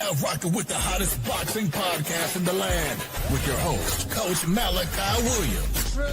Out rocking with the hottest boxing podcast in the land with your host, Coach Malachi Williams. True.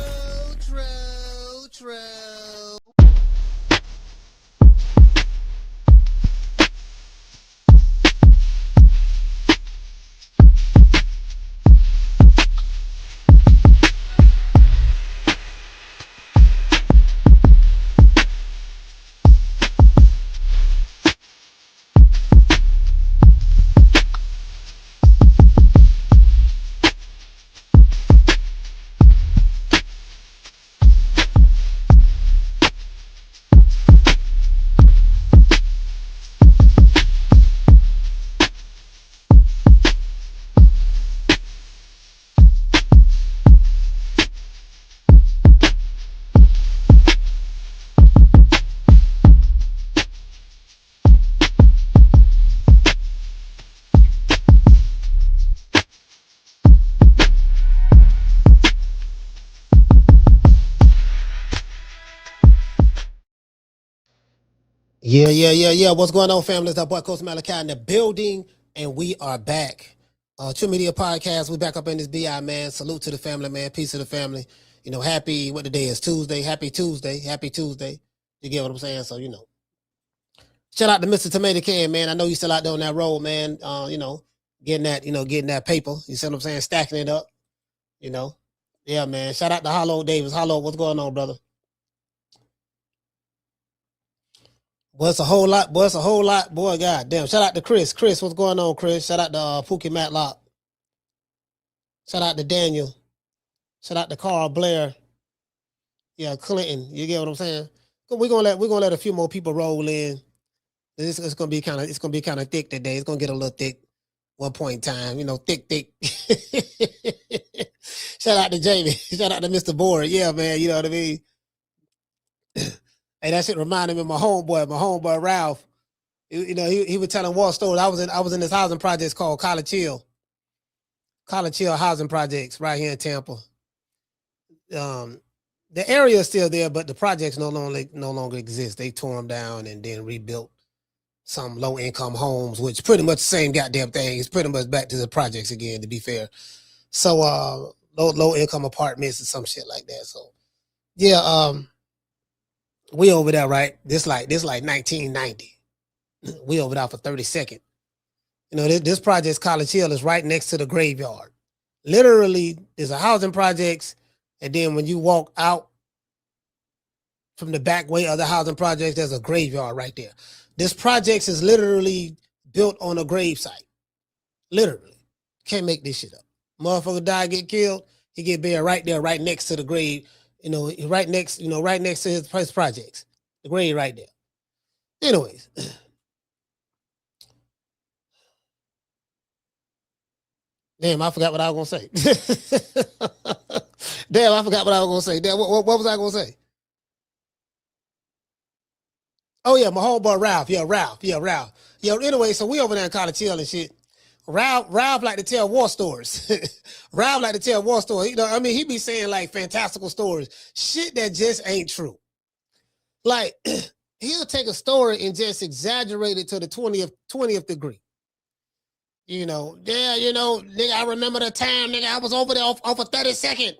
Yeah. What's going on, family? It's that boy, Coach Malachi, in the building, and we are back. True Media Podcast. We back up in this BI, man. Salute to the family, man. Peace to the family. You know, happy, what the day is? Tuesday. Happy Tuesday. You get what I'm saying? So, shout out to Mr. Tomato Can, man. I know you still out there on that road, man. Getting that paper. You see what I'm saying? Stacking it up, Yeah, man. Shout out to Hollow Davis. Hollow, what's going on, brother? Boy, it's a whole lot. Boy, God damn. Shout out to Chris. Chris, what's going on, Chris? Shout out to Pookie Matlock. Shout out to Daniel. Shout out to Carl Blair. Yeah, Clinton. You get what I'm saying? We're gonna let a few more people roll in. It's gonna be kind of thick today. It's gonna get a little thick one point in time. Thick. Shout out to Jamie. Shout out to Mr. Board. Yeah, man. You know what I mean? Hey, that shit reminded me of my homeboy Ralph. He was telling war stories. I was in this housing projects called College Hill housing projects right here in Tampa. The area is still there, but the projects no longer exist. They tore them down and then rebuilt some low income homes, which pretty much the same goddamn thing. It's pretty much back to the projects again, to be fair. So low income apartments and some shit like that. So yeah, we over there, right? This like 1990. We over there for 32nd. This project's College Hill is right next to the graveyard. Literally, there's a housing projects, and then when you walk out from the back way of the housing projects, there's a graveyard right there. This projects is literally built on a grave site. Literally. Can't make this shit up. Motherfucker die, get killed, he get buried right there, right next to the grave. Right next to his projects. The grade right there. Anyways. Damn, I forgot what I was going to say. Damn, I forgot what I was going to say. Damn, what was I going to say? Oh, yeah, my homeboy Ralph. Yeah, Ralph. Yeah, anyway, so we over there in College Hill and shit. Ralph like to tell war stories. Ralph like to tell war stories. He be saying like fantastical stories. Shit that just ain't true. Like, he'll take a story and just exaggerate it to the 20th degree. Nigga, I remember the time, nigga, I was over there off a 32nd.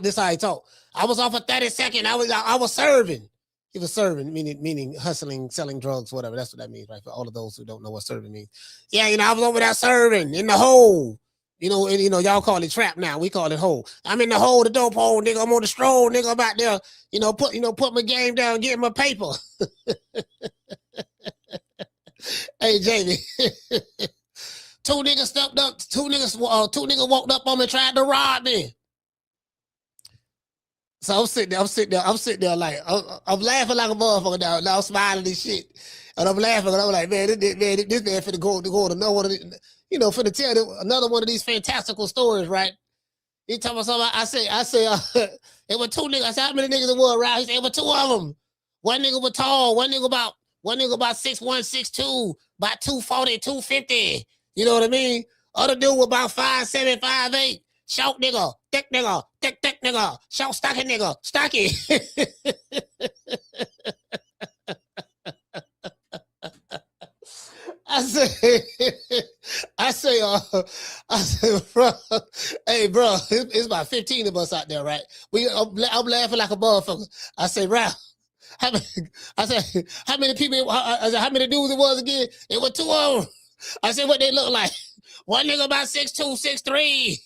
This how he talk. I was off a 32nd. I was serving. He was serving, meaning hustling, selling drugs, whatever. That's what that means, right? For all of those who don't know what serving means. Yeah, I was over there serving in the hole. Y'all call it trap now. We call it hole. I'm in the hole, the dope hole, nigga. I'm on the stroll, nigga. I'm out there, put my game down, get my paper. Hey, Jamie. Two niggas stepped up. Two niggas walked up on me, tried to rob me. So I'm sitting there like, I'm laughing like a motherfucker now. Now I'm smiling and shit. And I'm laughing and I'm like, man, this man finna go to another one of these, finna tell another one of these fantastical stories, right? He talking about something. I say, it was two niggas. I said, how many niggas it was around? He said, it was two of them. One nigga was tall. One nigga about 6'1", 6'2", about 240, 250. You know what I mean? Other dude was about 5'7", 5'8". Short nigga, thick nigga, short stocky nigga, stocky. I I say, bro, hey, bro, it's about 15 of us out there, right? I'm laughing like a motherfucker. I say, Ralph, how many, how many people, I said, how many dudes it was again? It was 2 of them. I said, what they look like? One nigga about 6'2", 6'3",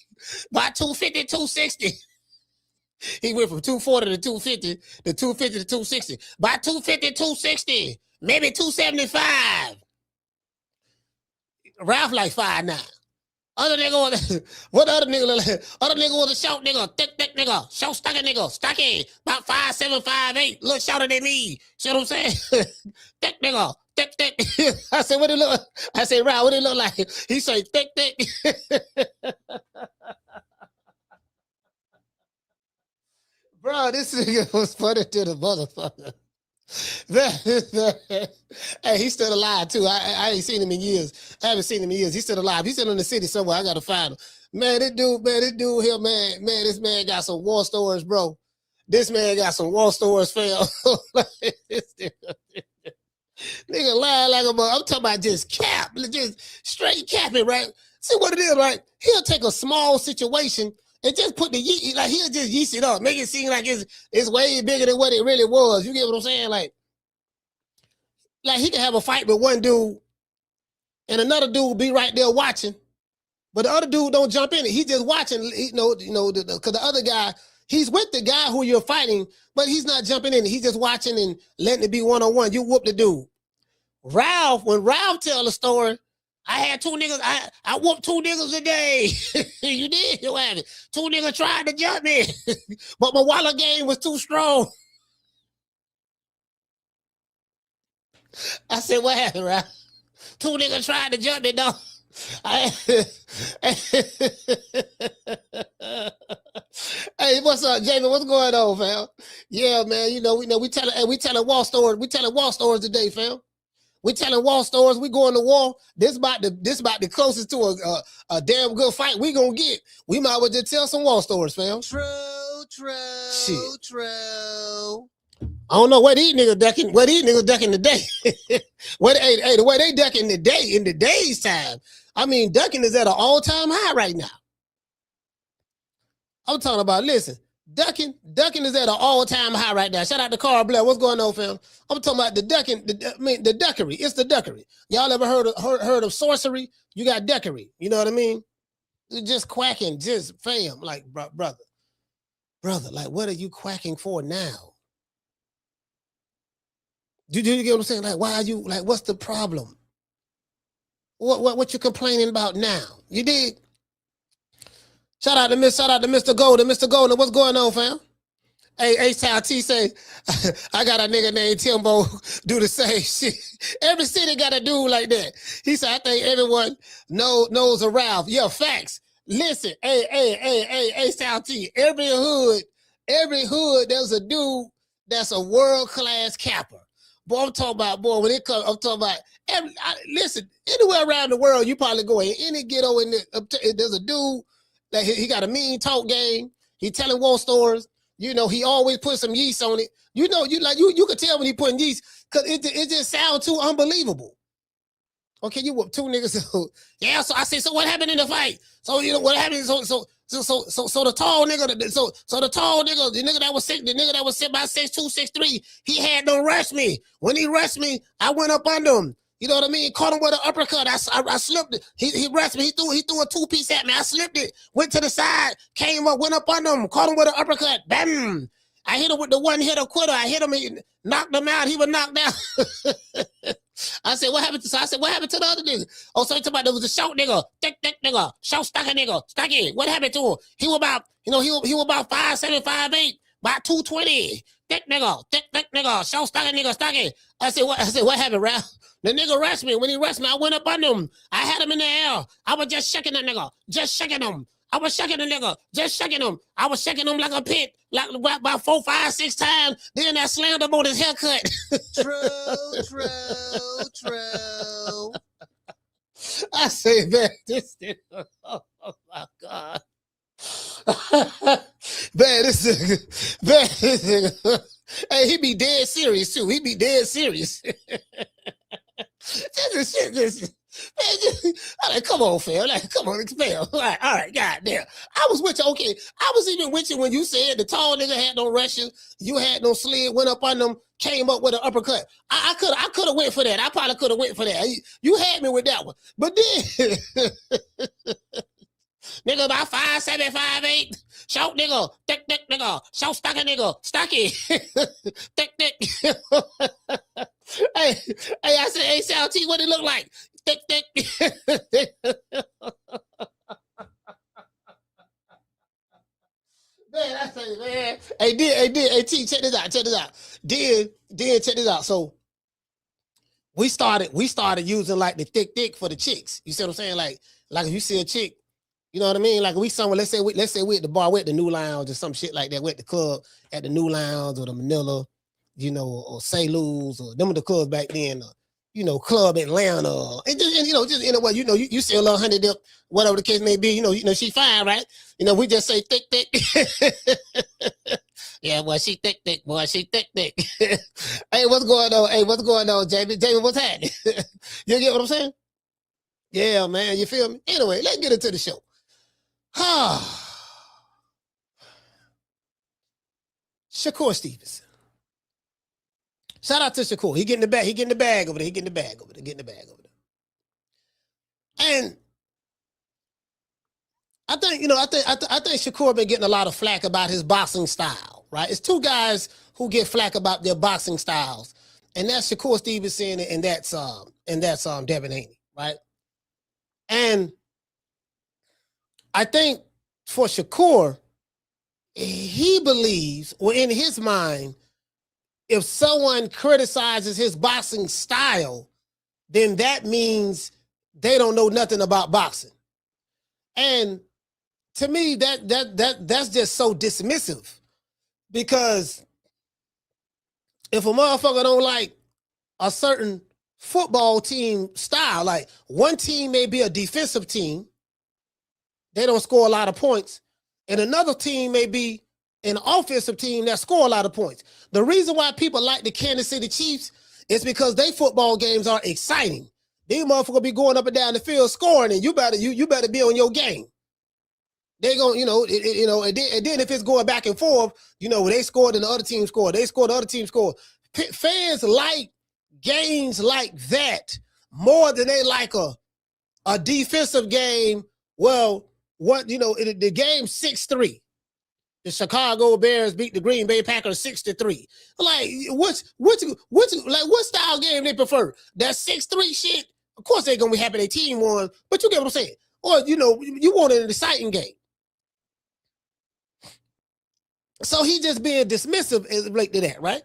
about 250, 260. He went from 240 to 250 to 250 to 260. By 250, 260, maybe 275. Ralph like 5'9". Other nigga was, what other nigga look like? Other nigga was a short nigga, thick nigga, short stocky, about 5'7", 5'8", little shorter than me. See what I'm saying? Thick nigga, thick. I said, what it look like? I said, Ralph, what it look like? He said, thick. Bro, this nigga was funny to the motherfucker. Hey, he's still alive too. I ain't seen him in years. I haven't seen him in years. He's still alive. He's still in the city somewhere. I gotta find him. Man, this dude here, man, this man got some war stories, bro. This man got some war stories, fam. Nigga lying like a mother. I'm talking about just straight capping, right? See what it is, right? He'll take a small situation and just put the yeast, like he'll just yeast it up, make it seem like it's way bigger than what it really was. You get what I'm saying? Like he can have a fight with one dude, and another dude will be right there watching, but the other dude don't jump in it. He just watching, because the other guy, he's with the guy who you're fighting, but he's not jumping in it. He's just watching and letting it be one-on-one. You whoop the dude. When Ralph tell the story, I had 2 niggas, I whooped 2 niggas a day. You did, you have it. 2 niggas tried to jump me, but my wallet game was too strong. I said, what happened, Ralph? 2 niggas tried to jump me, dog. Hey, what's up, Jamie? What's going on, fam? Yeah, man. We telling war stories. We telling war stories today, fam. We telling war stories. We going to war. This about the closest to a damn good fight we gonna get. We might as well just tell some war stories, fam. True. I don't know what these niggas ducking. What these niggas ducking today? The way they ducking today in today's time. I mean, ducking is at an all-time high right now. I'm talking about, listen, ducking is at an all-time high right now. Shout out to Carl Blair. What's going on, fam? I'm talking about the ducking, the duckery. It's the duckery. Y'all ever heard of sorcery? You got duckery. You know what I mean? Just quacking, just fam, like brother, like what are you quacking for now? Do you get what I'm saying? Like, why are you, like, what's the problem? What you complaining about now? You dig? Shout out to Mr. Golden. Mr. Golden, what's going on, fam? Hey, H-Town T say, I got a nigga named Timbo do the same shit. Every city got a dude like that. He said, I think everyone knows a Ralph. Yeah, facts. Listen, hey, H-Town T, every hood, there's a dude that's a world-class capper. Boy, I'm talking about, when it comes, I'm talking about, listen, anywhere around the world, you probably go in any ghetto, there's a dude that he got a mean talk game. He telling war stories. He always put some yeast on it. You could tell when he putting yeast, because it just sounds too unbelievable. Okay, you whoop 2 niggas. Yeah, so I said, so what happened in the fight? So what happened? So the tall nigga, the tall nigga, the nigga that was sick by 6'2", 6'3", he had to rush me. When he rushed me, I went up under him. You know what I mean? Caught him with an uppercut. I slipped it. He rushed me. He threw a 2-piece at me. I slipped it. Went to the side. Came up. Went up under him. Caught him with an uppercut. Bam! I hit him with the one-hitter quitter. I hit him. He knocked him out. He was knocked out. I said, what happened to the other nigga? Oh, so he talking about there was a short nigga, thick nigga, short stocky nigga, stocky. What happened to him? He was about 5'7", 5'8", about 220. Thick nigga, short stocky nigga, stocky. I said, what happened, Ralph? The nigga rushed me. When he rushed me, I went up under him. I had him in the air. I was just shaking that nigga. Just shaking him. I was shaking the nigga. Just shaking him. I was shaking him like a pit. Like about 4, 5, 6 times. Then I slammed him on his haircut. True. I say, man, this nigga. Oh my God. Man, this nigga. Hey, he be dead serious too. He be dead serious. This I'm like, come on, fam. Like, come on, expel. Like, all right, goddamn. I was with you. Okay, I was even with you when you said the tall nigga had no Russian, you had no slid, went up on them, came up with an uppercut. I could have went for that. I probably could have went for that. You had me with that one. But then nigga about 5'7", 5'8", short nigga, thick nigga, short stocky nigga, stocky, thick. Hey, I said, hey, Sal T, what it look like? Thick. Man, I say, man. Hey, T, check this out. Then check this out. So we started using like the thick for the chicks. You see what I'm saying? Like if you see a chick, you know what I mean? Like we somewhere, let's say we at the bar, we at the New Lounge or some shit like that. We at the club at the New Lounge or the Manila, you know, or Say Lou's or them were the clubs back then. You know, Club Atlanta, and you know, just in a way, you know, you see a little honey dip, whatever the case may be. You know, she fine, right? You know, we just say thick. Yeah, boy, she thick. Boy, she thick. Hey, what's going on, Jamie? Jamie, what's happening? You get what I'm saying? Yeah, man, you feel me? Anyway, let's get into the show. Shakur Stevenson. Shout out to Shakur. He getting the bag over there. And I think, you know, I think Shakur been getting a lot of flack about his boxing style, right? It's two guys who get flack about their boxing styles, and that's Shakur Stevenson and that's Devin Haney, right? And I think for Shakur, he believes, or in his mind, if someone criticizes his boxing style, then that means they don't know nothing about boxing. And to me, that's just so dismissive, because if a motherfucker don't like a certain football team style, like one team may be a defensive team, they don't score a lot of points, and another team may be an offensive team that score a lot of points. The reason why people like the Kansas City Chiefs is because their football games are exciting. These motherfuckers be going up and down the field scoring, and you better be on your game. They gonna, and then if it's going back and forth, you know, they scored and the other team scored. They scored, the other team scored. Fans like games like that more than they like a defensive game. Well, the game 6-3. The Chicago Bears beat the Green Bay Packers 6-3. Like, what style game they prefer? That 6-3 shit. Of course they're gonna be happy their team won, but you get what I'm saying. Or you want an exciting game. So he just being dismissive as it relates to that, right?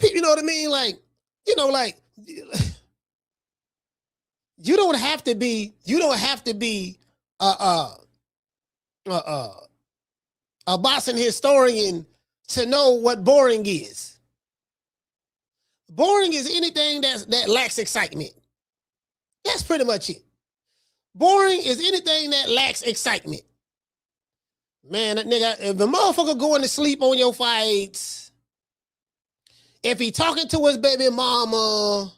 You know what I mean? Like, you don't have to be a boxing historian to know what boring is. Boring is anything that lacks excitement. That's pretty much it. Boring is anything that lacks excitement. Man, that nigga, if the motherfucker going to sleep on your fights, if he talking to his baby mama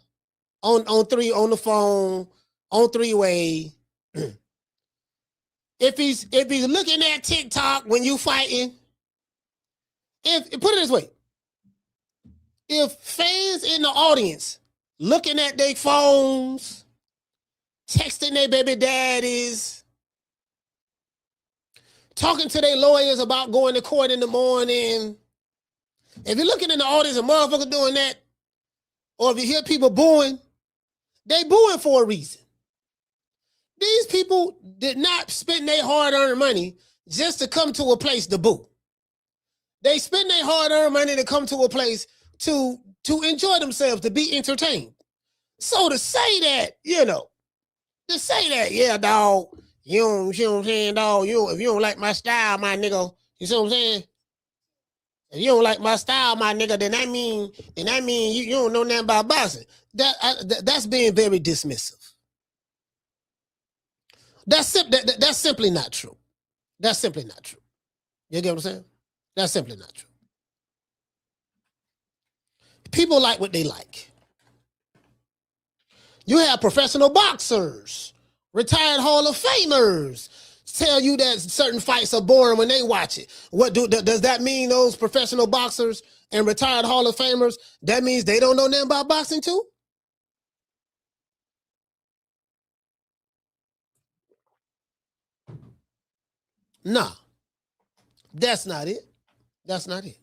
on the phone, on three-way, if he's looking at TikTok when you fighting, put it this way, if fans in the audience looking at their phones, texting their baby daddies, talking to their lawyers about going to court in the morning, if you're looking in the audience, a motherfucker doing that, or if you hear people booing, they booing for a reason. These people did not spend their hard-earned money just to come to a place to boo. They spend their hard-earned money to come to a place to enjoy themselves, to be entertained. So to say that, yeah, dog, you know what I'm saying, dog, if you don't like my style, my nigga, you see what I'm saying? If you don't like my style, my nigga, then that mean you don't know nothing about boxing. That's being very dismissive. That's simply not true. That's simply not true. You get what I'm saying? That's simply not true. People like what they like. You have professional boxers, retired Hall of Famers tell you that certain fights are boring when they watch it. Does that mean those professional boxers and retired Hall of Famers, that means they don't know nothing about boxing too? Nah, that's not it. That's not it.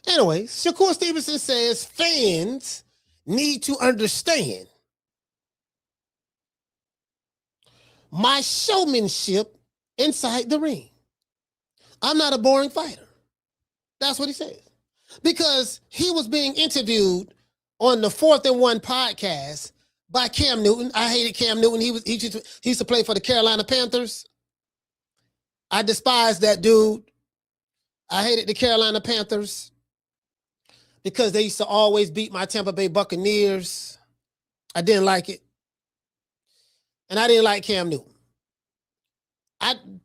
Anyway, Shakur Stevenson says fans need to understand my showmanship inside the ring. I'm not a boring fighter. That's what he says. Because he was being interviewed on the 4th and 1 podcast by Cam Newton. I hated Cam Newton. He used to play for the Carolina Panthers. I despised that dude. I hated the Carolina Panthers because they used to always beat my Tampa Bay Buccaneers. I didn't like it. And I didn't like Cam Newton.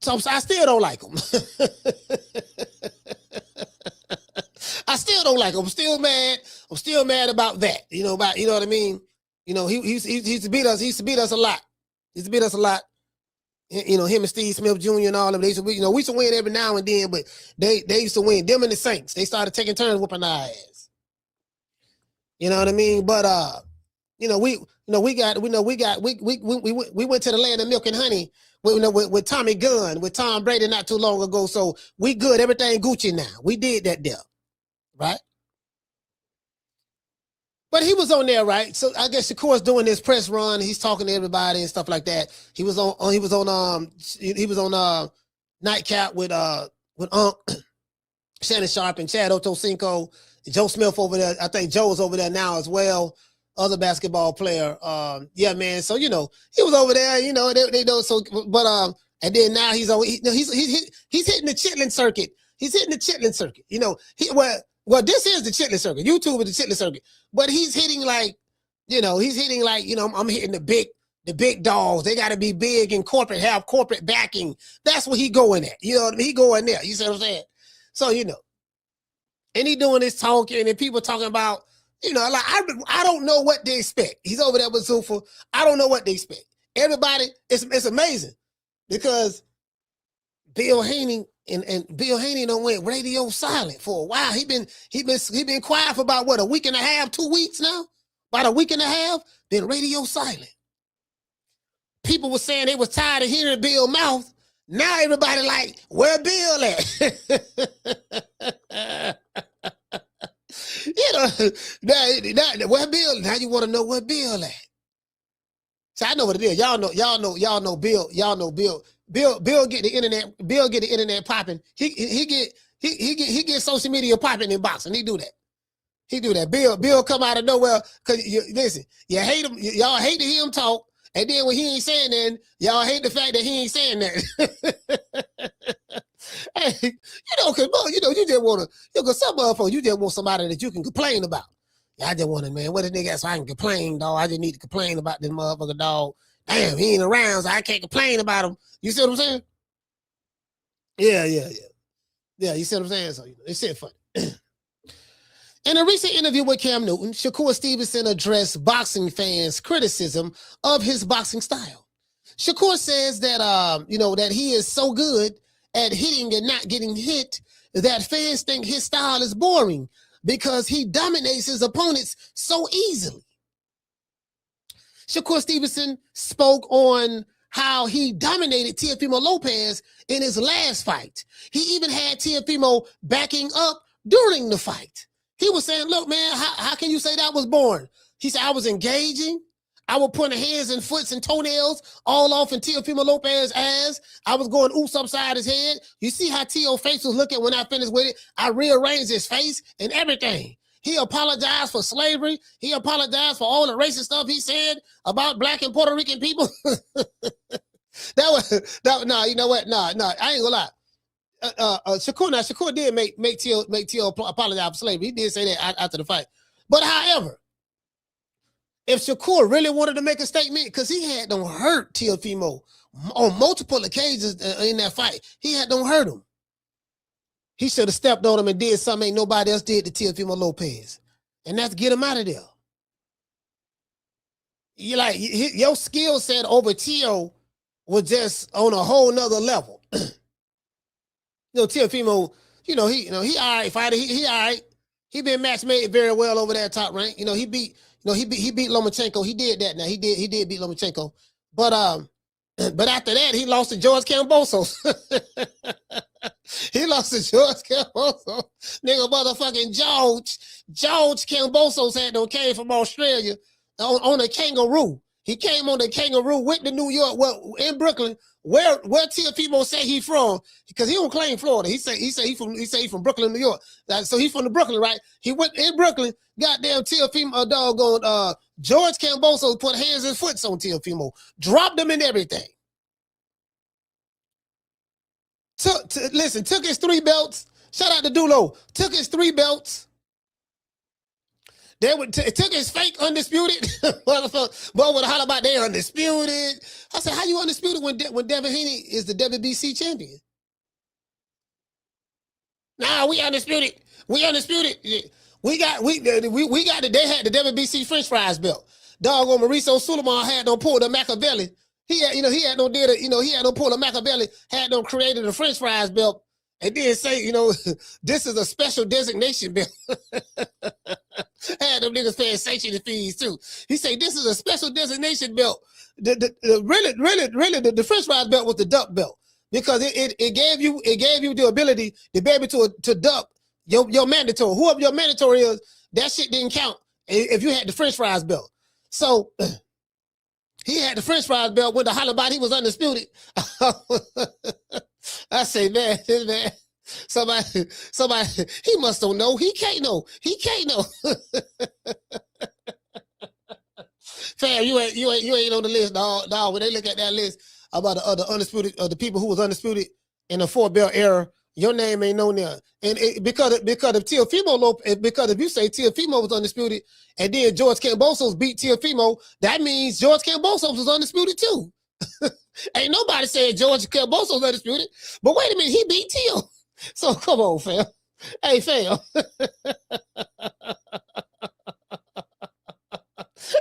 So I still don't like him. I still don't like him. I'm still mad. I'm still mad about that. You know what I mean? You know, he used to beat us. He used to beat us a lot. He used to beat us a lot. You know, him and Steve Smith Jr. and all of them. They used to, we used to win every now and then, but they used to win. Them and the Saints, they started taking turns whooping our ass. You know what I mean? But we went to the land of milk and honey with Tommy Gunn, with Tom Brady not too long ago. So we good. Everything Gucci now. We did that deal, right? But he was on there, right? So I guess Shakur's doing this press run. He's talking to everybody and stuff like that. He was on Nightcap with Shannon Sharp and Chad Ochocinco, Joe Smith over there. I think Joe's over there now as well. Other basketball player. Yeah, man. So he was over there. They know. So, but and then now he's hitting the Chitlin circuit. He's hitting the Chitlin circuit. Well, this is the Chitlin circuit. YouTube is the Chitlin circuit. But he's hitting I'm hitting the big dogs. They got to be big and corporate, have corporate backing. That's what he going at. You know what I mean? He going there. You see what I'm saying? So, and he doing this talking and people talking about, I don't know what they expect. He's over there with Zuffa. I don't know what they expect. Everybody, it's amazing because Bill Haney and Bill Haney done went radio silent for a while. He been quiet for about a week and a half, 2 weeks now. About a week and a half, been radio silent. People were saying they was tired of hearing Bill's mouth. Now everybody like, where Bill at? Where Bill? Now you want to know where Bill at? So I know what it is. Y'all know Bill. Y'all know Bill. Bill get the internet. Bill get the internet popping. He get social media popping in boxing. He do that. Bill come out of nowhere because listen. You hate him. Y'all hate to hear him talk, and then when he ain't saying nothing, y'all hate the fact that he ain't saying that. Hey, because you just want to. Because some motherfuckers, you just want somebody that you can complain about. I just want to, man. What a nigga so I can complain, dog. I just need to complain about this motherfucker, dog. Damn, he ain't around, so I can't complain about him. You see what I'm saying? Yeah. You see what I'm saying? So it's shit funny. In a recent interview with Cam Newton, Shakur Stevenson addressed boxing fans' criticism of his boxing style. Shakur says that that he is so good at hitting and not getting hit that fans think his style is boring because he dominates his opponents so easily. Shakur Stevenson spoke on how he dominated Teofimo Lopez in his last fight. He even had Teofimo backing up during the fight. He was saying, look, man, how can you say that was boring? He said, I was engaging. I was putting hands and foots and toenails all off in Teofimo Lopez's ass. I was going oops upside his head. You see how Teo's face was looking when I finished with it? I rearranged his face and everything. He apologized for slavery. He apologized for all the racist stuff he said about Black and Puerto Rican people. No, you know what? No, I ain't gonna lie. Shakur did make Teo apologize for slavery. He did say that after the fight. But however, if Shakur really wanted to make a statement, because he had them hurt Teofimo on multiple occasions in that fight, he had them hurt him. He should have stepped on him and did something ain't nobody else did to Teofimo Lopez. And that's get him out of there. you like your skill set over Tio was just on a whole nother level. Teofimo, he all right fighter. He all right. He been match made very well over there top rank. He beat Lomachenko. He did that. Now he did beat Lomachenko. But after that, he lost to George Kambosos. He lost to George Kambosos. Nigga, motherfucking George Kambosos came from Australia on a kangaroo. He came on the kangaroo, went to New York, in Brooklyn, where Teofimo say he from, because he don't claim Florida. He say he from Brooklyn, New York. So he from the Brooklyn, right? He went in Brooklyn, goddamn Teofimo, doggone George Kambosos put hands and foots on Teofimo, dropped him and everything. Took his 3 belts. Shout out to Dulo. Took his 3 belts. It took his fake undisputed. Motherfucker, boy would holler about they undisputed. I said, how you undisputed when Devin Haney is the WBC champion? Nah, we undisputed. We undisputed. They had the WBC French fries belt. Dog on Mauricio Suleiman had no pull the Machiavelli. He had no pull the Machiavelli, had no created the French fries belt, and then say, this is a special designation belt. Had them niggas paying sanctioning fees too. He said this is a special designation belt. Really, the French fries belt was the duck belt, because it gave you the ability to be able to duck your mandatory. Whoever your mandatory is, that shit didn't count if you had the French fries belt. So he had the French fries belt with the holler about he was undisputed. I say, man, somebody, he must don't know. He can't know. Fam, you ain't on the list, dog. When they look at that list about the other undisputed, the people who was undisputed in the 4-belt era, your name ain't known there. And because of Teofimo Lopez, because if you say Teofimo was undisputed and then George Kambosos beat Teofimo, that means George Kambosos was undisputed too. Ain't nobody said George Kambosos was undisputed. But wait a minute, he beat Teo. So come on, fam. Hey, fam.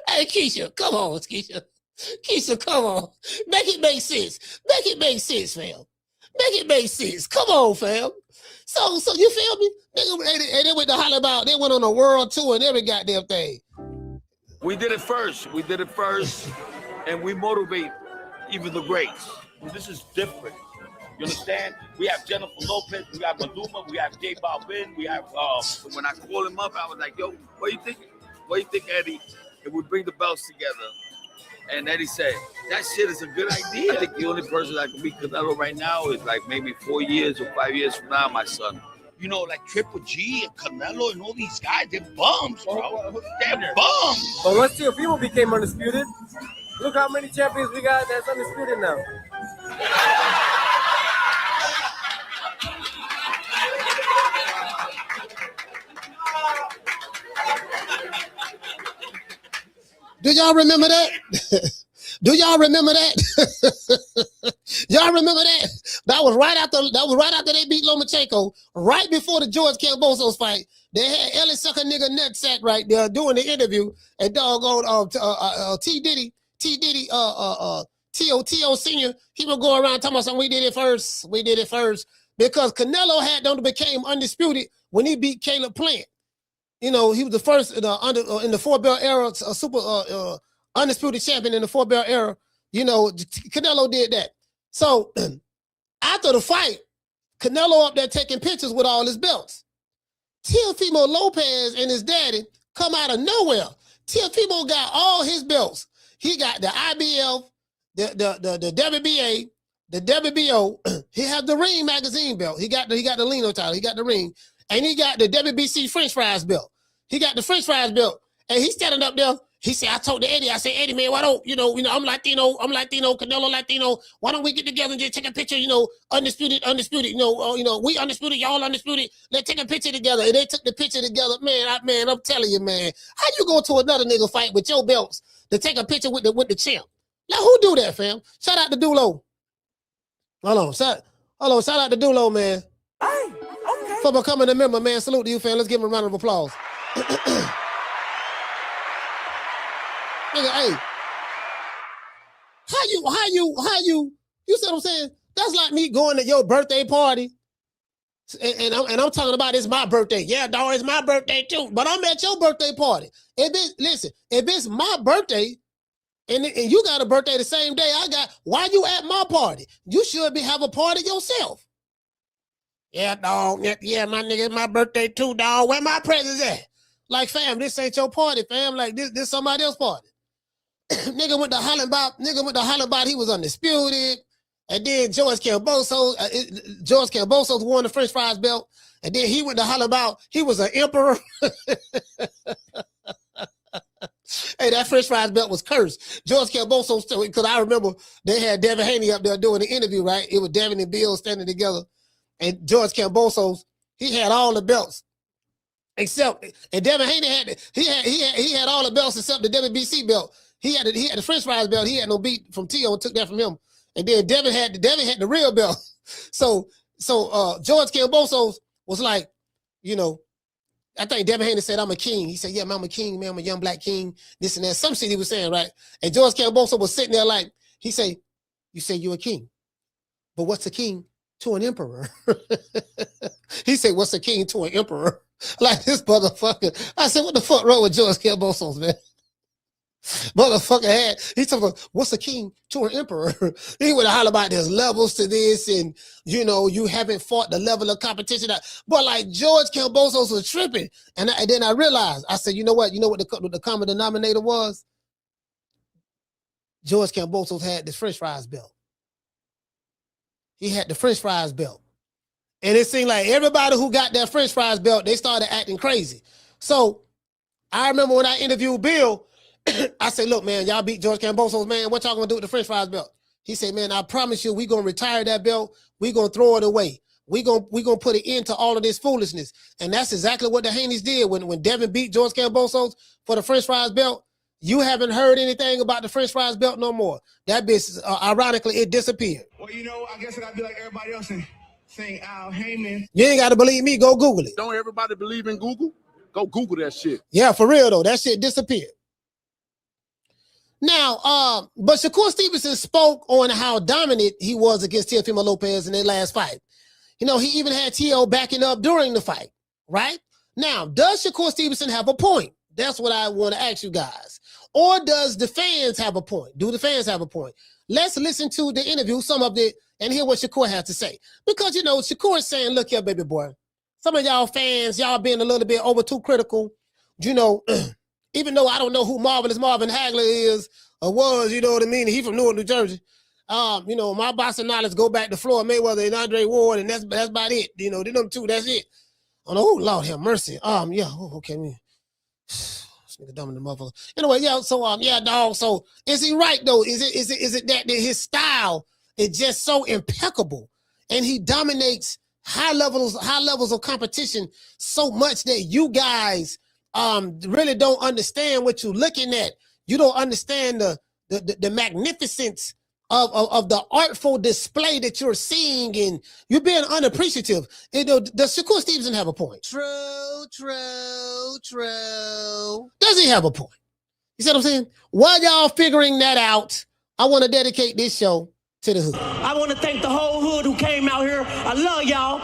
Hey, Keisha, come on, Keisha. Keisha, come on. Make it make sense. Make it make sense, fam. Make it make sense. Come on, fam. So you feel me? And they went to holler about, they went on a world tour and every goddamn thing. We did it first. And we motivate even the greats. This is different. You understand? We have Jennifer Lopez, we have Maluma, we have J Balvin, we have, when I called him up, I was like, yo, what do you think, Eddie? If we bring the belts together? And Eddie said, that shit is a good idea. I think the only person that can beat Canelo right now is like maybe 4 years or 5 years from now, my son. Like Triple G and Canelo and all these guys, they're bums, bro. They're bums. But once Teofimo became undisputed, look how many champions we got that's undisputed now. Do y'all remember that? Do y'all remember that? Y'all remember that? That was right after they beat Lomachenko, right before the George Kambosos fight. They had Ellie Sucker nigga Nutsack right there doing the interview, and doggone T Diddy, T.O. Senior, he would go around talking about something. We did it first, because Canelo had them became undisputed when he beat Caleb Plant. He was the first in the 4-belt era, super undisputed champion in the 4-belt era. Canelo did that. So after the fight, Canelo up there taking pictures with all his belts. Teofimo Lopez and his daddy come out of nowhere. Teofimo got all his belts. He got the IBF, the WBA, the WBO. He had the Ring magazine belt. He got the Lino title. He got the Ring, and he got the WBC French fries belt. He got the French fries belt, and he's standing up there. He said, I told Eddie, Eddie, man, why don't, I'm Latino, Canelo Latino. Why don't we get together and just take a picture, undisputed, we undisputed, y'all undisputed. Let's take a picture together. And they took the picture together. Man, I'm telling you, man, how you go to another nigga fight with your belts to take a picture with the champ? Now, who do that, fam? Shout out to Dulo. Hold on, shout out to Dulo, man. Hey, okay. For becoming a member, man. Salute to you, fam. Let's give him a round of applause. Nigga, hey, How you see what I'm saying? That's like me going to your birthday party. And I'm talking about it's my birthday. Yeah, dog, it's my birthday too. But I'm at your birthday party. If it's my birthday, and you got a birthday the same day I got, why you at my party? You should have a party yourself. Yeah, dog. Yeah, my nigga, it's my birthday too, dog. Where my presents at? Like, fam, this ain't your party, fam. Like, this somebody else's party. Nigga went to hollering about he was undisputed. And then George Cambosos won the French fries belt. And then he went to holler about he was an emperor. Hey, that French fries belt was cursed. George Cambosos, because I remember they had Devin Haney up there doing the interview, right? It was Devin and Bill standing together. And George Cambosos, he had all the belts. And Devin Haney had all the belts except the WBC belt. He had the French fries belt. He had no beat from Tio and took that from him. And then Devin had the real belt. So George Cambosos was like, you know, I think Devin Haney said, I'm a king. He said, yeah, man, I'm a king, man. I'm a young black king. This and that. Some shit he was saying, right? And George Cambosos was sitting there like, he said, you say you're a king. But what's a king to an emperor? He said, what's a king to an emperor? Like this motherfucker. I said, what the fuck wrong with George Cambosos, man? Motherfucker he told me, what's a king to an emperor? He would holler about there's levels to this, and you know, you haven't fought the level of competition. But like George Cambosos was tripping. And then I realized, I said, you know what the common denominator was? George Cambosos had the French fries belt. He had the French fries belt. And it seemed like everybody who got that French fries belt, they started acting crazy. So I remember when I interviewed Bill, I said, look, man, y'all beat George Cambosos, man. What y'all gonna do with the French fries belt? He said, man, I promise you, we gonna retire that belt. We gonna throw it away. We gonna put an end to all of this foolishness. And that's exactly what the Haneys did when Devin beat George Cambosos for the French fries belt. You haven't heard anything about the French fries belt no more. That bitch, ironically, it disappeared. Well, you know, I guess I'd be like everybody else and saying Al Heyman. You ain't got to believe me. Go Google it. Don't everybody believe in Google? Go Google that shit. Yeah, for real, though. That shit disappeared. Now, but Shakur Stevenson spoke on how dominant he was against Teofimo Lopez in their last fight. You know, he even had T.O. backing up during the fight, right? Now, does Shakur Stevenson have a point? That's what I want to ask you guys. Or does the fans have a point? Do the fans have a point? Let's listen to the interview, some of it, and hear what Shakur has to say. Because, you know, Shakur is saying, look here, baby boy, some of y'all fans, y'all being a little bit over too critical, you know, even though I don't know who Marvelous Marvin Hagler is or was, you know what I mean? He from Newark, New Jersey. You know, my boxing knowledge go back to Floyd Mayweather and Andre Ward, and that's about it. You know, them two, that's it. Oh, Lord have mercy. Yeah, okay, man. This nigga dumb in the motherfucker. Anyway, yeah, so yeah, dog. So is he right though? Is it that his style is just so impeccable and he dominates high levels of competition so much that you guys really don't understand what you're looking at. You don't understand the magnificence of the artful display that you're seeing, and you're being unappreciative. You know, does Shakur Stevenson have a point? True. Does he have a point? You see what I'm saying? While y'all figuring that out, I want to dedicate this show to the hood. I want to thank the whole hood who came out here. I love y'all.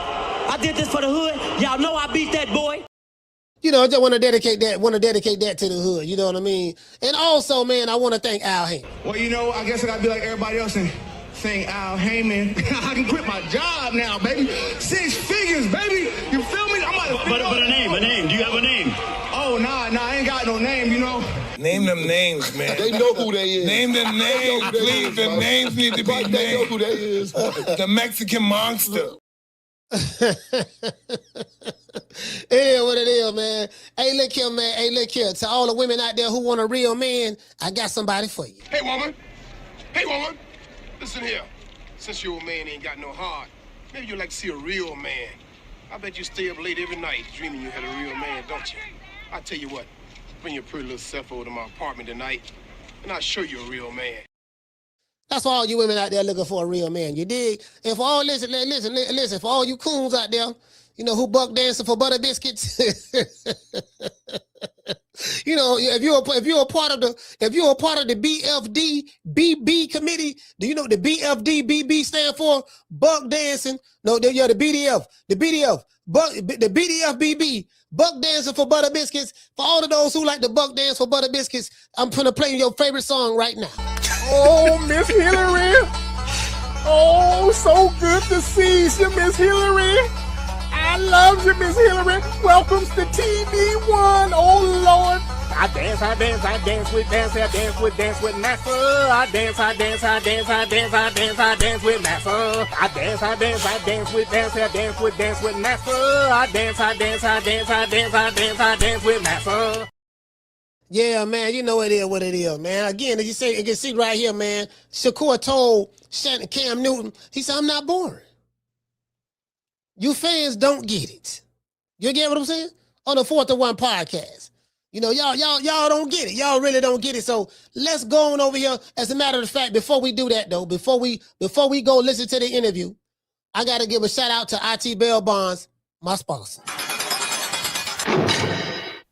I did this for the hood. Y'all know I beat that boy. You know, I just want to dedicate that to the hood. You know what I mean? And also, man, I want to thank Al Heyman. Well, you know, I guess I'd be like everybody else and saying Al Heyman. I can quit my job now, baby. 6 figures, baby. You feel me? But a name. Do you have a name? Oh, nah, I ain't got no name, you know. Name them names, man. They know who they is. Name them names, please. The names need to be named. They know who they is. The Mexican monster. Yeah, what it is, man. Hey, look here, man. Hey, look here. To all the women out there who want a real man, I got somebody for you. Hey, woman. Listen here. Since your old man ain't got no heart, maybe you'd like to see a real man. I bet you stay up late every night dreaming you had a real man, don't you? I tell you what, bring your pretty little self over to my apartment tonight, and I'll show you a real man. That's for all you women out there looking for a real man. You dig? And for all, listen, for all you coons out there, you know, who buck dancing for butter biscuits. You know, if you're a part of the BFD BB committee, do you know what the BFD BB stand for? Buck dancing. No, the BDF. The BDF. The BDF BB. Buck dancing for butter biscuits. For all of those who like the buck dance for butter biscuits, I'm gonna play your favorite song right now. Oh, Miss Hillary. Oh, so good to see you, Miss Hillary. I love you, Miss Hillary. Welcome to TV1. Oh, Lord. I dance with Massa. I dance with Massa. I dance with Massa. I dance with Massa. Yeah, man, you know it is what it is, man. Again, as you can see right here, man, Shakur told Cam Newton, he said, I'm not boring. You fans don't get it. You get what I'm saying? On the 4th and 1 podcast. You know, y'all don't get it. Y'all really don't get it. So let's go on over here. As a matter of fact, before we do that though, before we go listen to the interview, I gotta give a shout out to IT Bail Bonds, my sponsor.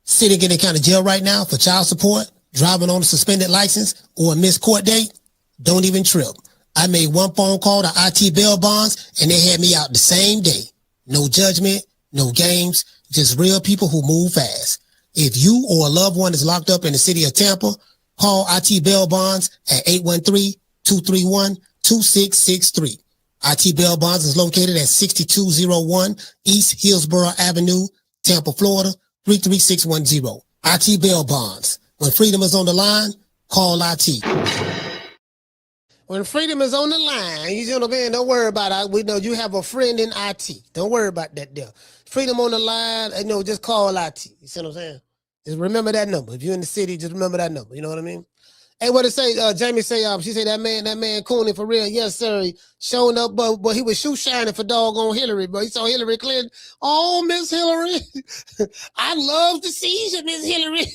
Sitting in the county jail right now for child support, driving on a suspended license, or a missed court date? Don't even trip. I made one phone call to IT Bail Bonds and they had me out the same day. No judgment, no games, just real people who move fast. If you or a loved one is locked up in the city of Tampa, call IT Bail Bonds at 813-231-2663. IT Bail Bonds is located at 6201 East Hillsborough Avenue, Tampa, Florida, 33610. IT Bail Bonds. When freedom is on the line, call IT. When freedom is on the line, you know what I mean? Don't worry about it. We know you have a friend in IT. Don't worry about that there. Freedom on the line, just call IT. You see what I'm saying? Just remember that number. If you're in the city, just remember that number. You know what I mean? Hey, what it say? Jamie say, she say that man Cooney for real. Yes, sir. He showing up, but he was shoe shining for doggone Hillary, bro. He saw Hillary Clinton. Oh, Miss Hillary. I love to see you, Miss Hillary.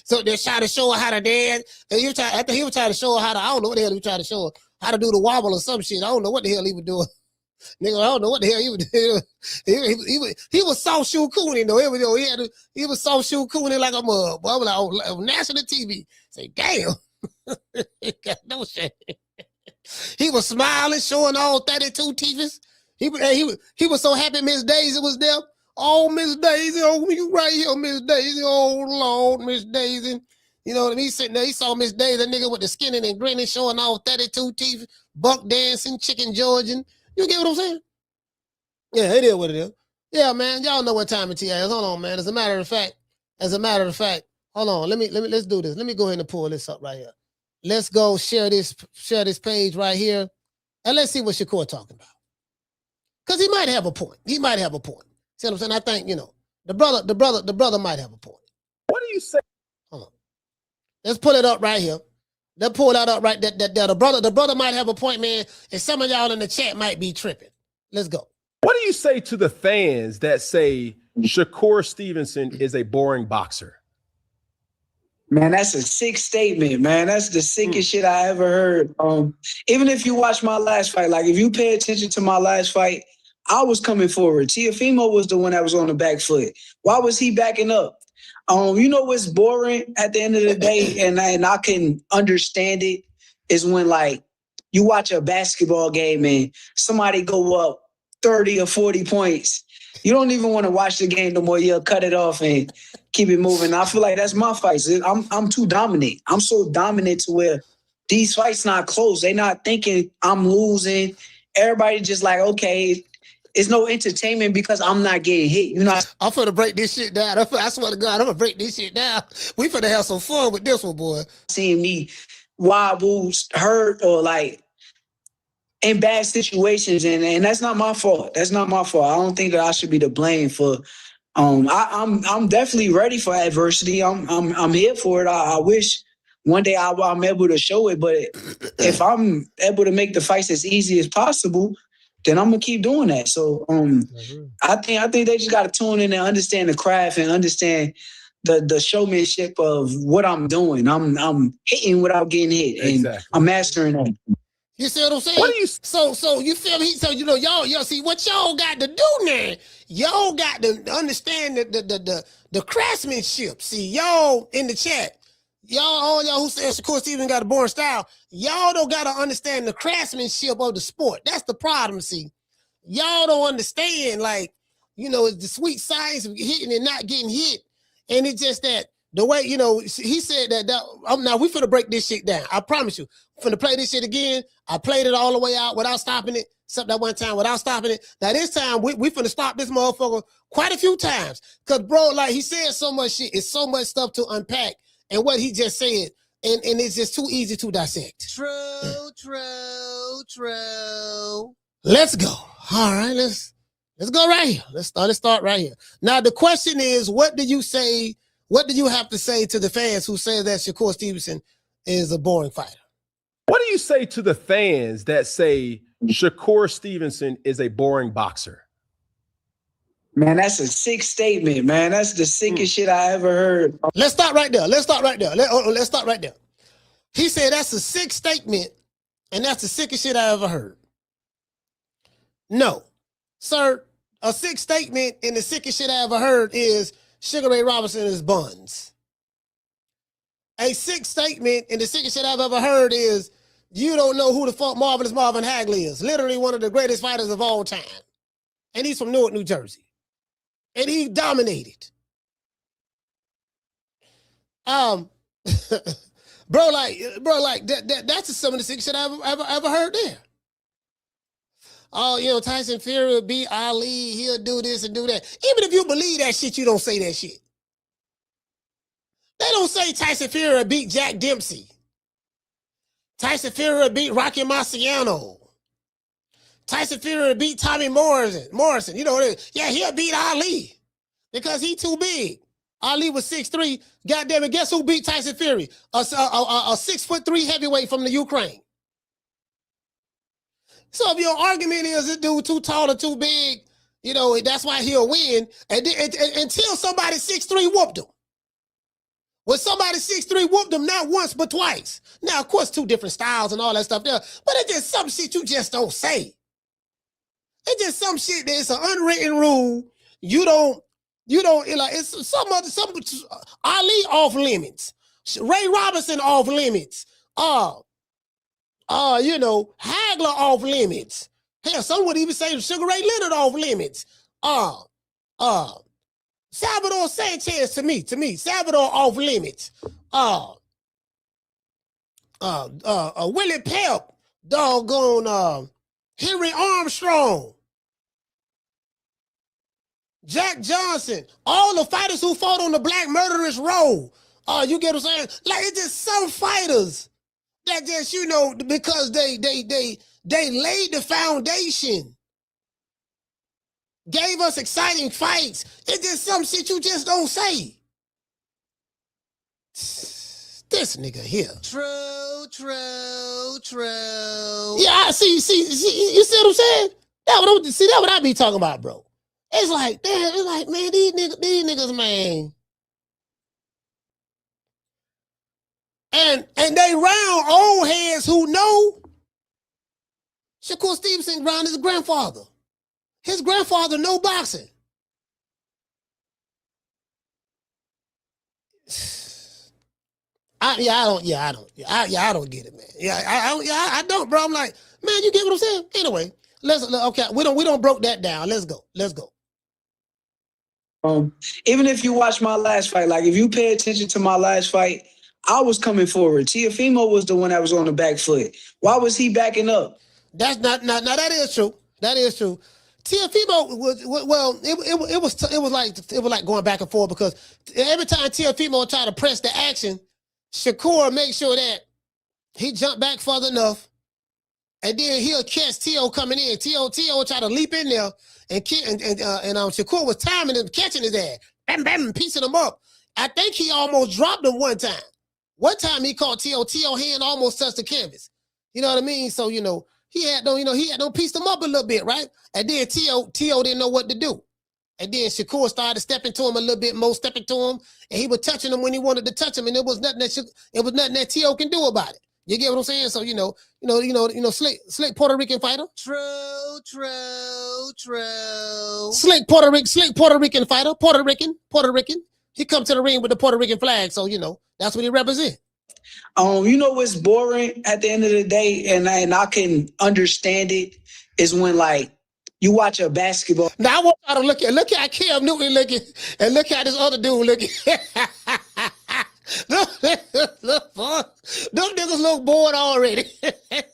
So they're trying to show her how to dance. And he was trying to show her how to, I don't know what the hell he was trying to show her, how to do the wobble or some shit. I don't know what the hell he was doing. Nigga, I don't know what the hell he was doing. He was soft shoe Cooney, though. He was soft shoe Cooney like a mug. Boy, I was like, on national TV. Say, damn. Got no shit. He was smiling, showing all 32 teeth. He was so happy Miss Daisy was there. Oh, Miss Daisy, oh, you right here, Miss Daisy. Oh, Lord, Miss Daisy. You know what I mean? He sitting there, he saw Miss Daisy, that nigga with the skinning and grinning, showing all 32 teeth, buck dancing, chicken Georgian. You get what I'm saying? Yeah, it is what it is. Yeah, man, y'all know what time it is. Hold on, man. As a matter of fact, hold on. Let's do this. Let me go ahead and pull this up right here. Let's go share this page right here, and let's see what Shakur talking about. Because he might have a point. See what I'm saying? I think, the brother might have a point. What do you say? Hold on. Let's pull it up right here. Let's pull that up right there. The brother might have a point, man, and some of y'all in the chat might be tripping. Let's go. What do you say to the fans that say Shakur Stevenson is a boring boxer? Man, that's a sick statement, man. That's the sickest shit I ever heard. Even if you watch my last fight, like if you pay attention to my last fight, I was coming forward. Teofimo was the one that was on the back foot. Why was he backing up? You know what's boring at the end of the day, and I can understand it, is when like you watch a basketball game and somebody go up 30 or 40 points. You don't even want to watch the game no more. You'll cut it off and keep it moving. I feel like that's my fights. I'm too dominant. I'm so dominant to where these fights not close. They not thinking I'm losing. Everybody just like, okay, it's no entertainment because I'm not getting hit. You know, I'm finna break this shit down. I swear to God, I'm gonna break this shit down. We finna have some fun with this one, boy. Seeing me wobble, hurt, or like in bad situations, and that's not my fault. That's not my fault. I don't think that I should be to blame for. I'm definitely ready for adversity. I'm here for it. I wish one day I'm able to show it, but if I'm able to make the fights as easy as possible, then I'm gonna keep doing that. So I think they just gotta tune in and understand the craft and understand the showmanship of what I'm doing. I'm hitting without getting hit, and exactly. I'm mastering that. You see what I'm saying? What do you? So you feel me? So y'all see what y'all got to do now. Y'all got to understand the craftsmanship. See, y'all in the chat, all y'all who says Shakur Stevenson got a boring style, y'all don't got to understand the craftsmanship of the sport. That's the problem. See, y'all don't understand, like, it's the sweet science of hitting and not getting hit, and it's just that. The way, he said that now we finna break this shit down. I promise you. Finna play this shit again. I played it all the way out without stopping it. Except that one time without stopping it. Now this time we finna stop this motherfucker quite a few times. Cause bro, like he said so much shit. It's so much stuff to unpack. And what he just said. And it's just too easy to dissect. True. Let's go. All right, let's go right here. Let's start right here. Now the question is, what do you say? What do you have to say to the fans who say that Shakur Stevenson is a boring fighter? What do you say to the fans that say Shakur Stevenson is a boring boxer? Man, that's a sick statement, man. That's the sickest shit I ever heard. Let's start right there. Let's start right there. He said that's a sick statement, and that's the sickest shit I ever heard. No, sir. A sick statement and the sickest shit I ever heard is Sugar Ray Robinson is buns. A sick statement and the sickest shit I've ever heard is you don't know who the fuck Marvelous Marvin Hagley is. Literally one of the greatest fighters of all time. And he's from Newark, New Jersey. And he dominated. Bro, that's some of the sick shit I've ever heard there. Oh, Tyson Fury will beat Ali. He'll do this and do that. Even if you believe that shit, you don't say that shit. They don't say Tyson Fury will beat Jack Dempsey. Tyson Fury will beat Rocky Marciano. Tyson Fury will beat Tommy Morrison. He'll beat Ali because he too big. Ali was 6'3". Goddamn it, guess who beat Tyson Fury? A 6'3" heavyweight from the Ukraine. So if your argument is this dude too tall or too big, that's why he'll win. And until somebody 6'3" whooped him. When somebody 6'3" whooped him not once but twice. Now, of course, two different styles and all that stuff there, but it's just some shit you just don't say. It's just some shit that it's an unwritten rule. You don't like it's some Ali off limits. Ray Robinson off limits. Hagler off limits. Hell, some would even say Sugar Ray Leonard off limits. Salvador Sanchez to me, Salvador off limits. Willie Pep, doggone Henry Armstrong, Jack Johnson, all the fighters who fought on the Black Murderers Row. You get what I'm saying? Like it's just some fighters that just, because they laid the foundation, gave us exciting fights. It's just some shit you just don't say. This nigga here. True. Yeah, see, you see what I'm saying? That's what I be talking about, bro. It's like, damn, man, these niggas, man. And they round old heads who know Shakur Stevenson round his grandfather. His grandfather know boxing. I don't get it, man. I don't, bro. I'm like, man, you get what I'm saying? Anyway, we don't broke that down. Let's go. Even if you watch my last fight, like if you pay attention to my last fight, I was coming forward. Teofimo was the one that was on the back foot. Why was he backing up? That's not. Now that is true. That is true. Teofimo was like going back and forth because every time Teofimo tried to press the action, Shakur make sure that he jumped back further enough, and then he'll catch Teo coming in. Teo try to leap in there, and Shakur was timing him, catching his ass, bam, bam, piecing him up. I think he almost dropped him one time. One time he caught Teo hand almost touched the canvas. You know what I mean? So he had pieced him up a little bit, right? And then Teo didn't know what to do. And then Shakur started stepping to him a little bit more, stepping to him, and he was touching him when he wanted to touch him, and it was nothing that Teo can do about it. You get what I'm saying? So slick Puerto Rican fighter. True. Slick Puerto Rican fighter. Puerto Rican. He come to the ring with the Puerto Rican flag, so that's what he represent. You know what's boring at the end of the day, and I can understand it, is when like you watch a basketball. Now I want y'all to look at Cam Newton looking, and look at this other dude looking. Them niggas look bored already.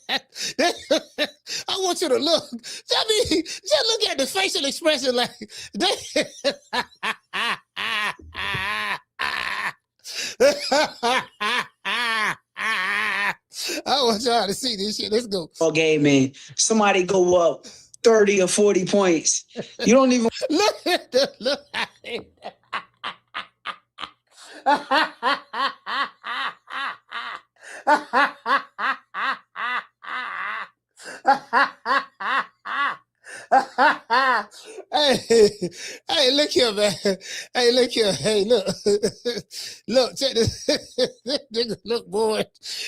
I want you to look. Just look at the facial expression like I want y'all to see this shit. Let's go. Okay, man. Somebody go up 30 or 40 points. You don't even look at it. Hey, look here, man. Hey, look here. Hey, look. Look, check this. Niggas look bored.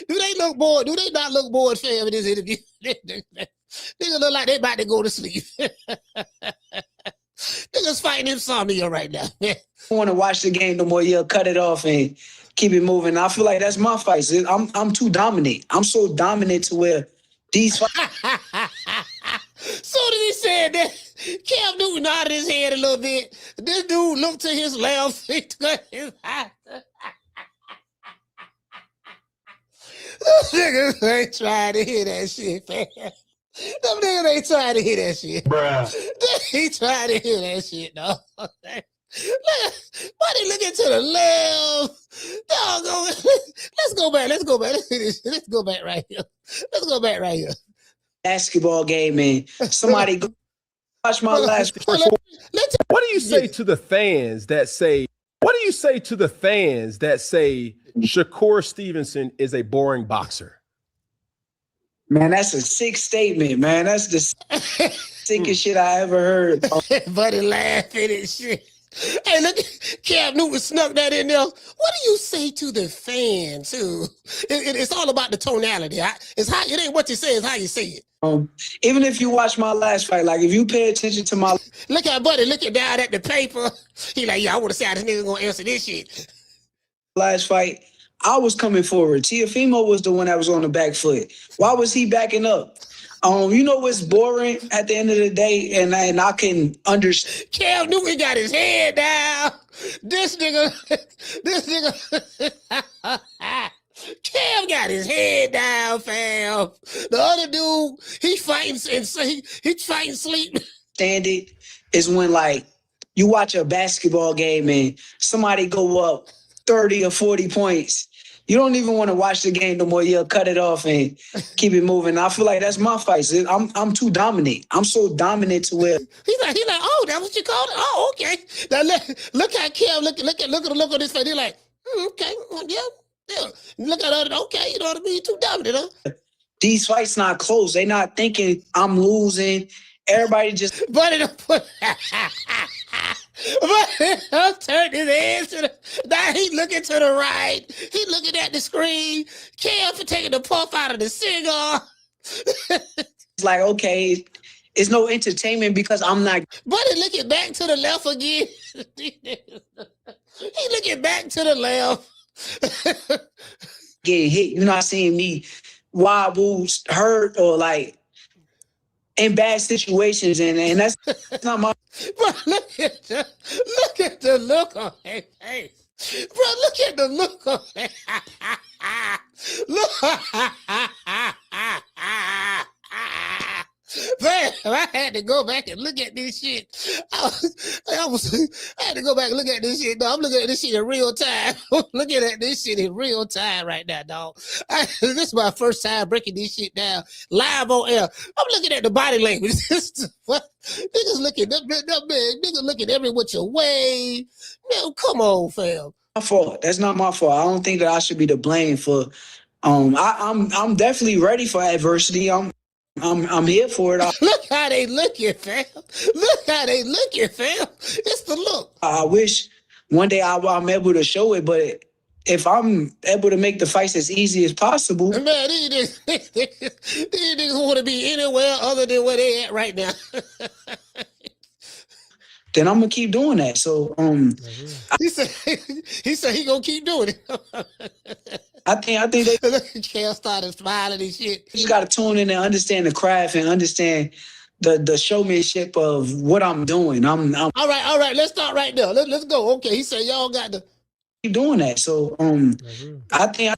Do they look bored? Do they not look bored, fam, in this interview? Niggas look like they about to go to sleep. Niggas fighting insomnia right now, man. I want to watch the game no more. You'll cut it off and keep it moving. I feel like that's my fights. I'm too dominant. I'm so dominant to where these fights. Soon as he said that, Cam Newton nodded his head a little bit. This dude looked to his left. He took his eye. Those niggas ain't trying to hear that shit, man. Them niggas ain't trying to hear that shit. Bruh. They ain't trying to hear that shit, dog. Buddy looking to the left. Dog, let's go back. Let's go back right here. Basketball game, man. Somebody go watch my last. What do you say to the fans that say? What do you say to the fans that say Shakur Stevenson is a boring boxer? Man, that's a sick statement, man. That's the sickest shit I ever heard. Buddy laughing and shit. Hey, look, Cam Newton snuck that in there. What do you say to the fans, too? It's all about the tonality. It ain't what you say, it's how you say it. Even if you watch my last fight, like if you pay attention to my look at Buddy looking down at the paper. He like, yeah, I want to see how this nigga gonna answer this shit. Last fight, I was coming forward. Teofimo was the one that was on the back foot. Why was he backing up? You know what's boring at the end of the day, and I can understand. Cam Newton got his head down. This nigga. Cam got his head down, fam. The other dude, he fighting sleep. Standard is when like you watch a basketball game and somebody go up 30 or 40 points. You don't even want to watch the game no more. You'll cut it off and keep it moving. I feel like that's my fights. I'm too dominant. I'm so dominant to where he's like, oh, that's what you called it? Oh, okay. Now look at Cam. Look at the look on his face. They're like, okay, well, yeah. Look at her. Okay, you know what I mean? Too dominant, huh? These fights not close. They not thinking I'm losing. Everybody just Buddy don't put. But turned his head to the. Now he looking to the right. He looking at the screen. Cam for taking the puff out of the cigar. It's like, okay, it's no entertainment because I'm not. Buddy looking back to the left again. He looking back to the left. Getting hit. You're not seeing me wobble, hurt, or like in bad situations, and that's not my. But look at the look on his face. Bro, look at the look on his look. Man, I had to go back and look at this shit. I had to go back and look at this shit. No, I'm looking at this shit in real time. I'm looking at this shit in real time right now, dog. This is my first time breaking this shit down live on air. I'm looking at the body language. Niggas looking, niggas looking every which way. Man, come on, fam. My fault. That's not my fault. I don't think that I should be to blame for. I'm definitely ready for adversity. I'm here for it. Look how they looking, fam. Look how they looking, fam. It's the look. I wish one day I'm able to show it, but if I'm able to make the fights as easy as possible, man, these niggas want to be anywhere other than where they at right now. then I'm gonna keep doing that. So he said he gonna keep doing it. I think they can't start smiling and shit. just gotta tune in and understand the craft and understand the showmanship of what I'm doing. I'm all right. Let's start right there. Let's go. Okay, he said y'all got to keep doing that. So I think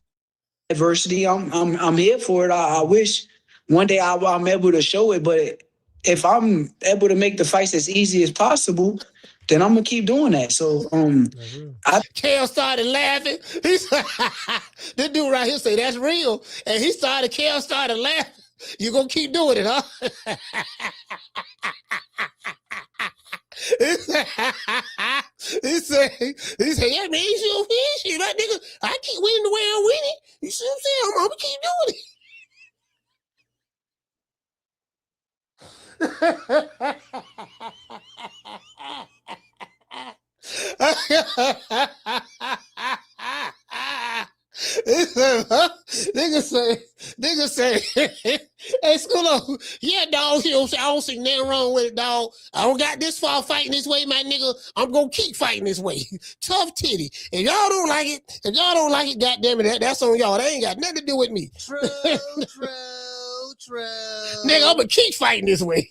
adversity. I'm here for it. I wish one day I'm able to show it, but if I'm able to make the fights as easy as possible, then I'm gonna keep doing that. So Kale started laughing. He said, this dude right here say that's real. And Kale started laughing. You gonna keep doing it, huh? He said, yeah, man, you see what I'm saying? That nigga, I keep winning the way I'm winning. You see what I'm saying? I'm gonna keep doing it. Nigga say, hey, Schoolo, yeah, dog, you know, I don't see nothing wrong with it, dog. I don't got this far fighting this way, my nigga. I'm gonna keep fighting this way. Tough titty. If y'all don't like it, goddamn it, that's on y'all. That ain't got nothing to do with me. True. Nigga, I'm gonna keep fighting this way.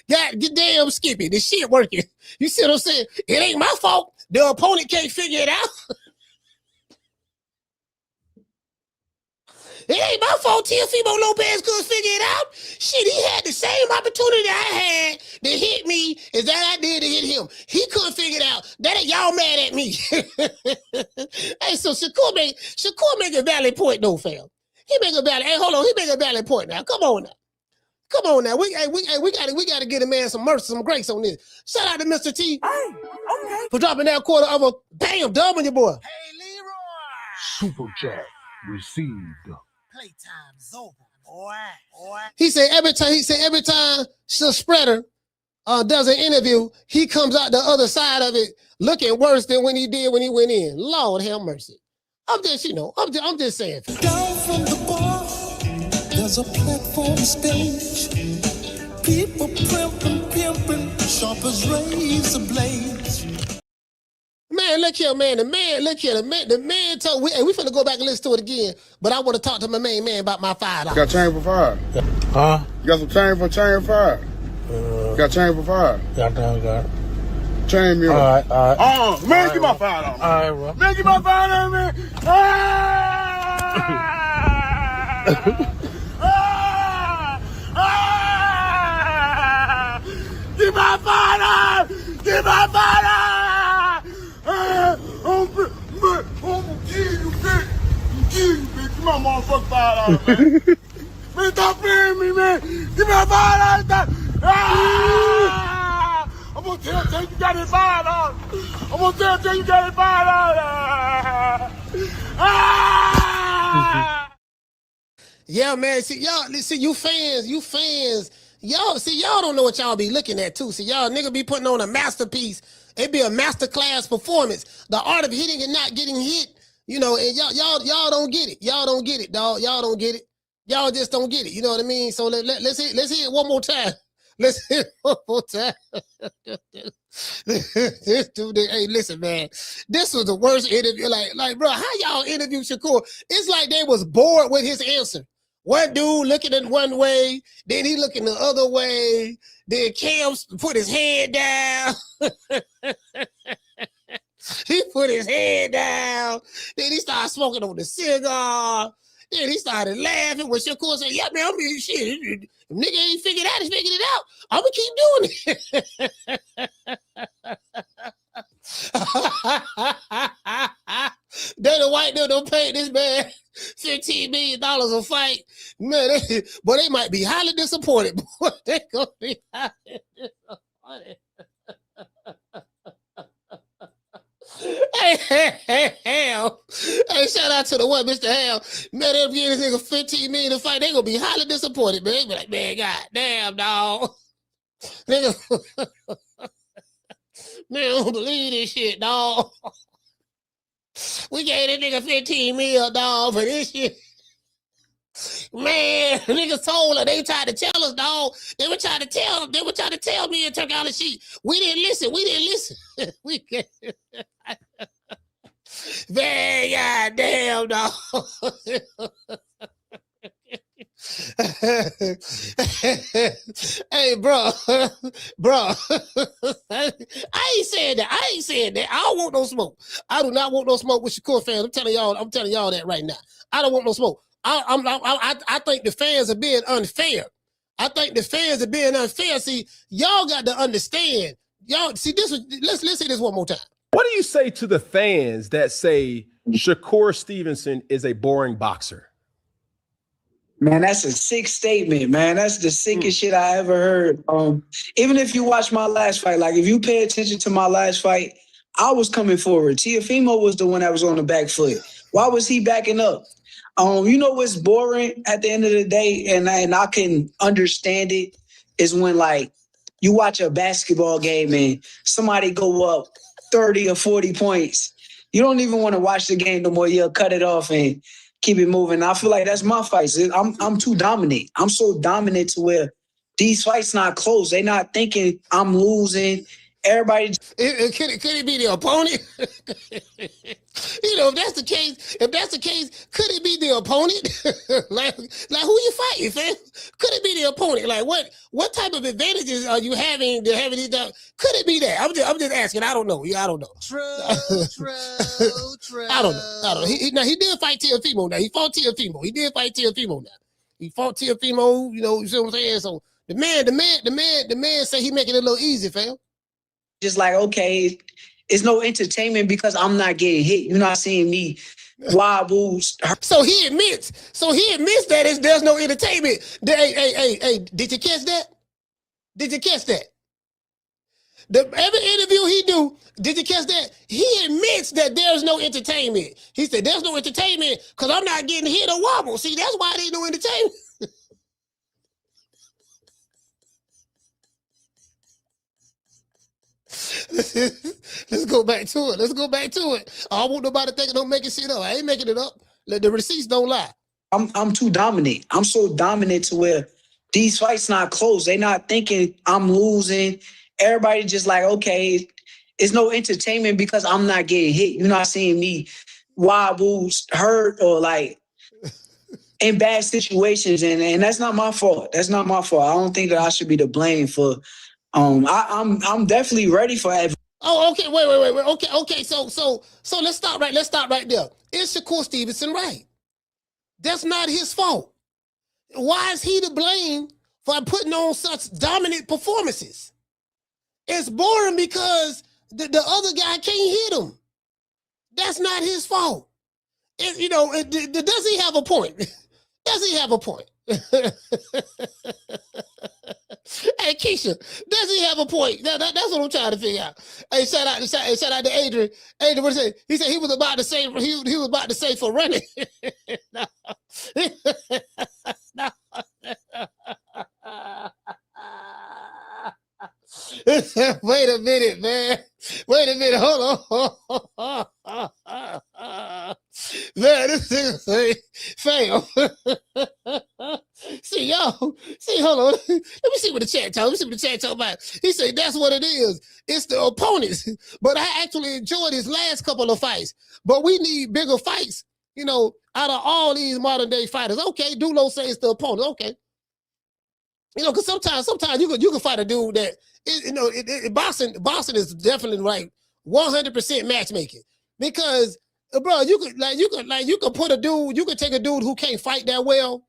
God damn Skippy, this shit working. You see what I'm saying? It ain't my fault. The opponent can't figure it out. It ain't my fault Teofimo Lopez couldn't figure it out. Shit, he had the same opportunity I had to hit me as that I did to hit him. He couldn't figure it out. That y'all mad at me. Hey, so Shakur make a valid point though, fam. He make a valid point now. Come on now. We gotta get a man some mercy, some grace on this. Shout out to Mr. T. Hey, okay. For dropping that quarter of a bam dub on your boy. Hey, Leroy. Super chat received. Playtime's over, boy. He said every time the spreader does an interview, he comes out the other side of it looking worse than when he did when he went in. Lord have mercy. I'm just saying. Down from the bar, there's a platform stage. People pimping, sharp as razor blades. Man, look here, man. The man told we finna go back and listen to it again. But I want to talk to my main man about my $5. Got change for $5. Huh? You got some change for $5. Got change for $5. Got it. Chain me up. All right. Man, give my $5. All right, bro. Man, give my $5, man. Give my $5. Give my $5. I'm gonna kill you, bitch. Give my motherfucking $5, man. Man, stop playing me, man. Give me a $5. I'm gonna tell you got it $5. I'm gonna tell you got it $5. Yeah, man. See, you fans. Y'all don't know what y'all be looking at too. See, y'all nigga be putting on a masterpiece. It be a masterclass performance. The art of hitting and not getting hit. You know, and y'all don't get it. Y'all don't get it, dog. Y'all don't get it. Y'all just don't get it. You know what I mean? So let's hear it one more time. Let's hear it one more time. This dude, hey, listen, man. This was the worst interview. Like, bro, how y'all interview Shakur? It's like they was bored with his answer. One dude looking in one way, then he looking the other way. Then Cam put his head down. He put his head down. Then he started smoking on the cigar. Then he started laughing when Shakur said, yeah, man, I mean, shit. If nigga ain't figured out, he's figured it out. I'm going to keep doing it. Then the white dude don't pay this man $15 million a fight. Man, but they might be highly disappointed. Boy, they going to be highly disappointed. Hey, shout out to the one, Mr. Hale. Man, they'll give this nigga $15 million to fight. They gonna be highly disappointed, man. They be like, man, god damn, dog. Nigga, man, I don't believe this shit, dog. We gave that nigga 15 mil, dog, for this shit. Man, niggas told her, they tried to tell us, dog. They were trying to tell me and took out the sheet. We didn't listen. We can't. Man, goddamn, dog. Hey, bro. I ain't saying that. I don't want no smoke. I do not want no smoke with Shakur fans. I'm telling y'all that right now. I don't want no smoke. I think the fans are being unfair. See, y'all got to understand. Y'all see this. Let's say this one more time. What do you say to the fans that say Shakur Stevenson is a boring boxer? Man, that's a sick statement, man. That's the sickest shit I ever heard. Even if you watch my last fight, like if you pay attention to my last fight, I was coming forward. Teofimo was the one that was on the back foot. Why was he backing up? You know what's boring at the end of the day, and I can understand it, is when like you watch a basketball game and somebody go up 30 or 40 points. You don't even want to watch the game no more. You'll cut it off and keep it moving. I feel like that's my fights. I'm too dominant. I'm so dominant to where these fights not close. They not thinking I'm losing. Everybody. Could it be the opponent? You know, if that's the case, could it be the opponent? like who you fighting, fam? Could it be the opponent? Like what type of advantages are you having to having these? Could it be that? I'm just asking. I don't know. I don't know. True. I don't know. He did fight Teofimo. Now he fought Teofimo. He did fight Teofimo. Now he fought Teofimo. You know, you see what I'm saying? So the man say he making it a little easy, fam. Just like, okay, it's no entertainment because I'm not getting hit. You're not seeing me wobbles. So he admits that there's no entertainment. Hey, did you catch that? Every interview he do, did you catch that? He admits that there's no entertainment. He said there's no entertainment because I'm not getting hit or wobble. See, that's why there ain't no entertainment. Let's go back to it. I don't want nobody thinking I'm making shit up. I ain't making it up. The receipts don't lie. I'm too dominant. I'm so dominant to where these fights not close. They not thinking I'm losing. Everybody just like, okay, it's no entertainment because I'm not getting hit. You're not seeing me wobbles, hurt, or like in bad situations. And that's not my fault. I don't think that I should be to blame for. I'm definitely ready for it. Oh, okay. Wait. Okay. So let's stop right there. Is Shakur Stevenson right? That's not his fault. Why is he to blame for putting on such dominant performances? It's boring because the other guy can't hit him. That's not his fault. Does he have a point? Hey, Keisha, does he have a point? That's what I'm trying to figure out. Hey, shout out to Adrian. Adrian, what did he say? He said he was about to say for running. No. Wait a minute, man. Hold on. Man, this nigga say, fam. Hold on. Let me see what the chat talk about. He said that's what it is. It's the opponents. But I actually enjoyed his last couple of fights. But we need bigger fights, out of all these modern day fighters. Okay, Dulo says it's the opponent. Okay. Because sometimes you can fight a dude that boxing is definitely like 100% matchmaking. Because bro, you could put a dude, you could take a dude who can't fight that well.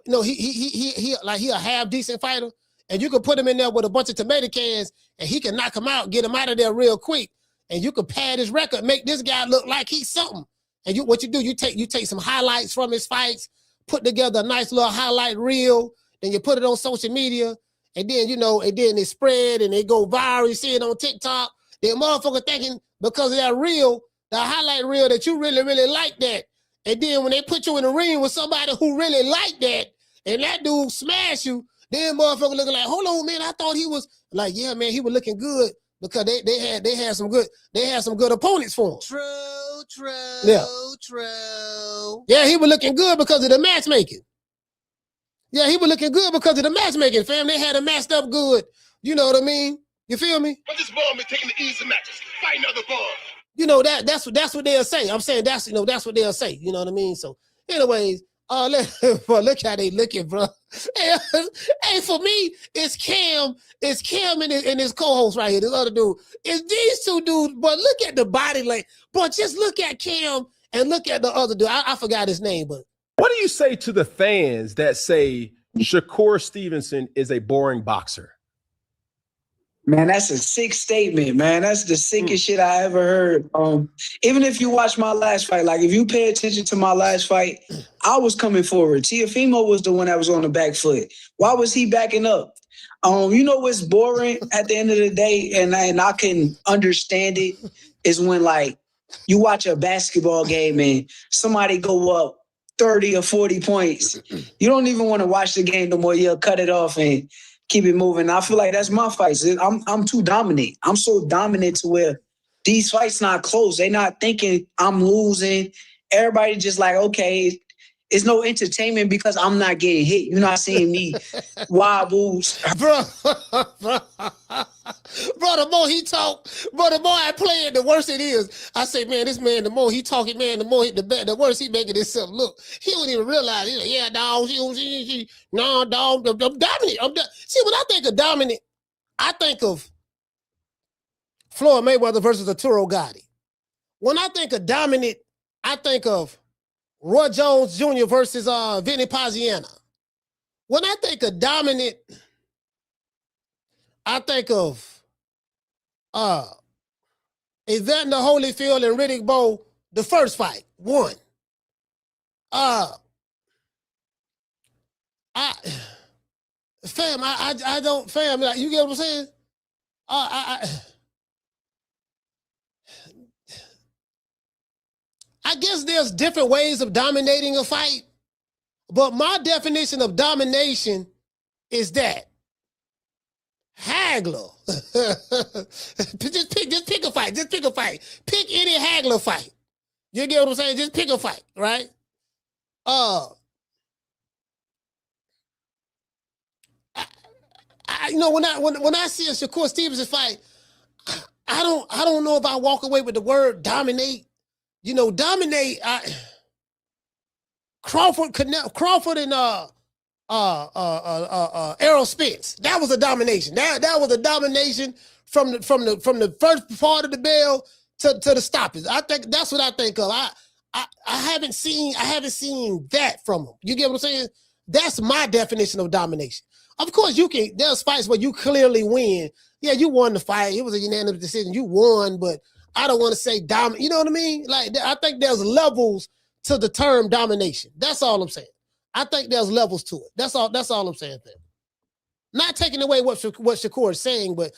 He a half decent fighter, and you could put him in there with a bunch of tomato cans, and he can knock him out, get him out of there real quick, and you could pad his record, make this guy look like he's something. And you take some highlights from his fights, put together a nice little highlight reel, then you put it on social media, and then and then they spread and they go viral. You see it on TikTok. Then motherfucker thinking because of that reel, the highlight reel, that you really, really like that. And then when they put you in the ring with somebody who really like that, and that dude smash you, then motherfucker looking like, hold on, man, I thought he was like, yeah, man, he was looking good. because they had some good opponents for him. True. Yeah, he was looking good because of the matchmaking. Yeah, he was looking good because of the matchmaking, fam. They had him matched up good. You know what I mean? You feel me? But this ball been taking the easy matches. Fight another ball. You know that's what they'll say. I'm saying that's what they'll say. You know what I mean? So, anyways, look how they looking, bro. Hey, for me, it's Cam and his co-host right here. This other dude. It's these two dudes, but look at the body like. But just look at Cam and look at the other dude. I forgot his name, but. What do you say to the fans that say Shakur Stevenson is a boring boxer? Man, that's a sick statement, man. That's the sickest shit I ever heard. Even if you watch my last fight, like if you pay attention to my last fight, I was coming forward. Teofimo was the one that was on the back foot. Why was he backing up? You know what's boring at the end of the day, and I can understand it, is when like you watch a basketball game and somebody go up 30 or 40 points. You don't even want to watch the game no more. You'll cut it off and keep it moving. I feel like that's my fights. I'm too dominant. I'm so dominant to where these fights not close. They not thinking I'm losing. Everybody just like, okay, it's no entertainment because I'm not getting hit. You're not seeing me wobbles. Bro, the more he talk, bro, the more I play it, the worse it is. I say, man, this man, the more he talking, man, the worse he making himself look. He don't even realize. He's like, yeah, dog, no, dog, I'm dominant. See, when I think of dominant, I think of Floyd Mayweather versus Arturo Gatti. When I think of dominant, I think of Roy Jones Jr. versus Vinny Paziano. When I think of dominant, I think of Evander Holyfield and Riddick Bowe, the first fight, won. I don't, fam, like, you get what I'm saying? I guess there's different ways of dominating a fight, but my definition of domination is that haggler. just pick a fight. Just pick a fight. Pick any haggler fight. You get what I'm saying? Just pick a fight, right? You know, when I see a Shakur Stevenson fight, I don't know if I walk away with the word dominate. You know, dominate. Crawford and Errol Spence. That was a domination. That was a domination from the first part of the bell to the stoppage. I think that's what I think of. I haven't seen that from him. You get what I'm saying? That's my definition of domination. Of course, there's fights where you clearly win. Yeah, you won the fight. It was a unanimous decision. You won, but I don't want to say dominant. You know what I mean? Like, I think there's levels to the term domination. That's all I'm saying. I think there's levels to it. That's all I'm saying there. Not taking away what Shakur is saying, but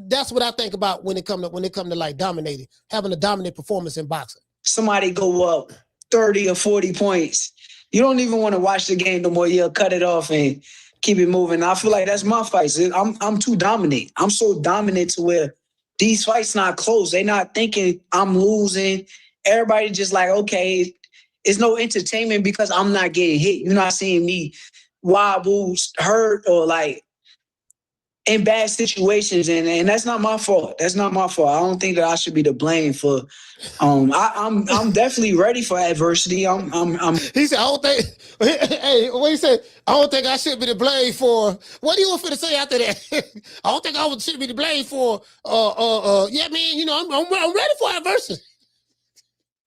that's what I think about when it come to like dominating, having a dominant performance in boxing. Somebody go up 30 or 40 points. You don't even want to watch the game no more. You'll cut it off and keep it moving. I feel like that's my fights. I'm too dominant. I'm so dominant to where these fights not close. They not thinking I'm losing. Everybody just like, okay, it's no entertainment because I'm not getting hit. You're not seeing me wobbles, hurt, or like in bad situations, and that's not my fault. That's not my fault. I don't think that I should be to blame for. I'm definitely ready for adversity. He said, I don't think. Hey, what he said? I don't think I should be to blame for. What do you want to say after that? I don't think I should be to blame for. Yeah, man. You know, I'm ready for adversity.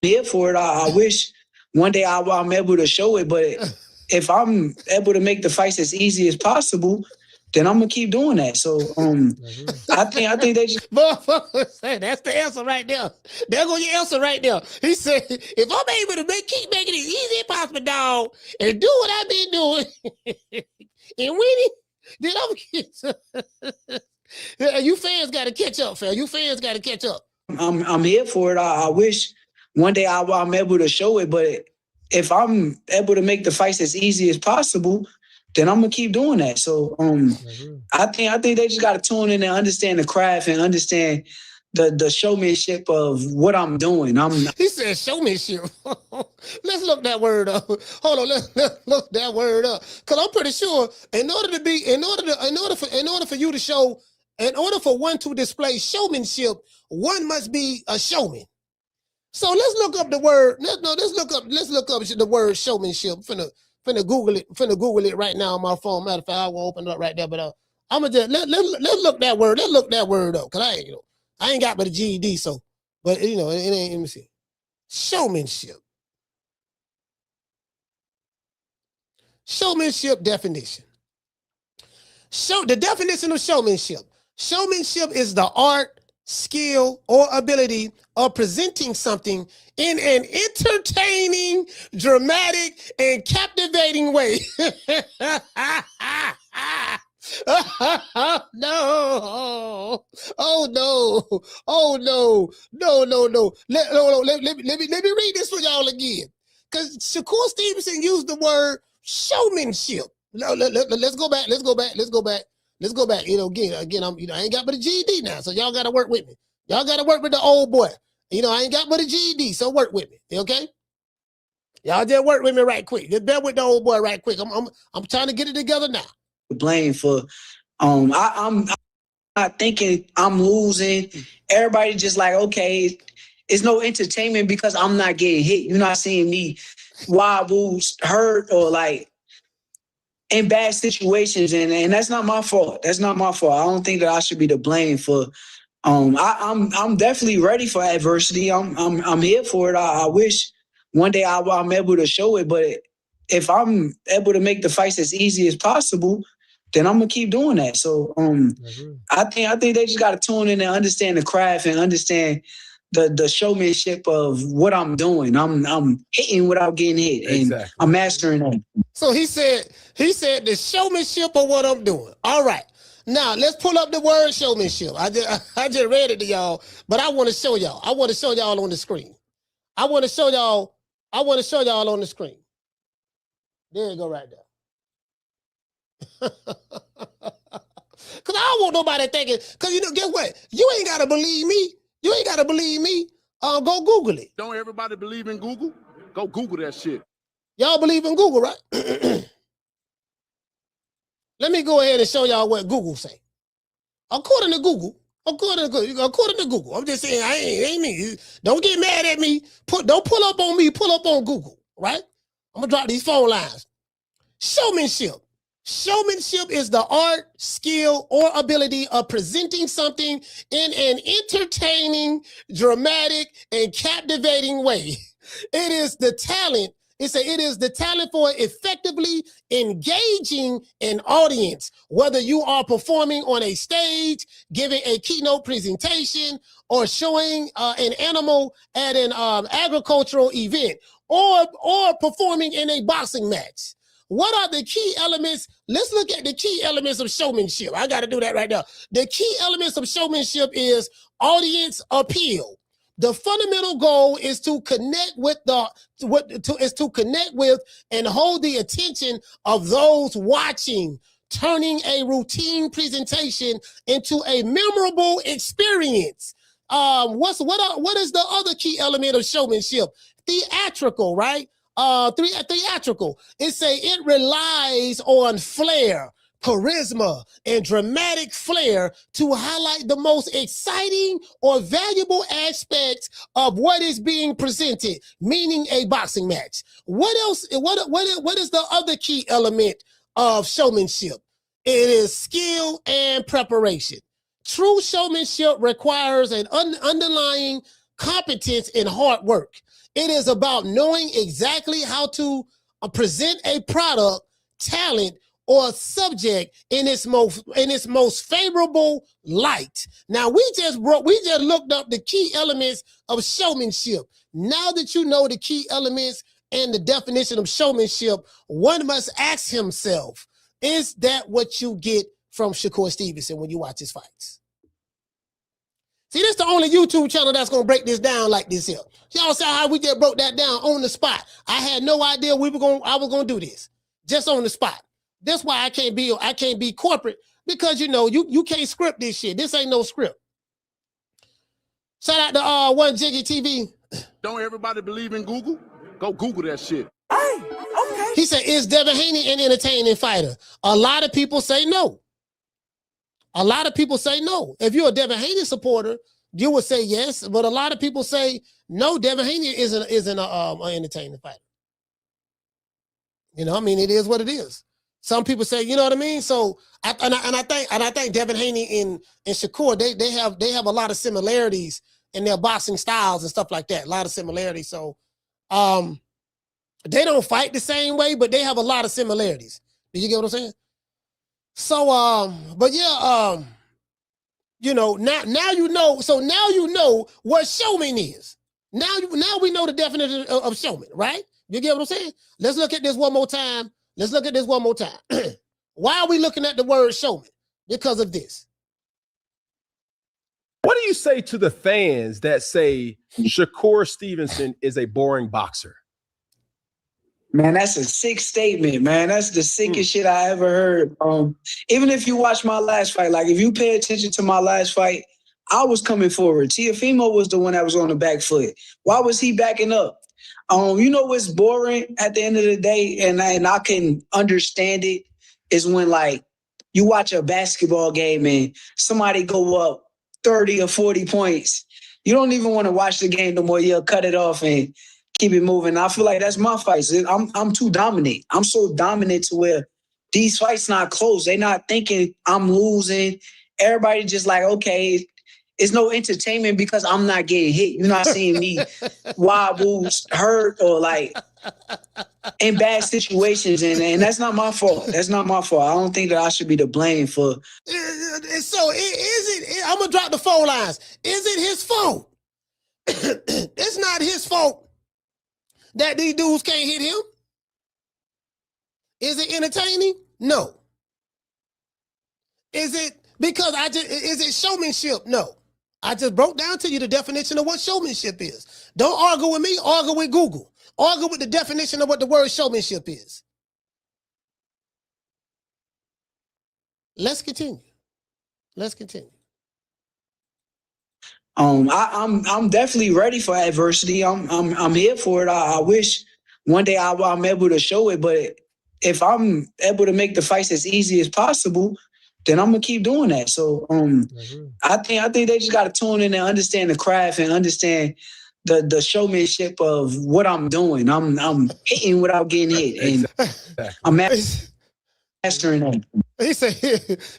Here for it. I wish one day I'm able to show it, but if I'm able to make the fights as easy as possible, then I'm gonna keep doing that. So I think they just that's the answer right there. There go your answer right there. He said, if I'm able to keep making it as easy as possible, dog, and do what I've been doing and win it, then I'm you fans gotta catch up, fam. You fans gotta catch up. I'm here for it. I wish one day I'm able to show it, but if I'm able to make the fights as easy as possible, then I'm gonna keep doing that. So I think they just gotta tune in and understand the craft and understand the showmanship of what I'm doing. He said showmanship. Let's look that word up. Hold on, let's look that word up. Cause I'm pretty sure in order for you to show, in order for one to display showmanship, one must be a showman. So let's look up the word. Let's look up the word showmanship. Finna Google it right now on my phone. Matter of fact, I will open it up right there. But I'm gonna just let's look that word. Let's look that word up. Cause I ain't got but a GED. So, but it ain't. Let me see. Showmanship. Showmanship definition. The definition of showmanship. Showmanship is the art, skill, or ability of presenting something in an entertaining, dramatic, and captivating way. No. Oh no. Oh no. No. Let me read this for y'all again. Because Shakur Stevenson used the word showmanship. No, let's go back. Again, I ain't got but a GED now, so y'all gotta work with me. Y'all gotta work with the old boy. I ain't got but a GED, so work with me, okay? Y'all just work with me right quick. Just bear with the old boy right quick. I'm trying to get it together now. Blame for, I'm not thinking I'm losing. Everybody just like, okay, it's no entertainment because I'm not getting hit. You're not seeing me wobble, hurt, or like in bad situations, and that's not my fault. That's not my fault. I don't think that I should be to blame for. I'm definitely ready for adversity. I'm here for it. I wish one day I'm able to show it, but if I'm able to make the fights as easy as possible, then I'm gonna keep doing that. So I think they just gotta tune in and understand the craft and understand the showmanship of what I'm doing. I'm hitting without getting hit, and I'm mastering that. So he said the showmanship of what I'm doing. All right. Now let's pull up the word showmanship. I just read it to y'all, but I want to show y'all. I want to show y'all on the screen. I want to show y'all on the screen. There you go, right there. Cause I don't want nobody thinking. Cause guess what? You ain't gotta believe me. Go Google it. Don't everybody believe in Google? Go Google that shit. Y'all believe in Google, right? Let me go ahead and show y'all what Google say. According to Google, I'm just saying, ain't me. Don't get mad at me. Don't pull up on me. Pull up on Google, right? I'm gonna drop these phone lines. Showmanship. Showmanship is the art, skill, or ability of presenting something in an entertaining, dramatic, and captivating way. It is the talent. It is the talent for effectively engaging an audience, whether you are performing on a stage, giving a keynote presentation, or showing an animal at an agricultural event, or performing in a boxing match. What are the key elements? Let's look at the key elements of showmanship. I got to do that right now. The key elements of showmanship is audience appeal. The fundamental goal is to connect with and hold the attention of those watching, turning a routine presentation into a memorable experience. What is the other key element of showmanship? Theatrical, right? Theatrical. It relies on flair, charisma, and dramatic flair to highlight the most exciting or valuable aspects of what is being presented, meaning a boxing match. What else? What is the other key element of showmanship? It is skill and preparation. True showmanship requires an underlying competence and hard work. It is about knowing exactly how to present a product, talent, or a subject in its most favorable light. Now we just looked up the key elements of showmanship. Now that you know the key elements and the definition of showmanship, one must ask himself, is that what you get from Shakur Stevenson when you watch his fights? See, this is the only YouTube channel that's going to break this down like this here. Y'all saw how we just broke that down on the spot. I had no idea I was going to do this. Just on the spot. That's why I can't be corporate, because you can't script this shit. This ain't no script. Shout out to One Jiggy TV. Don't everybody believe in Google? Go Google that shit. Hey, okay. He said, is Devin Haney an entertaining fighter? A lot of people say no. A lot of people say no. If you're a Devin Haney supporter, you would say yes, but a lot of people say no. Devin Haney isn't an entertaining fighter. I mean, it is what it is. Some people say, you know what I mean. So, I think Devin Haney and Shakur, they have a lot of similarities in their boxing styles and stuff like that. A lot of similarities. So, they don't fight the same way, but they have a lot of similarities. Do you get what I'm saying? So, but yeah, now you know. So now you know what showman is. Now we know the definition of showman, right? You get what I'm saying? Let's look at this one more time. Why are we looking at the word showman? Because of this. What do you say to the fans that say Shakur Stevenson is a boring boxer? Man, that's a sick statement, man. That's the sickest shit I ever heard. Even if you watch my last fight, like if you pay attention to my last fight, I was coming forward. Teofimo was the one that was on the back foot. Why was he backing up? You know what's boring at the end of the day, and I can understand it, is when like you watch a basketball game and somebody go up 30 or 40 points. You don't even want to watch the game no more. You'll cut it off and keep it moving. I feel like that's my fights. I'm too dominant. I'm so dominant to where these fights not close. They're not thinking I'm losing. Everybody just like, okay, it's no entertainment because I'm not getting hit. You're not seeing me wobble, hurt, or like in bad situations. And that's not my fault. That's not my fault. I don't think that I should be to blame for. So is it, I'm going to drop the phone lines. Is it his fault? It's not his fault that these dudes can't hit him. Is it entertaining? No. Is it because is it showmanship? No. I just broke down to you the definition of what showmanship is. Don't argue with me, argue with Google. Argue with the definition of what the word showmanship is. Let's continue. I'm definitely ready for adversity. I'm here for it. I wish one day I'm able to show it, but if I'm able to make the fights as easy as possible, then I'm gonna keep doing that. So I think they just gotta tune in and understand the craft and understand the showmanship of what I'm doing. I'm hitting without getting hit, and I'm mastering that. He said,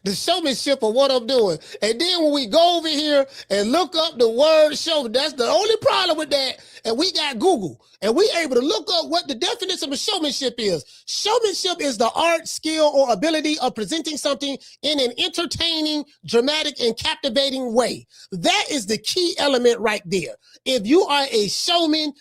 the showmanship of what I'm doing. And then when we go over here and look up the word show, that's the only problem with that. And we got Google. And we able to look up what the definition of showmanship is. Showmanship is the art, skill, or ability of presenting something in an entertaining, dramatic, and captivating way. That is the key element right there. If you are a showman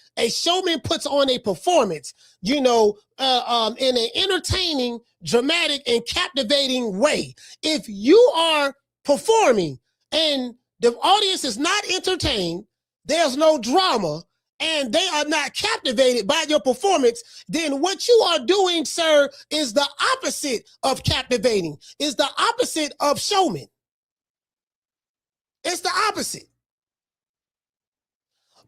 puts on a performance, in an entertaining, dramatic, and captivating way. If you are performing and the audience is not entertained, there's no drama, and they are not captivated by your performance, then what you are doing, sir, is the opposite of captivating, is the opposite of showman. It's the opposite.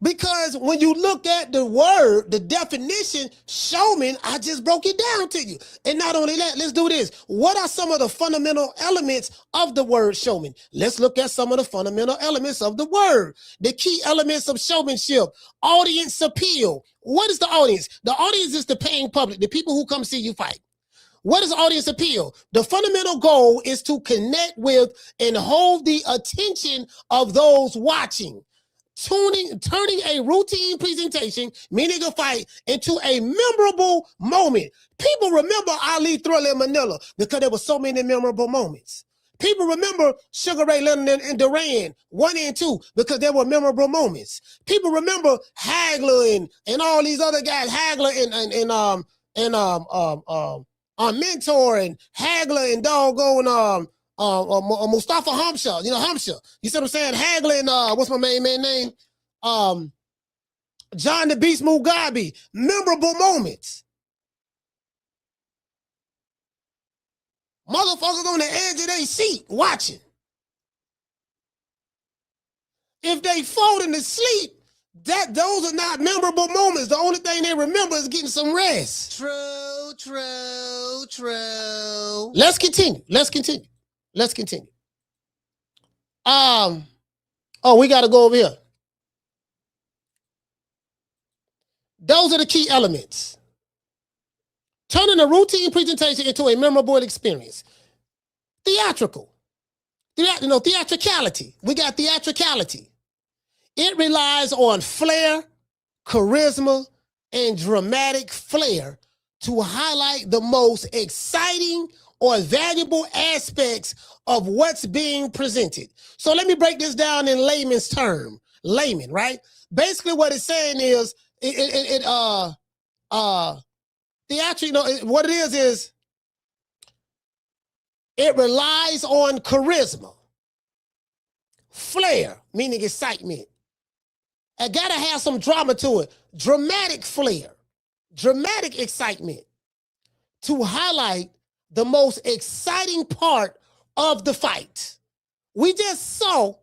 Because when you look at the word, the definition, showman, I just broke it down to you. And not only that, let's do this. What are some of the fundamental elements of the word showman? Let's look at some of the fundamental elements of the word. The key elements of showmanship, audience appeal. What is the audience? The audience is the paying public, the people who come see you fight. What is audience appeal? The fundamental goal is to connect with and hold the attention of those watching. Turning a routine presentation, meaning a fight, into a memorable moment. People remember Ali Thriller in Manila because there were so many memorable moments. People remember Sugar Ray Leonard and Duran 1 and 2 because there were memorable moments. People remember Hagler and all these other guys, Hagler and Mentor and Hagler and doggone Mustafa Hamsha, Hamsha. You see what I'm saying? Hagler and what's my main man name? John the Beast Mugabe. Memorable moments. Motherfuckers on the edge of their seat watching. If they folding to sleep, those are not memorable moments. The only thing they remember is getting some rest. True. Let's continue. Oh, we got to go over here. Those are the key elements. Turning a routine presentation into a memorable experience. Theatrical. Theatricality. We got theatricality. It relies on flair, charisma, and dramatic flair to highlight the most exciting or valuable aspects of what's being presented. So let me break this down in layman's term. Layman, right? Basically what it's saying is, what it is it relies on charisma, flair, meaning excitement. I gotta have some drama to it. Dramatic flair, dramatic excitement to highlight the most exciting part of the fight. We just saw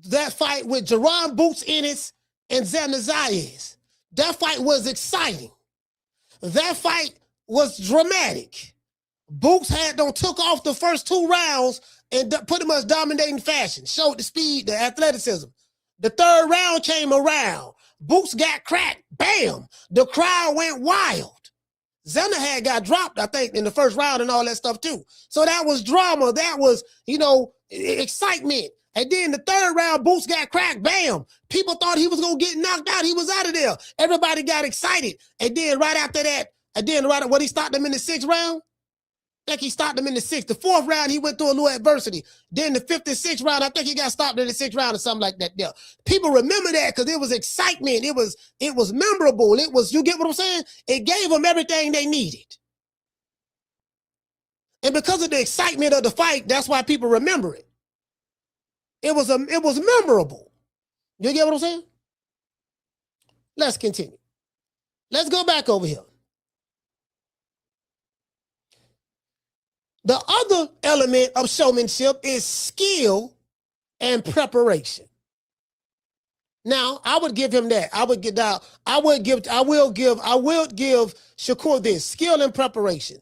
that fight with Jerron Boots Ennis and Xander Zayas. That fight was exciting. That fight was dramatic. Boots took off the first 2 rounds and pretty much dominating fashion. Showed the speed, the athleticism. The 3rd round came around. Boots got cracked. Bam! The crowd went wild. Xander got dropped, I think, in the 1st round and all that stuff too. So that was drama. That was, excitement. And then the 3rd round, Boots got cracked. Bam! People thought he was going to get knocked out. He was out of there. Everybody got excited. And then right after that, he stopped him in the 6th round? I think he stopped him in the 6th. The 4th round, he went through a little adversity. Then the 5th and 6th round, I think he got stopped in the 6th round or something like that there. People remember that because it was excitement. It was memorable. You get what I'm saying? It gave them everything they needed. And because of the excitement of the fight, that's why people remember it. It was memorable. You get what I'm saying? Let's continue. Let's go back over here. The other element of showmanship is skill and preparation. Now, I would give him that. I will give Shakur this, skill and preparation.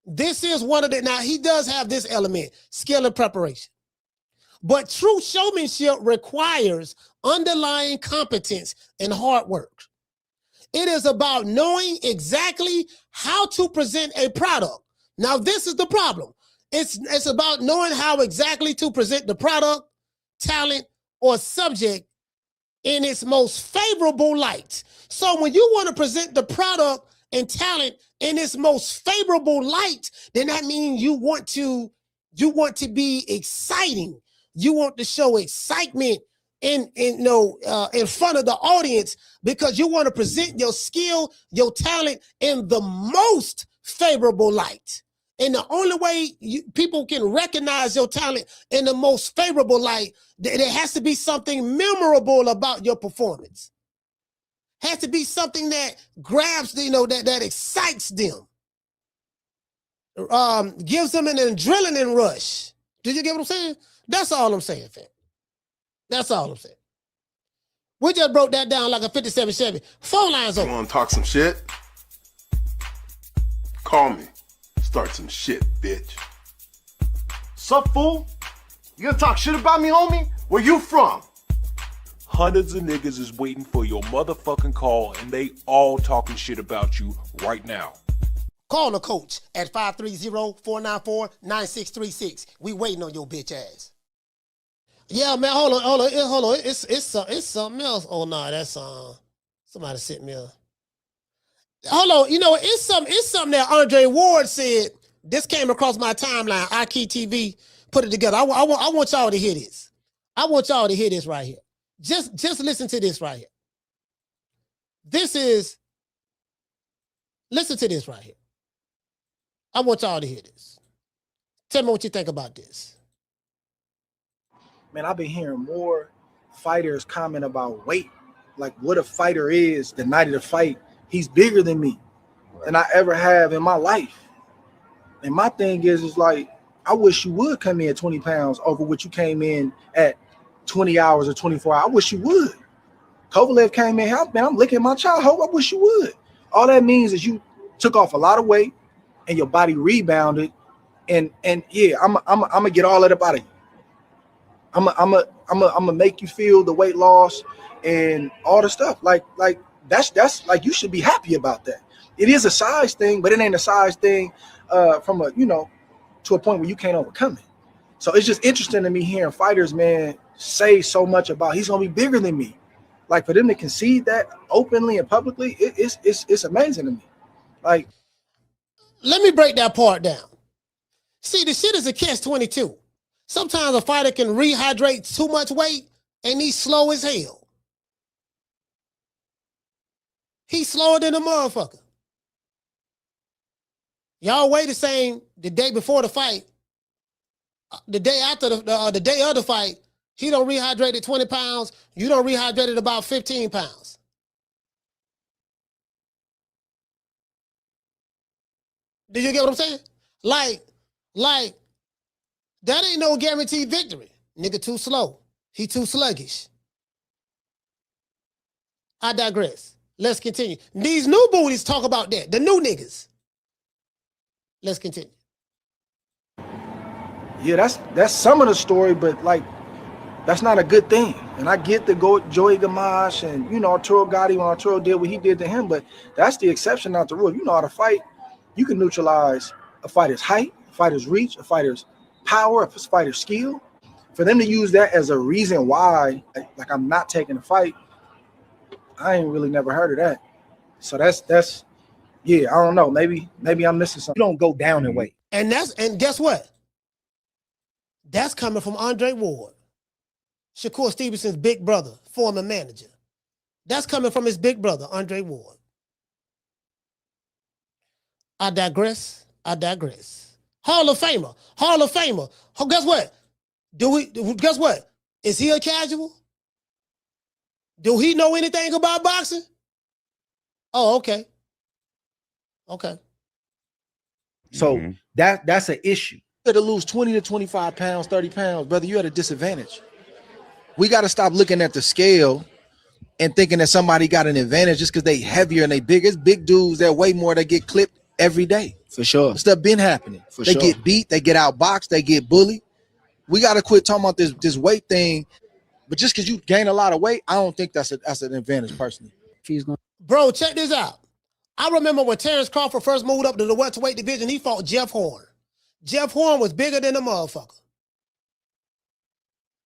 This is one of the, now he does have this element, skill and preparation. But true showmanship requires underlying competence and hard work. It is about knowing exactly how to present a product. Now, this is the problem. It's about knowing how exactly to present the product, talent, or subject in its most favorable light. So when you want to present the product and talent in its most favorable light, then that means you want to be exciting. You want to show excitement in front of the audience because you want to present your skill, your talent in the most favorable light. And the only way people can recognize your talent in the most favorable light, there has to be something memorable about your performance. Has to be something that grabs, that excites them. Gives them an adrenaline rush. Did you get what I'm saying? That's all I'm saying, fam. That's all I'm saying. We just broke that down like a 57 Chevy. Phone lines open. You want to talk some shit? Call me. Start some shit, bitch. Sup, fool? You gonna talk shit about me, homie? Where you from? Hundreds of niggas is waiting for your motherfucking call, and they all talking shit about you right now. Call the coach at 530-494-9636. We waiting on your bitch ass. Yeah, man, hold on. It's something else. Oh, no, that's somebody sent me a... Hold on, it's something that Andre Ward said. This came across my timeline. IKey TV put it together. I want y'all to hear this. I want y'all to hear this right here. Just listen to this right here. Listen to this right here. I want y'all to hear this. Tell me what you think about this. Man, I've been hearing more fighters comment about weight, like what a fighter is the night of the fight. He's bigger than me than I ever have in my life. And my thing is like, I wish you would come in 20 pounds over what you came in at 20 hours or 24 hours. I wish you would. Kovalev came in, man, I'm licking my childhood. I wish you would. All that means is you took off a lot of weight and your body rebounded. And yeah, I'm gonna get all that up out of you. I'm gonna make you feel the weight loss and all the stuff. Like that's like, you should be happy about that. It is a size thing, but it ain't a size thing from a, to a point where you can't overcome it. So it's just interesting to me hearing fighters, man, say so much about he's gonna be bigger than me. Like, for them to concede that openly and publicly, it's amazing to me. Like, let me break that part down. See, the shit is a catch-22. Sometimes a fighter can rehydrate too much weight and he's slow as hell. He's slower than a motherfucker. Y'all weigh the same the day before the fight. The day after the day of the fight, he don't rehydrate at 20 pounds. You don't rehydrate at about 15 pounds. Did you get what I'm saying? Like, that ain't no guaranteed victory. Nigga too slow. He too sluggish. I digress. Let's continue. These new booties talk about that. The new niggas. Let's continue. Yeah, that's some of the story, but like, that's not a good thing. And I get the Joey Gamache and, Arturo Gotti when Arturo did what he did to him, but that's the exception, not the rule. If you know how to fight, you can neutralize a fighter's height, a fighter's reach, a fighter's power, a fighter's skill. For them to use that as a reason why, like I'm not taking a fight, I ain't really never heard of that. So that's yeah, I don't know. Maybe I'm missing something. You don't go down in weight. And guess what? That's coming from Andre Ward, Shakur Stevenson's big brother, former manager. That's coming from his big brother, Andre Ward. I digress. Hall of Famer. Oh, guess what? Guess what? Is he a casual? Do he know anything about boxing? Oh, okay. So that's an issue. You got to lose 20 to 25 pounds, 30 pounds, brother. You're at a disadvantage. We got to stop looking at the scale and thinking that somebody got an advantage just because they heavier and they big. It's big dudes that weigh more that get clipped every day. For sure. Stuff been happening. They get beat, they get outboxed, they get bullied. We got to quit talking about this weight thing. But just because you gain a lot of weight, I don't think that's an advantage personally. Bro, check this out. I remember when Terrence Crawford first moved up to the welterweight division, he fought Jeff Horn. Jeff Horn was bigger than a motherfucker.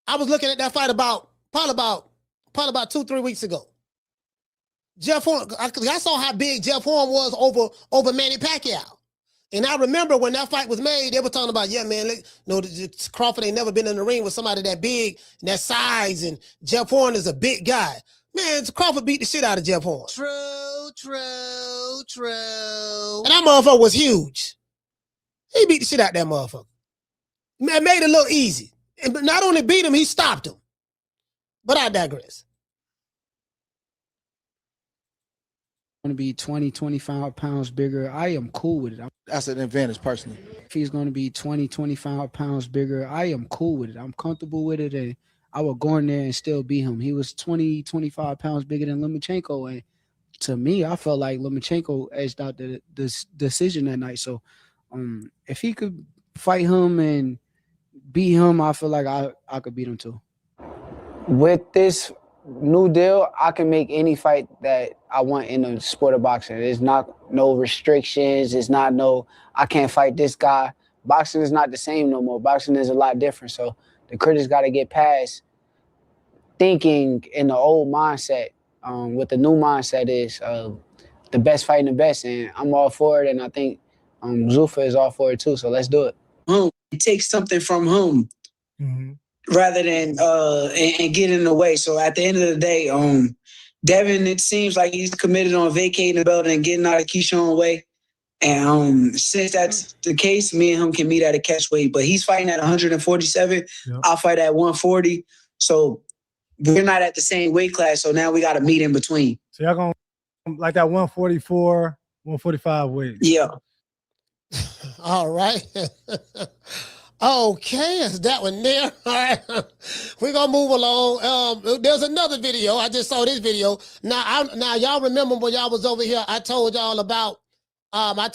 I was looking at that fight probably about 2-3 weeks ago. Jeff Horn, I saw how big Jeff Horn was over Manny Pacquiao. And I remember when that fight was made, they were talking about, yeah, man, Crawford ain't never been in the ring with somebody that big, and that size, and Jeff Horn is a big guy. Man, Crawford beat the shit out of Jeff Horn. True. And that motherfucker was huge. He beat the shit out of that motherfucker. Man, made it look easy. And not only beat him, he stopped him. But I digress. Going to be 20, 25 pounds bigger, I am cool with it. That's an advantage personally. If he's going to be 20, 25 pounds bigger, I am cool with it. I'm comfortable with it, and I would go in there and still beat him. He was 20, 25 pounds bigger than Lomachenko, and to me, I felt like Lomachenko edged out the decision that night. So if he could fight him and beat him, I feel like I could beat him too. With this new deal, I can make any fight that I want in the sport of boxing. There's no restrictions. It's not I can't fight this guy. Boxing is not the same no more. Boxing is a lot different. So the critics got to get past thinking in the old mindset. What the new mindset is the best fighting the best. And I'm all for it. And I think Zuffa is all for it too. So let's do it. It takes something from him. Mm-hmm. Rather than and get in the way. So at the end of the day, Devin, it seems like he's committed on vacating the belt and getting out of Keyshawn way. And since that's the case, me and him can meet at a catch weight. But he's fighting at 147. Yep. I'll fight at 140. So we're not at the same weight class. So now we got to meet in between. So y'all going like that 144, 145 weight. Yeah. All right. Okay, is that one there? All right. We're gonna move along. There's another video. I just saw this video. Now y'all remember when y'all was over here, I told y'all about, I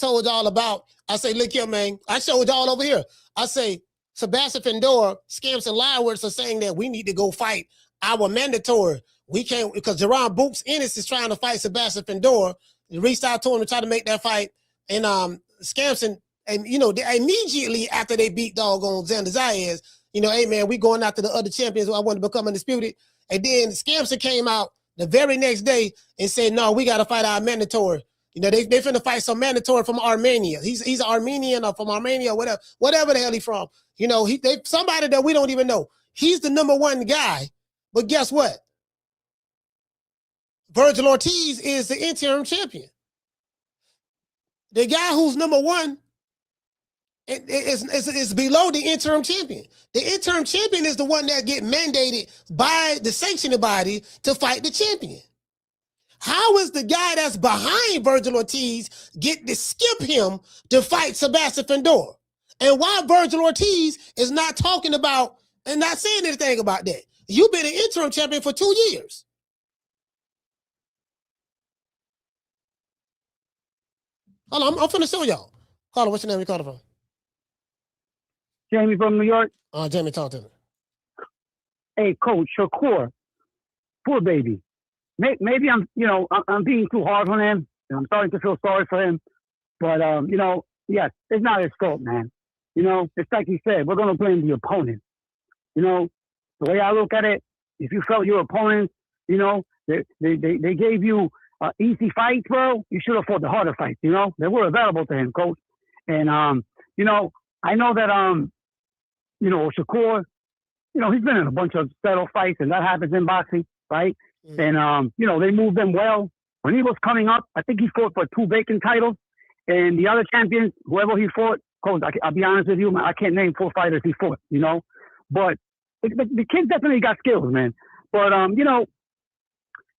say, look here, man. I showed y'all over here. I say, Sebastian Findor, Scamps and Lineworks are saying that we need to go fight our mandatory. We can't, because Jerron Boots Ennis is trying to fight Sebastian Findor. He reached out to him to try to make that fight. And Scamps and you know, immediately after they beat doggone Xander Zayas, you know, hey man, we going after the other champions who I want to become undisputed. And then Scampson came out the very next day and said, no, we got to fight our mandatory. You know, they finna fight some mandatory from Armenia. He's Armenian or from Armenia, or whatever the hell he's from. You know, they somebody that we don't even know. He's the #1 guy, but guess what? Virgil Ortiz is the interim champion. The guy who's #1 is below the interim champion. The interim champion is the one that get mandated by the sanctioning body to fight the champion. How is the guy that's behind Virgil Ortiz get to skip him to fight Sebastian Findor? And why Virgil Ortiz is not talking about and not saying anything about that? You've been an interim champion for 2 years. Hold on, I'm finna show y'all. Caller, what's your name? You calling from? Jamie from New York. Jamie, talk to me. Hey, Coach Shakur, poor baby. Maybe I'm being too hard on him, and I'm starting to feel sorry for him. But yes, it's not his fault, man. You know, it's like he said, we're gonna blame the opponent. You know, the way I look at it, if you felt your opponent, you know, they gave you easy fights, bro, you should have fought the harder fights. You know, they were available to him, Coach. And you know, I know that you know, Shakur, you know, he's been in a bunch of settle fights, and that happens in boxing, right? And you know, they moved him well. When he was coming up, I think he fought for 2 vacant titles, and the other champions, whoever he fought, Coach, I'll be honest with you, I can't name 4 fighters he fought, you know, but the kid definitely got skills, man. But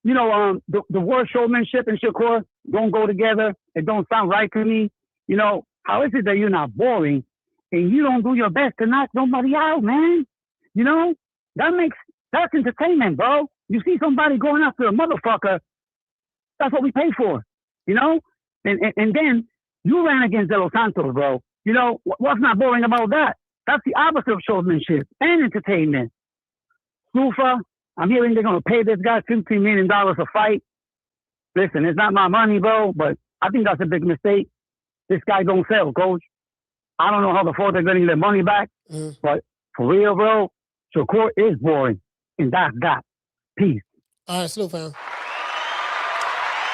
the word showmanship and Shakur don't go together. It don't sound right to me. You know, how is it that you're not boring and you don't do your best to knock nobody out, man? You know, that's entertainment, bro. You see somebody going after a motherfucker, that's what we pay for, you know? And then you ran against De Los Santos, bro. You know, what's not boring about that? That's the opposite of showmanship and entertainment. Sufa, I'm hearing they're going to pay this guy $15 million a fight. Listen, it's not my money, bro, but I think that's a big mistake. This guy don't sell, Coach. I don't know how the fuck they're going to get their money back, but for real, bro, Shakur is boring, and that's that. Peace. All right, salute, fam.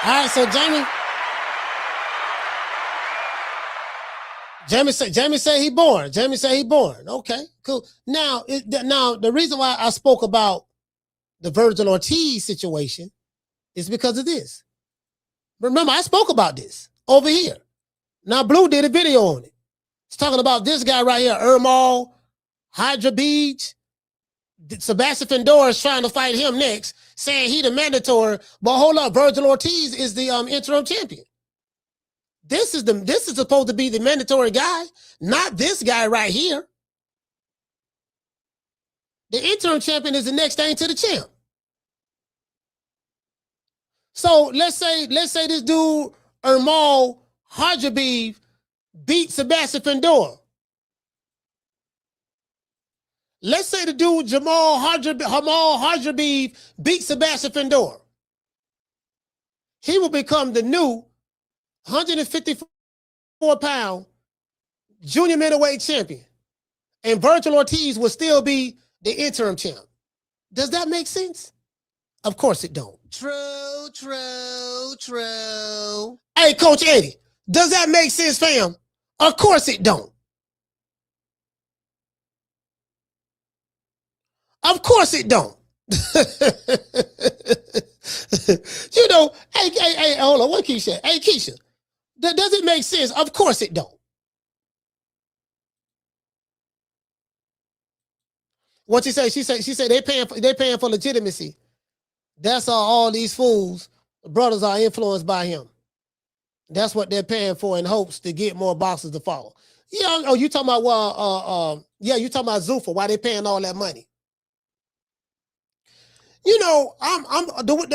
All right, so Jamie say he born. Jamie say he born. Okay, cool. Now the reason why I spoke about the Virgil Ortiz situation is because of this. Remember, I spoke about this over here. Now, Blue did a video on it. It's talking about this guy right here, Ermal Hydra Beach. Sebastian Findor is trying to fight him next, saying he the mandatory. But hold up, Virgil Ortiz is the interim champion. This is supposed to be the mandatory guy, not this guy right here. The interim champion is the next thing to the champ. So let's say this dude Ermal Hajabib beat Sebastian Findor. Let's say the dude Hamal Hajabib beat Sebastian Findor. He will become the new 154-pound junior middleweight champion. And Virgil Ortiz will still be the interim champ. Does that make sense? Of course it don't. True. Hey, Coach Eddie, does that make sense, fam? Of course it don't. Of course it don't. You know, hey, hold on, what Keisha? Hey, Keisha, does it make sense? Of course it don't. What she say? She said they paying for legitimacy. That's all these fools, brothers are influenced by him. That's what they're paying for in hopes to get more boxers to follow. Yeah. Oh, you talking about yeah, you talking about Zuffa? Why they paying all that money? You know,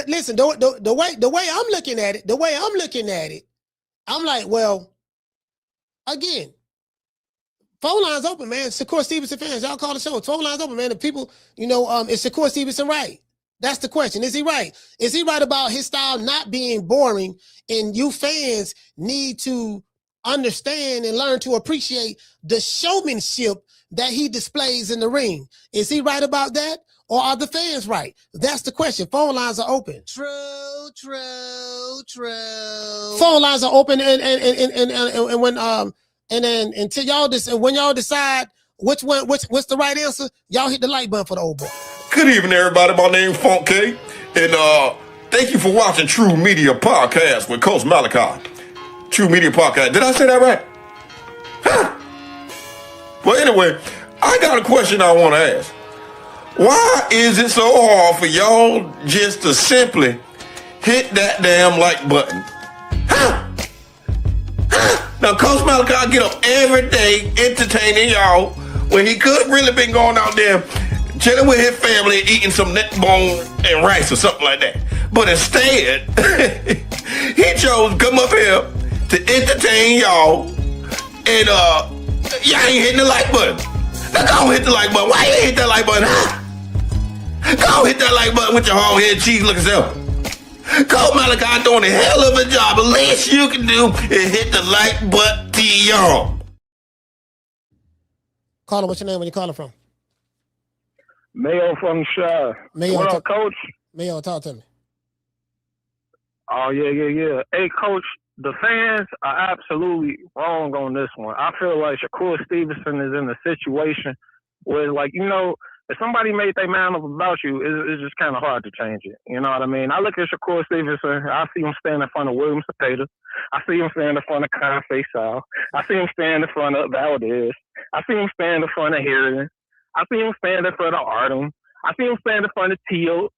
listen. The way I'm looking at it, I'm like, well, again, phone lines open, man. Shakur Stevenson fans, y'all call the show. Phone lines open, man. The people, you know, is Shakur Stevenson right? That's the question. Is he right? Is he right about his style not being boring? And you fans need to understand and learn to appreciate the showmanship that he displays in the ring. Is he right about that? Or are the fans right? That's the question. Phone lines are open. True. Phone lines are open, and when and then until y'all when y'all decide what's the right answer, y'all hit the like button for the old boy. Good evening, everybody. My name's Funk K, and thank you for watching True Media Podcast with Coach Malachi. True Media Podcast. Did I say that right? Huh. Well, anyway, I got a question I want to ask. Why is it so hard for y'all just to simply hit that damn like button? Huh? Now, Coach Malachi get up every day entertaining y'all when he could have really been going out there chilling with his family, eating some neck bone and rice or something like that. But instead, he chose to come up here to entertain y'all, and y'all ain't hitting the like button. Now go hit the like button. Why you ain't hit that like button? Huh? Go hit that like button with your hard head cheese looking self. Coach Malachi doing a hell of a job. The least you can do is hit the like button, y'all. Caller, what's your name? Where you calling from? Mayo from Shaw. What up, Coach? Mayo, talk to me. Oh, yeah. Hey, Coach, the fans are absolutely wrong on this one. I feel like Shakur Stevenson is in a situation where, like, you know, if somebody made their mind up about you, it's just kind of hard to change it. You know what I mean? I look at Shakur Stevenson. I see him stand in front of William Cepeda. I see him stand in front of Kyle Faisal. I see him stand in front of Valdez. I see him stand in front of Harrigan. I see him stand in front of Artem. I see him stand in front of Teal.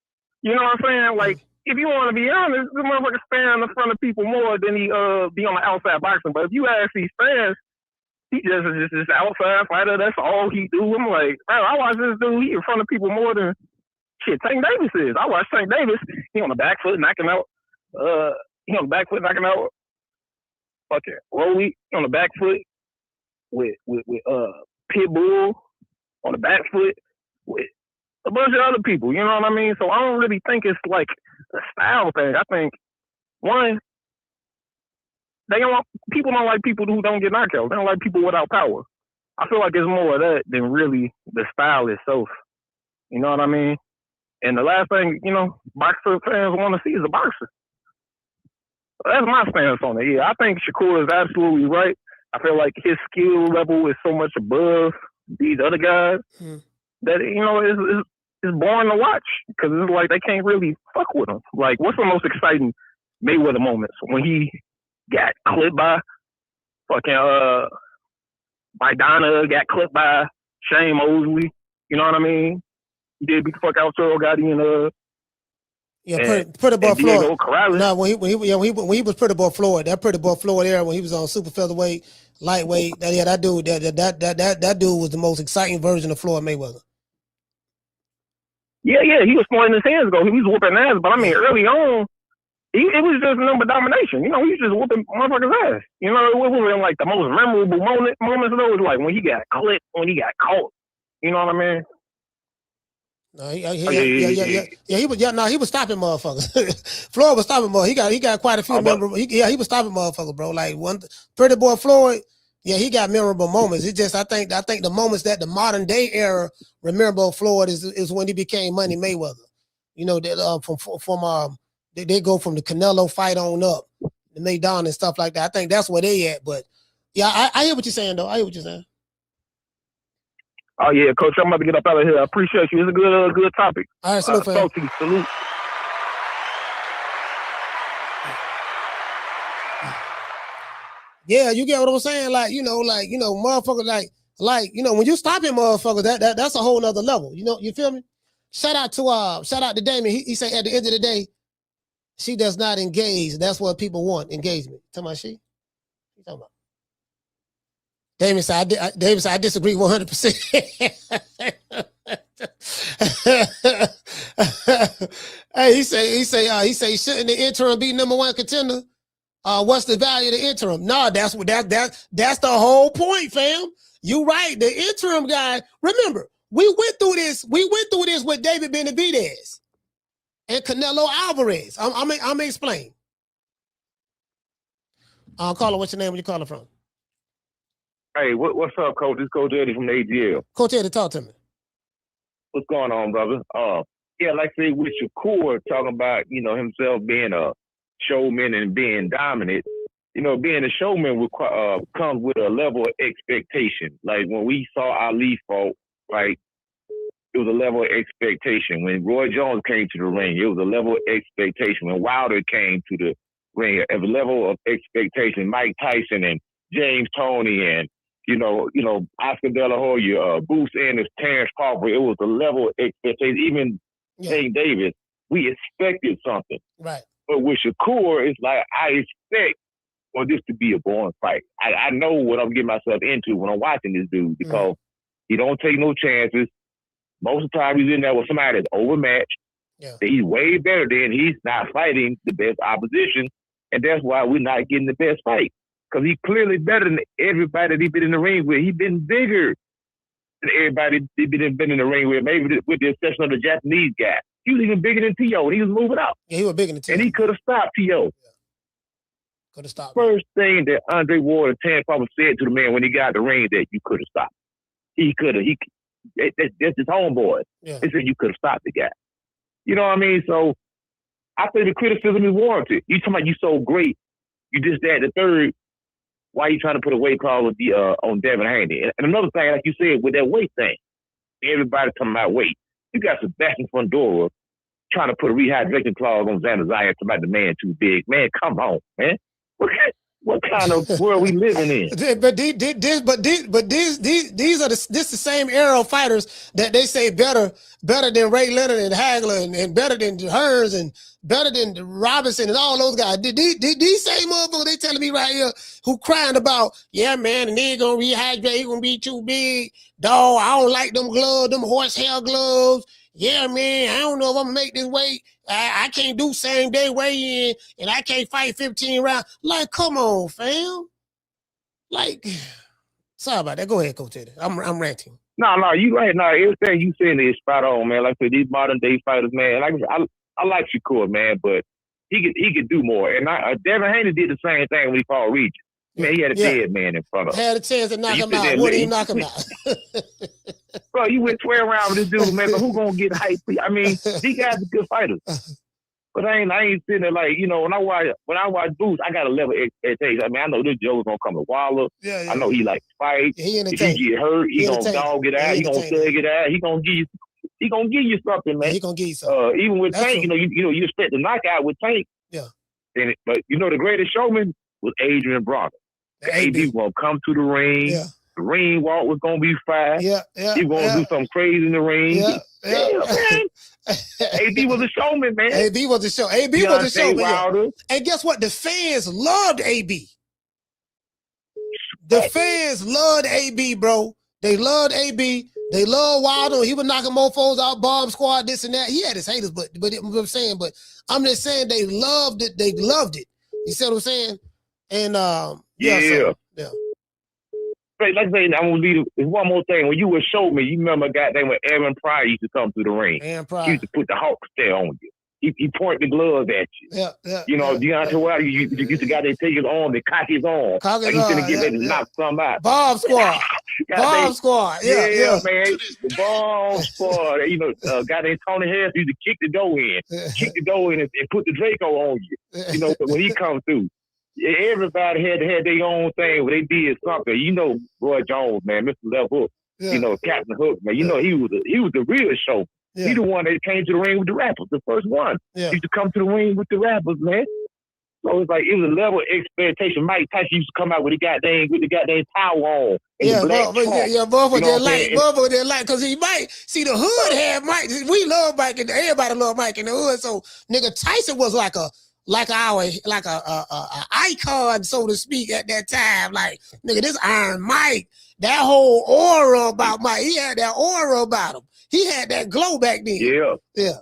You know what I'm saying? Like, if you want to be honest, this motherfucker stand in front of people more than he be on the outside boxing. But if you ask these fans, he just is this outside fighter. That's all he do. I'm like, man, I watch this dude. He in front of people more than shit Tank Davis is. I watch Tank Davis. He on the back foot knocking out. He on the back foot knocking out. Fucking Rolly on the back foot with Pitbull on the back foot with a bunch of other people. You know what I mean? So I don't really think it's like a style thing. I think one. People don't like people who don't get knockouts. They don't like people without power. I feel like it's more of that than really the style itself. You know what I mean? And the last thing, you know, boxer fans want to see is a boxer. So that's my stance on it. Yeah, I think Shakur is absolutely right. I feel like his skill level is so much above these other guys that, you know, it's boring to watch because it's like they can't really fuck with him. Like, what's the most exciting Mayweather moments? When he got clipped by fucking by Donna, got clipped by Shane Mosley. You know what I mean? He did beat the fuck out Charles Gotti and Pretty Boy Floyd. Corrales. No, when he was Pretty Boy Floyd, that Pretty Boy Floyd era when he was on super featherweight, lightweight, that dude was the most exciting version of Floyd Mayweather. Yeah, he was pointing his hands ago. He was whooping ass, but I mean early on, it was just number domination. You know, he was just whooping motherfuckers' ass. You know, it wasn't like the most memorable moments though. It was like when he got clipped, when he got caught. You know what I mean? No, he was stopping motherfuckers. Floyd was stopping motherfuckers. He got quite a few memorable. He was stopping motherfuckers, bro. Like one Pretty Boy Floyd. Yeah, he got memorable moments. It just I think the moments that the modern day era remember Floyd is when he became Money Mayweather. You know that they go from the Canelo fight on up, the Maidon and stuff like that. I think that's where they at. But yeah, I hear what you're saying though. I hear what you're saying. Oh yeah, Coach, I'm about to get up out of here. I appreciate you. It's a good topic. All right, salute, fam. Salute. Yeah, you get what I'm saying? Like, motherfuckers, like, when you stopping motherfuckers, that's a whole nother level. You know, you feel me? Shout out to Damien. He said at the end of the day, She does not engage. That's what people want, engagement. Tell me she? What you talking about? David said, I disagree 100%. Hey, he say, shouldn't the interim be #1 contender? What's the value of the interim? No, that's the whole point, fam. You right. The interim guy. Remember, we went through this with David Benavidez and Canelo Alvarez. I'm gonna explain. Caller, what's your name? Where you calling from? Hey, what's up, Coach? It's Coach Eddie from the AGL. Coach Eddie, talk to me. What's going on, brother? Yeah, like I say, with Shakur talking about, himself being a showman and being dominant, being a showman comes with a level of expectation. Like when we saw Ali fought, right, it was a level of expectation. When Roy Jones came to the ring, it was a level of expectation. When Wilder came to the ring, it was a level of expectation. Mike Tyson and James Toney and Oscar De La Hoya, Bruce Ennis, Terrence Crawford, it was a level of expectation. Even Tank Davis, we expected something. Right. But with Shakur, it's like I expect for this to be a boring fight. I know what I'm getting myself into when I'm watching this dude because he don't take no chances. Most of the time he's in there with somebody that's overmatched. Yeah. He's way better than he's not fighting the best opposition. And that's why we're not getting the best fight. Because he's clearly better than everybody that he's been in the ring with. He's been bigger than everybody he's been in the ring with, maybe with the exception of the Japanese guy. He was even bigger than T.O. He was moving up. Yeah, he was bigger than T.O. And he could have stopped T.O. Yeah. Could have stopped. First thing that Andre Ward and Terrence Crawford said to the man when he got the ring that you could have stopped. He could have. That's his homeboy. Yeah. They said you could have stopped the guy. You know what I mean? So I think the criticism is warranted. You talking about you so great, you just that the third. Why are you trying to put a weight clause on Devin Haney? And another thing, like you said, with that weight thing, everybody talking about weight. You got Sebastian Fundora trying to put a rehydration clause on Xander Zayas about the man too big. Man, come on, man. What kind of world we living in? But these are the same era of fighters that they say better than Ray Leonard and Hagler and better than Hearns and better than Robinson and all those guys. These same motherfuckers they telling me right here who crying about, yeah, man, and they ain't gonna rehydrate, he gonna be too big. Dog, I don't like them gloves, them horsehair gloves. Yeah, man, I don't know if I'm gonna make this weight. I can't do same day weigh in, and I can't fight 15 rounds. Like, come on, fam. Like, sorry about that. Go ahead, Coach Eddie. I'm ranting. No, you right. No, everything you saying is spot on, man. Like I said, these modern day fighters, man. Like I like Shakur, man, but he could do more. And Devin Haney did the same thing when he fought Regis. Man, he had a dead man in front of him. Had a chance to knock him out. What did he knock him out? Bro, you went 12 rounds with this dude, man. But who gonna get hyped? I mean, these guys are good fighters. But I ain't sitting there like, when I watch Boots, I got a level of expectation. I mean, I know this Joe's gonna come to Waller. Yeah. I know he likes to fight. If he get hurt, he gonna dog it out. He gonna thug it out. He gonna give you something, man. He gonna give you something. Even with Tank, you expect the knockout with Tank. Yeah. But the greatest showman was Adrian Broner. AB was gonna come to the ring. Yeah. The ring walk was gonna be fast. Yeah. He was gonna do something crazy in the ring. Man. AB was a showman, man. AB was a show. AB was a showman. Yeah. And guess what? The fans loved AB. The fans loved AB, bro. They loved AB. They loved Wilder. He was knocking mofos out, bomb squad, this and that. He had his haters, but I'm saying, but I'm just saying they loved it. They loved it. You see what I'm saying? And yeah. Like I say, I'm gonna leave one more thing. When you were showman, you remember goddamn when Aaron Pryor used to come through the ring. Aaron Pryor. He used to put the hawk stare on you. He point the gloves at you. Yeah. Deontay Wilder, you used to got to take his arm and cock his arm. Like he's gonna get ready to knock something out. Bomb squad. Bomb squad. Yeah, man. The bomb squad. Goddamn Tony Harris used to kick the door in. Kick the door in and put the Draco on you. When he comes through. Everybody had their own thing where they did something. Roy Jones, man, Mr. Left Hook. Captain Hook, man. He was the real show. Yeah. He the one that came to the ring with the rappers, the first one. Yeah. He used to come to the ring with the rappers, man. So it's like it was a level of expectation. Mike Tyson used to come out with the goddamn towel on. Motherfucker didn't like, because he might see the hood had Mike. We love Mike, and everybody love Mike in the hood. So nigga Tyson was like a like a icon, so to speak, at that time. Like, nigga, this Iron Mike, that whole aura about Mike, he had that aura about him. He had that glow back then. Yeah.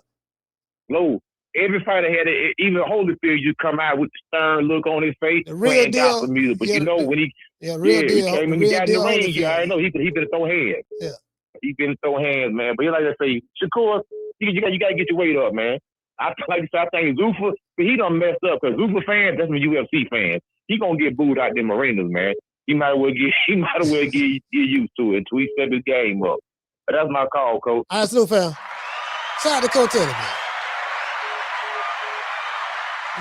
Glow. Every fighter had it. Even Holyfield, you come out with the stern look on his face, playing gospel music. But when he he came and he got in the ring, you already know he been throw hands. Yeah. He been throw hands, man. But like I say, Shakur, you got to get your weight up, man. I think Zuffa, but he done messed up because Zuffa fans, that's my UFC fans. He gonna get booed out them arenas, man. He might as well get used to it until he step his game up. But that's my call, Coach. All right, salute, fam. Shout out to Coach Taylor, man.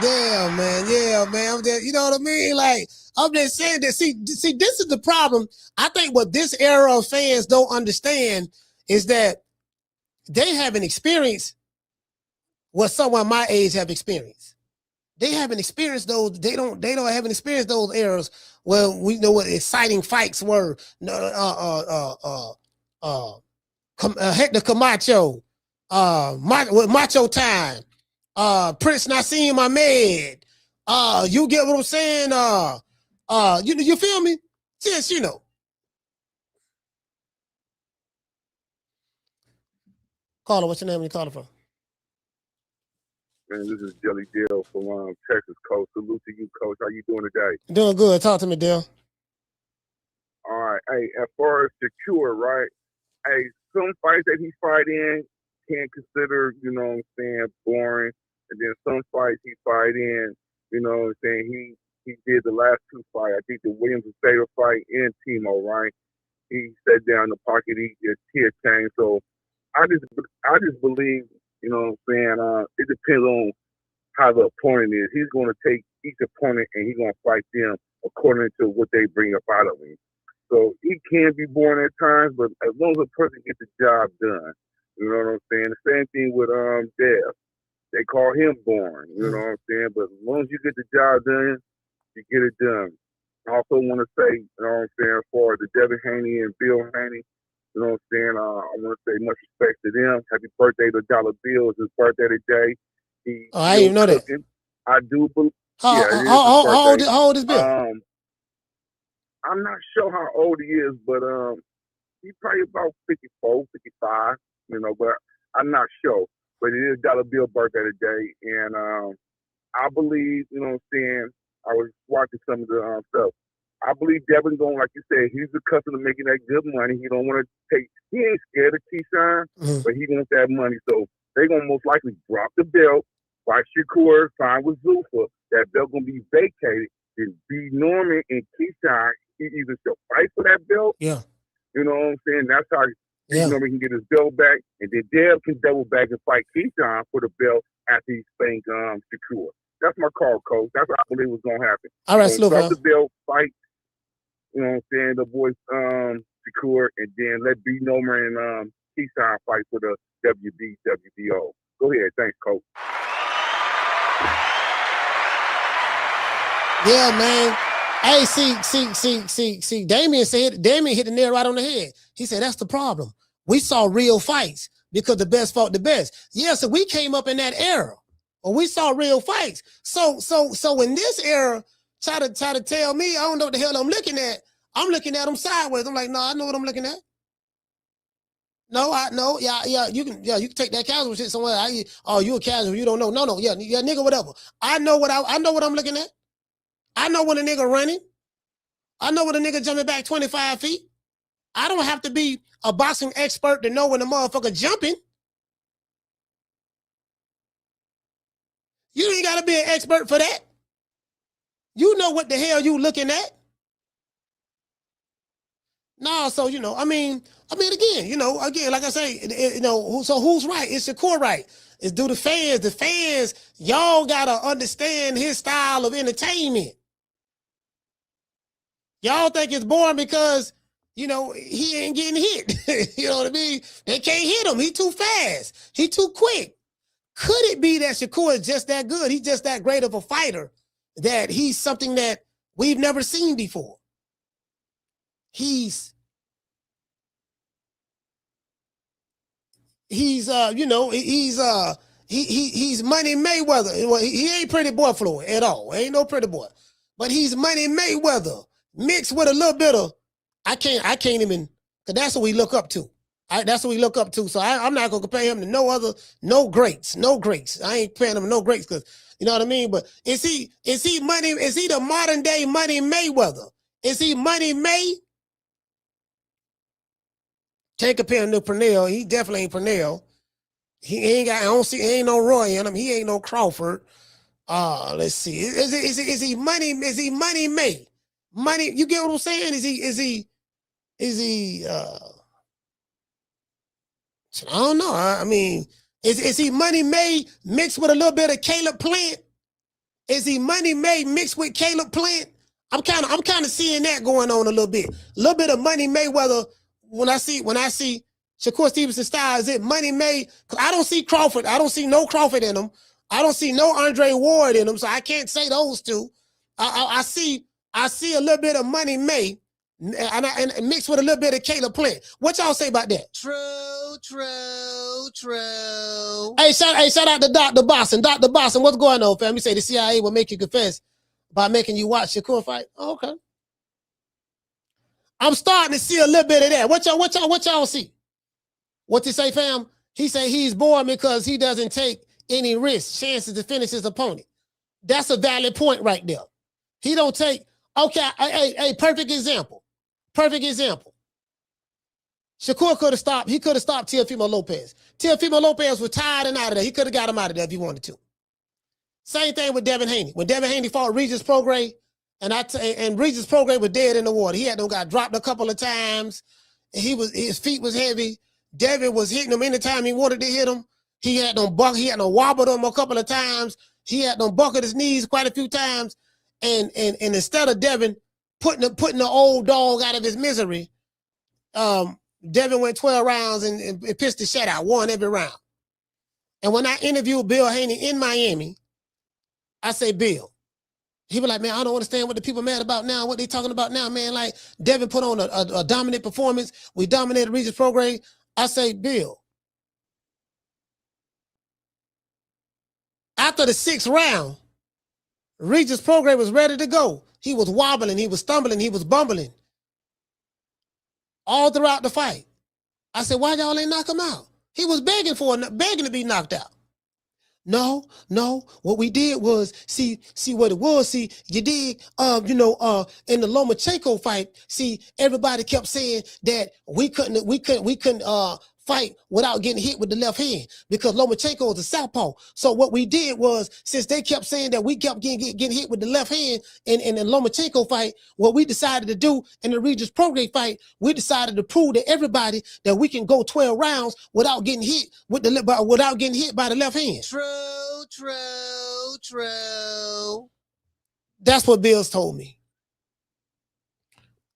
Yeah, man. I'm just, you know what I mean? Like, I'm just saying that. See, this is the problem. I think what this era of fans don't understand is that they haven't experienced what someone my age have experienced. They haven't experienced those. They haven't experienced those eras where we know what exciting fights were. Hector Camacho, Macho Time, Prince Nassim Ahmed. You get what I'm saying? You feel me? Yes, you know. Caller, what's your name? Where you calling from? Man, this is Jelly Dale from Texas, Coach. Salute to you, Coach. How you doing today? Doing good. Talk to me, Dale. All right. Hey, as far as Shakur, right? Hey, some fights that he fight in can't consider, you know what I'm saying, boring. And then some fights he fight in, you know what I'm saying, he did the last two fights. I think the Williams and Sater fight and Timo, right? He sat down in the pocket, he did tear change. So I just believe, you know what I'm saying, it depends on how the opponent is. He's going to take each opponent and he's going to fight them according to what they bring up out of him. So he can be boring at times, but as long as a person gets the job done, you know what I'm saying? The same thing with Dev. They call him boring, you know what I'm saying? But as long as you get the job done, you get it done. I also want to say, you know what I'm saying, for the Devin Haney and Bill Haney, you know what I'm saying, I want to say much respect to them. Happy birthday to Dollar Bill. It's his birthday today. I didn't even know that. I do believe. How old is Bill? I'm not sure how old he is, but he's probably about 54, 55, you know, but I'm not sure. But it is Dollar Bill birthday today, and I believe, you know what I'm saying, I was watching some of the stuff. I believe Devin going, like you said, he's accustomed to making that good money. He don't want to he ain't scared of Keyshawn, but he wants that money. So they're going to most likely drop the belt, fight Shakur, sign with Zuffa. That belt going to be vacated. Then B. Norman and Keyshawn, he either still fight for that belt. Yeah. You know what I'm saying? That's how Norman can get his belt back. And then Dev can double back and fight Keyshawn for the belt after he spanked Shakur. That's my call, Coach. That's what I believe was going to happen. All right, slow drop the belt, fight, you know what I'm saying, the boys Shakur, and then let B. Norman and Keyshawn fight for the WBO. Go ahead. Thanks, Coach. Yeah, man. Hey, see, Damien hit the nail right on the head. He said, that's the problem. We saw real fights because the best fought the best. Yeah, so we came up in that era. Or we saw real fights. So in this era, try to tell me I don't know what the hell I'm looking at. I'm looking at them sideways. I'm like, no, I know what I'm looking at. No, I know. Yeah, you can take that casual shit somewhere. You a casual, you don't know. No, yeah, nigga, whatever. I know what I'm looking at. I know when a nigga running. I know when a nigga jumping back 25 feet. I don't have to be a boxing expert to know when the motherfucker jumping. You ain't got to be an expert for that. You know what the hell you looking at. No, so, I mean, again, like I say, so who's right? It's Shakur right. It's do the fans, y'all got to understand his style of entertainment. Y'all think it's boring because, he ain't getting hit. You know what I mean? They can't hit him. He too fast. He too quick. Could it be that Shakur is just that good? He's just that great of a fighter that he's something that we've never seen before. He's he's Money Mayweather. Well, he ain't Pretty Boy Floyd at all. Ain't no Pretty Boy, but he's Money Mayweather mixed with a little bit of I can't even because that's what we look up to. That's what we look up to. So I'm not gonna compare him to no greats. I ain't comparing him to no greats because you know what I mean. But is he the modern day Money Mayweather? Is he Money May? Can't compare him to Pernell. He definitely ain't Pernell. He ain't no Roy in him. He ain't no Crawford. Let's see. Is he Money May? Money, you get what I'm saying? Is he I don't know. I mean, is he Money May mixed with a little bit of Caleb Plant? Is he Money May mixed with Caleb Plant? I'm kind of seeing that going on a little bit. A little bit of Money Mayweather when I see Shakur Stevenson style. Is it Money May? Cause I don't see Crawford. I don't see no Crawford in him. I don't see no Andre Ward in him. So I can't say those two. I see a little bit of Money May and mixed with a little bit of Caleb Plant. What y'all say about that? True. Hey, shout out to Dr. Boston. Dr. Boston, what's going on, fam? You say the CIA will make you confess by making you watch Shakur fight. Oh, okay. I'm starting to see a little bit of that. What y'all see? What you say, fam? He say he's bored because he doesn't take any risks, chances to finish his opponent. That's a valid point right there. He don't take, okay, hey, perfect example. Shakur could have stopped Teofimo Lopez. Teofimo Lopez was tired and out of there. He could have got him out of there if he wanted to. Same thing with Devin Haney. When Devin Haney fought Regis Prograis, and Regis Prograis was dead in the water. He got dropped a couple of times. His feet was heavy. Devin was hitting him anytime he wanted to hit him. He had them wobbled him a couple of times. He had them buckled his knees quite a few times. And instead of Devin putting the old dog out of his misery, Devin went 12 rounds and pitched the shutout, won every round. And when I interviewed Bill Haney in Miami, I say, Bill, he was like, man, I don't understand what the people mad about now, what they talking about now, man. Like, Devin put on a dominant performance. We dominated Regis Prograis. I say, Bill, after the 6th round, Regis Prograis was ready to go. He was wobbling, he was stumbling, he was bumbling all throughout the fight. I said, why y'all ain't knock him out? He was begging to be knocked out. No, what we did was see what it was. See, you did, in the Lomachenko fight, see, everybody kept saying that we couldn't fight without getting hit with the left hand because Lomachenko is a southpaw. So what we did was, since they kept saying that we kept getting hit with the left hand in the Lomachenko fight, what we decided to do in the Regis Prograis fight, we decided to prove to everybody that we can go 12 rounds without getting hit by the left hand. True. That's what Bill's told me.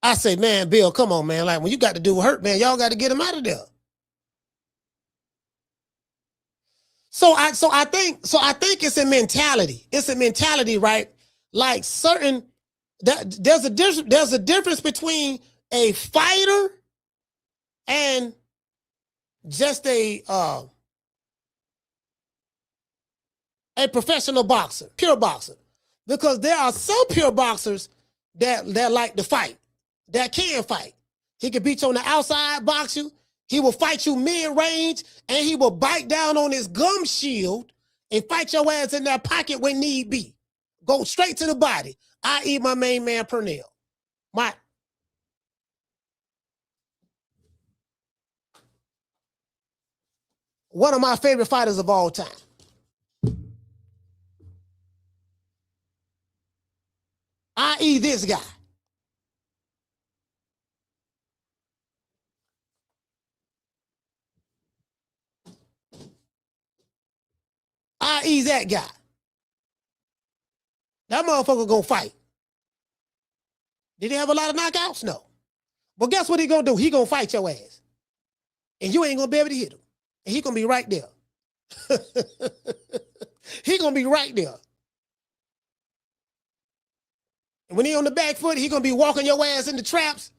I say, man, Bill, come on, man. Like, when you got to do hurt, man, y'all got to get him out of there. So I think it's a mentality. It's a mentality, right? Like there's a difference between a fighter and just a professional boxer, pure boxer. Because there are some pure boxers that like to fight, that can fight. He can beat you on the outside, box you. He will fight you mid-range, and he will bite down on his gum shield and fight your ass in that pocket when need be. Go straight to the body, i.e. my main man, Pernell. One of my favorite fighters of all time. I.e. this guy. I.e. that guy. That motherfucker gonna fight. Did he have a lot of knockouts? No. But guess what he gonna do? He gonna fight your ass. And you ain't gonna be able to hit him. And he gonna be right there. He gonna be right there. And when he on the back foot, he gonna be walking your ass into traps.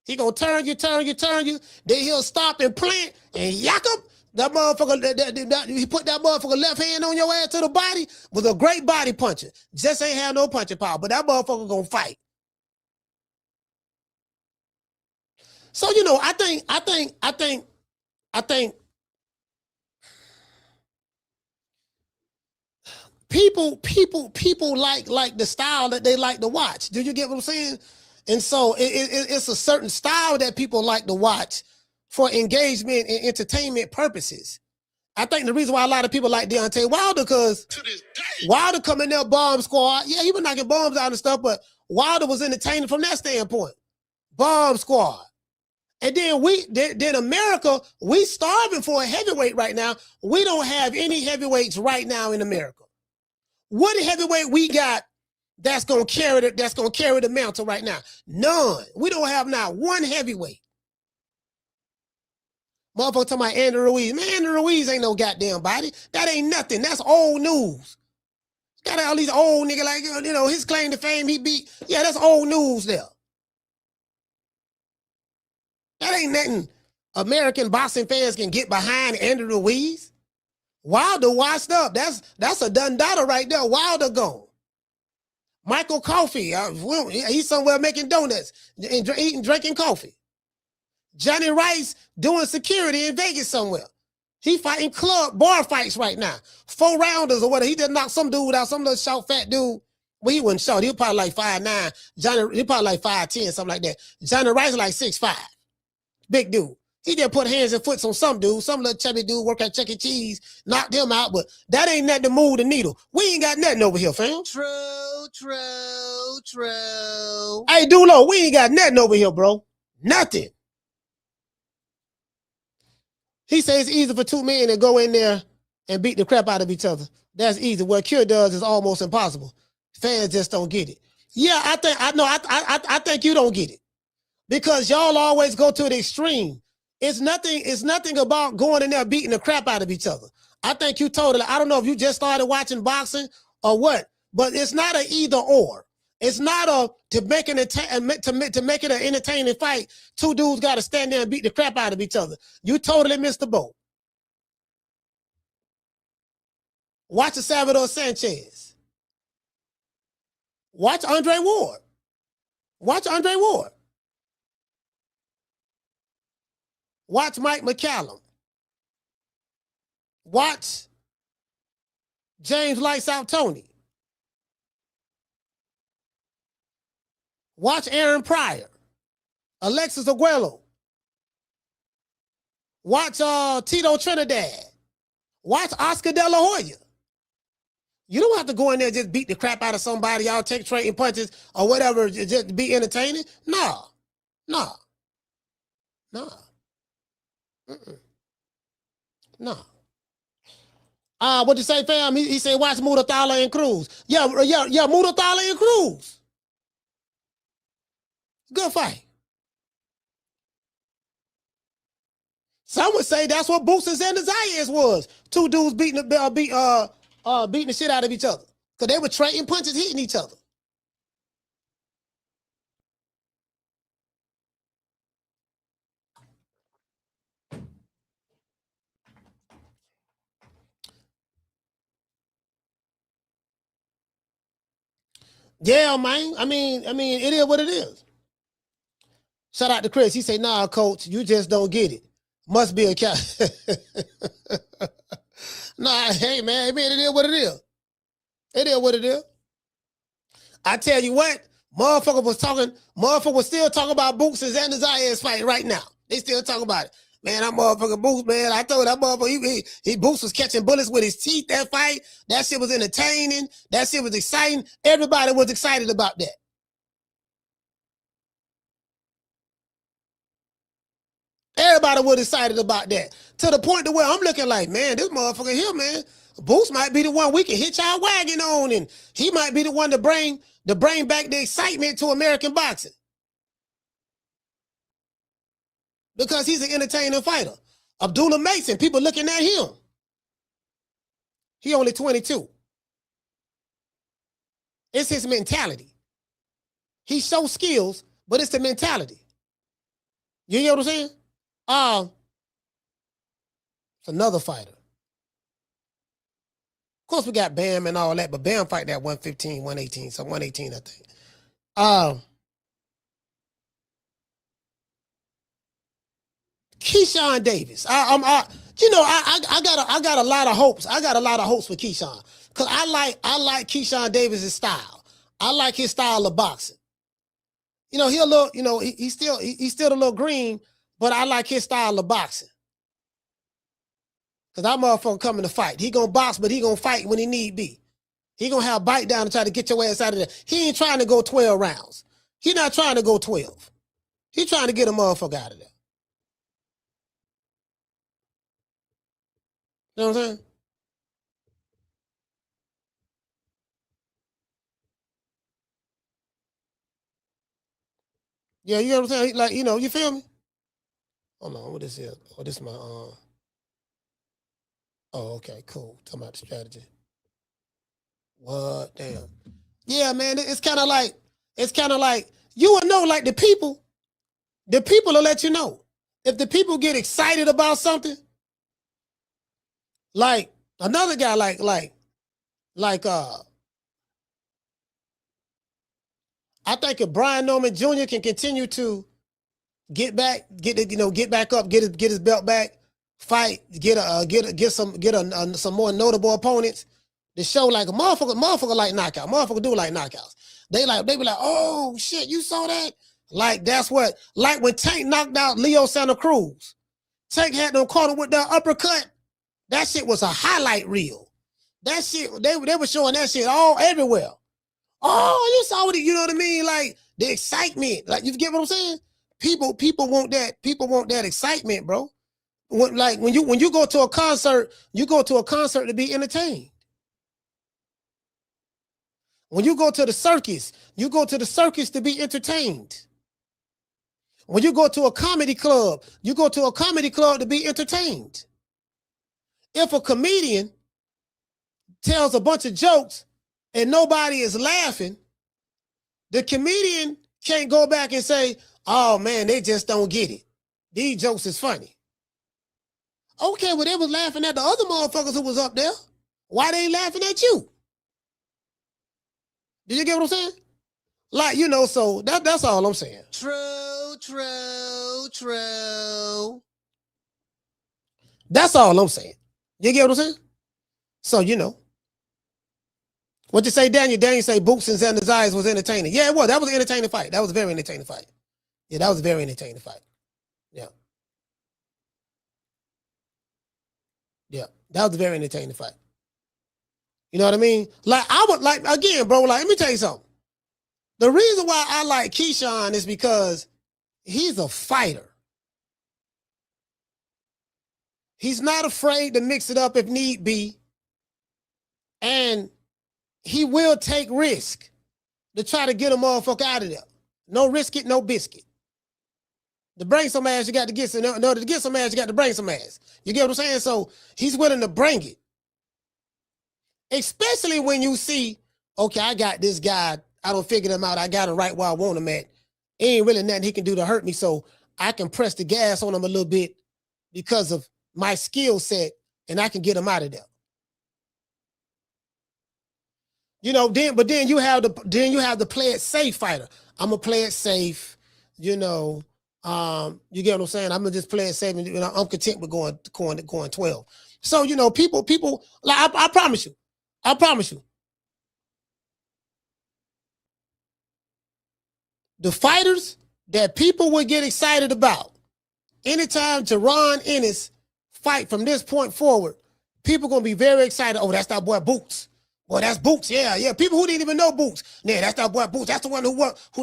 He gonna turn you. Then he'll stop and plant and yak him. That motherfucker, he put that motherfucker left hand on your ass to the body, was a great body puncher. Just ain't have no punching power, but that motherfucker gonna fight. So, you know, I think people like the style that they like to watch. Do you get what I'm saying? And so it's a certain style that people like to watch for engagement and entertainment purposes. I think the reason why a lot of people like Deontay Wilder, because Wilder coming there, bomb squad. Yeah, he was knocking bombs out and stuff, but Wilder was entertaining from that standpoint. Bomb squad. And then America, we starving for a heavyweight right now. We don't have any heavyweights right now in America. What heavyweight we got that's gonna carry the mantle right now? None. We don't have not one heavyweight. Motherfucker talking about Andy Ruiz. Man, Andy Ruiz ain't no goddamn body. That ain't nothing. That's old news. Got all these old niggas like, you know, his claim to fame he beat. Yeah, that's old news there. That ain't nothing American boxing fans can get behind Andy Ruiz. Wilder washed up. That's a done daughter right there. Wilder gone. Michael Coffey, he's somewhere making donuts and drinking coffee. Johnny Rice doing security in Vegas somewhere. He fighting bar fights right now. 4 rounders or whatever. He just knocked some dude out, some little short fat dude. Well, he wasn't short. He was probably like 5'9". He probably like 5'10", something like that. Johnny Rice like 6'5". Big dude. He just put hands and foot on some dude, some little chubby dude work at Chuck E. Cheese, knocked him out, but that ain't nothing to move the needle. We ain't got nothing over here, fam. True. Hey, Dulo, we ain't got nothing over here, bro. Nothing. He says it's easy for 2 men to go in there and beat the crap out of each other. That's easy. What Cure does is almost impossible. Fans just don't get it. Yeah, I think you don't get it. Because y'all always go to the extreme. It's nothing about going in there beating the crap out of each other. I think you totally, I don't know if you just started watching boxing or what, but it's not an either or. It's not to make it an entertaining fight. 2 dudes got to stand there and beat the crap out of each other. You totally missed the boat. Watch the Salvador Sanchez. Watch Andre Ward. Watch Andre Ward. Watch Mike McCallum. Watch James Lights Out Tony. Watch Aaron Pryor. Alexis Aguero. Watch Tito Trinidad. Watch Oscar De La Hoya. You don't have to go in there and just beat the crap out of somebody. Y'all take trading punches or whatever just to be entertaining. No. What you say, fam? He said watch Mutathala and Cruz. Yeah, Mutathala and Cruz. Good fight. Some would say that's what Boots and Xander Zayas was. 2 dudes beating the shit out of each other. Because they were trading punches, hitting each other. Yeah, man. I mean, it is what it is. Shout out to Chris. He said, nah, coach, you just don't get it. Must be a cat. Nah, hey, man, it is what it is. It is what it is. I tell you what, motherfucker was still talking about Boots and Xander Zayas fight right now. They still talking about it. Man, that motherfucker Boots, man, I told that motherfucker, he Boots was catching bullets with his teeth that fight. That shit was entertaining. That shit was exciting. Everybody was excited about that. Everybody was excited about that. To the point to where I'm looking like, man, this motherfucker here, man, Boots might be the one we can hitch our wagon on, and he might be the one to bring back the excitement to American boxing. Because he's an entertaining fighter. Abdullah Mason, people looking at him. He only 22. It's his mentality. He shows skills, but it's the mentality. You hear what I'm saying? It's another fighter. Of course, we got Bam and all that, but Bam fight that 115, 118, so 118, I think. Keyshawn Davis. I got a lot of hopes. I got a lot of hopes for Keyshawn because I like Keyshawn Davis's style. I like his style of boxing. He a little, he's still a little green, but I like his style of boxing. Because that motherfucker coming to fight. He gonna box, but he gonna fight when he need be. He gonna have bite down and try to get your ass out of there. He ain't trying to go 12 rounds. He not trying to go 12. He trying to get a motherfucker out of there. You know what I'm saying? Yeah, you know what I'm saying? Like, you feel me? Hold on, what this is? Oh, this is my Oh, okay, cool. Talking about the strategy. What? Damn. Yeah, man, it's kind of like you will know, like the people will let you know. If the people get excited about something, like another guy like I think if Brian Norman Jr. can continue to get back up, get his belt back, fight, get some more notable opponents. The show like a motherfucker like knockout. Motherfucker do like knockouts. They be like, oh shit, you saw that? Like that's what, like when Tank knocked out Leo Santa Cruz. Tank had them caught him with that uppercut. That shit was a highlight reel. That shit, they were showing that shit everywhere. Oh, you saw it, you know what I mean? Like the excitement. Like, you get what I'm saying? People want that. People want that excitement, bro. When you go to a concert, you go to a concert to be entertained. When you go to the circus, you go to the circus to be entertained. When you go to a comedy club, you go to a comedy club to be entertained. If a comedian tells a bunch of jokes and nobody is laughing, the comedian can't go back and say, oh man, they just don't get it. These jokes is funny. Okay, well, they was laughing at the other motherfuckers who was up there. Why they ain't laughing at you? Did you get what I'm saying? Like, so that's all I'm saying. True. That's all I'm saying. You get what I'm saying? So, what you say, Daniel? Daniel say Boots and Xander's eyes was entertaining. Yeah, it was. That was an entertaining fight. That was a very entertaining fight. Yeah, that was a very entertaining fight. Yeah. Yeah, that was a very entertaining fight. You know what I mean? Like, I would like, again, bro, like, let me tell you something. The reason why I like Keyshawn is because he's a fighter. He's not afraid to mix it up if need be. And he will take risk to try to get a motherfucker out of there. No risk it, no biscuit. To bring some ass, you got to get some. In order to get some ass, you got to bring some ass. You get what I'm saying? So he's willing to bring it. Especially when you see, okay, I got this guy. I don't figure him out. I got him right where I want him at. Ain't really nothing he can do to hurt me. So I can press the gas on him a little bit because of my skill set, and I can get him out of there. But then you have the play it safe fighter. I'm gonna play it safe, you get what I'm saying? I'm gonna just play it safe, and I'm content with going 12. So people like I promise you. The fighters that people would get excited about, anytime Jaron Ennis fight from this point forward, people gonna be very excited. Oh, that's that boy Boots. Boy, that's Boots. Yeah. People who didn't even know Boots. Yeah, that's that boy Boots. That's the one who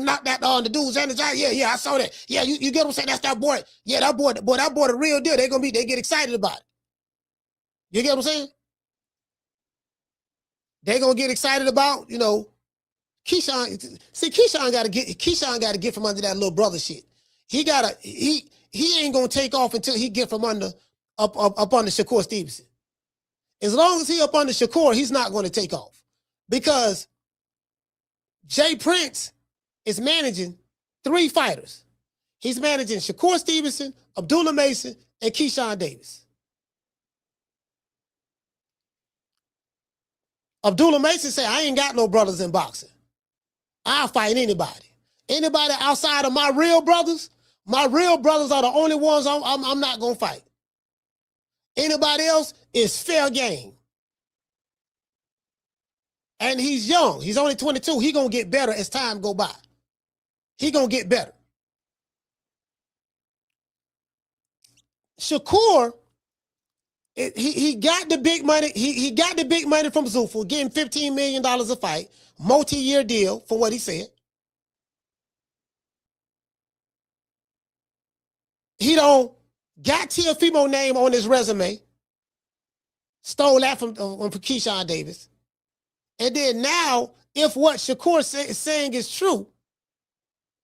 knocked that the dudes and the eye. Yeah, I saw that. Yeah, you get what I'm saying? That's that boy. Yeah, that boy, the real deal. They get excited about it. You get what I'm saying? They gonna get excited about, Keyshawn. See, Keyshawn gotta get from under that little brother shit. He ain't gonna take off until he get from under up under Shakur Stevenson. As long as he up under Shakur, he's not going to take off because Jay Prince is managing 3 fighters. He's managing Shakur Stevenson, Abdullah Mason, and Keyshawn Davis. Abdullah Mason said, I ain't got no brothers in boxing. I'll fight anybody. Anybody outside of my real brothers are the only ones I'm not going to fight. Anybody else is fair game. And he's young. He's only 22. He going to get better as time go by. He going to get better. Shakur, he got the big money. He got the big money from Zuffa, getting $15 million a fight, multi-year deal from what he said. He don't got Teofimo name on his resume. Stole that from Keyshawn Davis. And then now, if what Shakur is saying is true,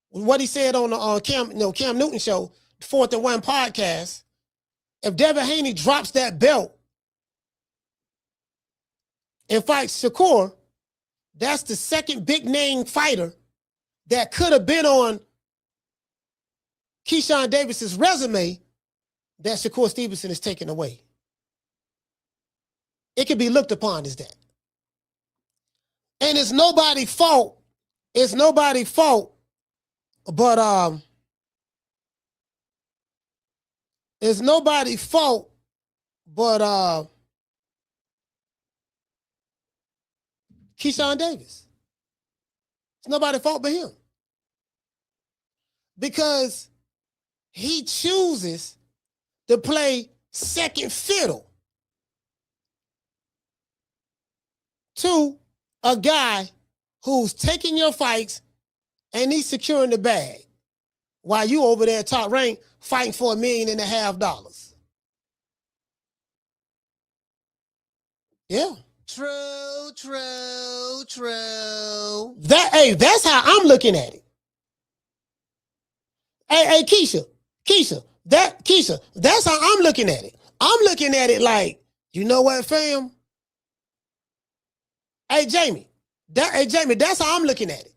what he said on the Cam Newton show, 4th and 1 podcast, if Devin Haney drops that belt and fights Shakur, that's the second big name fighter that could have been on Keyshawn Davis's resume that Shakur Stevenson is taking away. It can be looked upon as that. And it's nobody's fault. It's nobody's fault, but it's nobody's fault, but Keyshawn Davis. It's nobody's fault but him. Because he chooses to play second fiddle to a guy who's taking your fights and he's securing the bag while you over there top rank fighting for $1.5 million. Yeah. True. That's how I'm looking at it. Hey, Keisha, that's how I'm looking at it. I'm looking at it like, you know what, fam? Hey, Jamie, that's how I'm looking at it.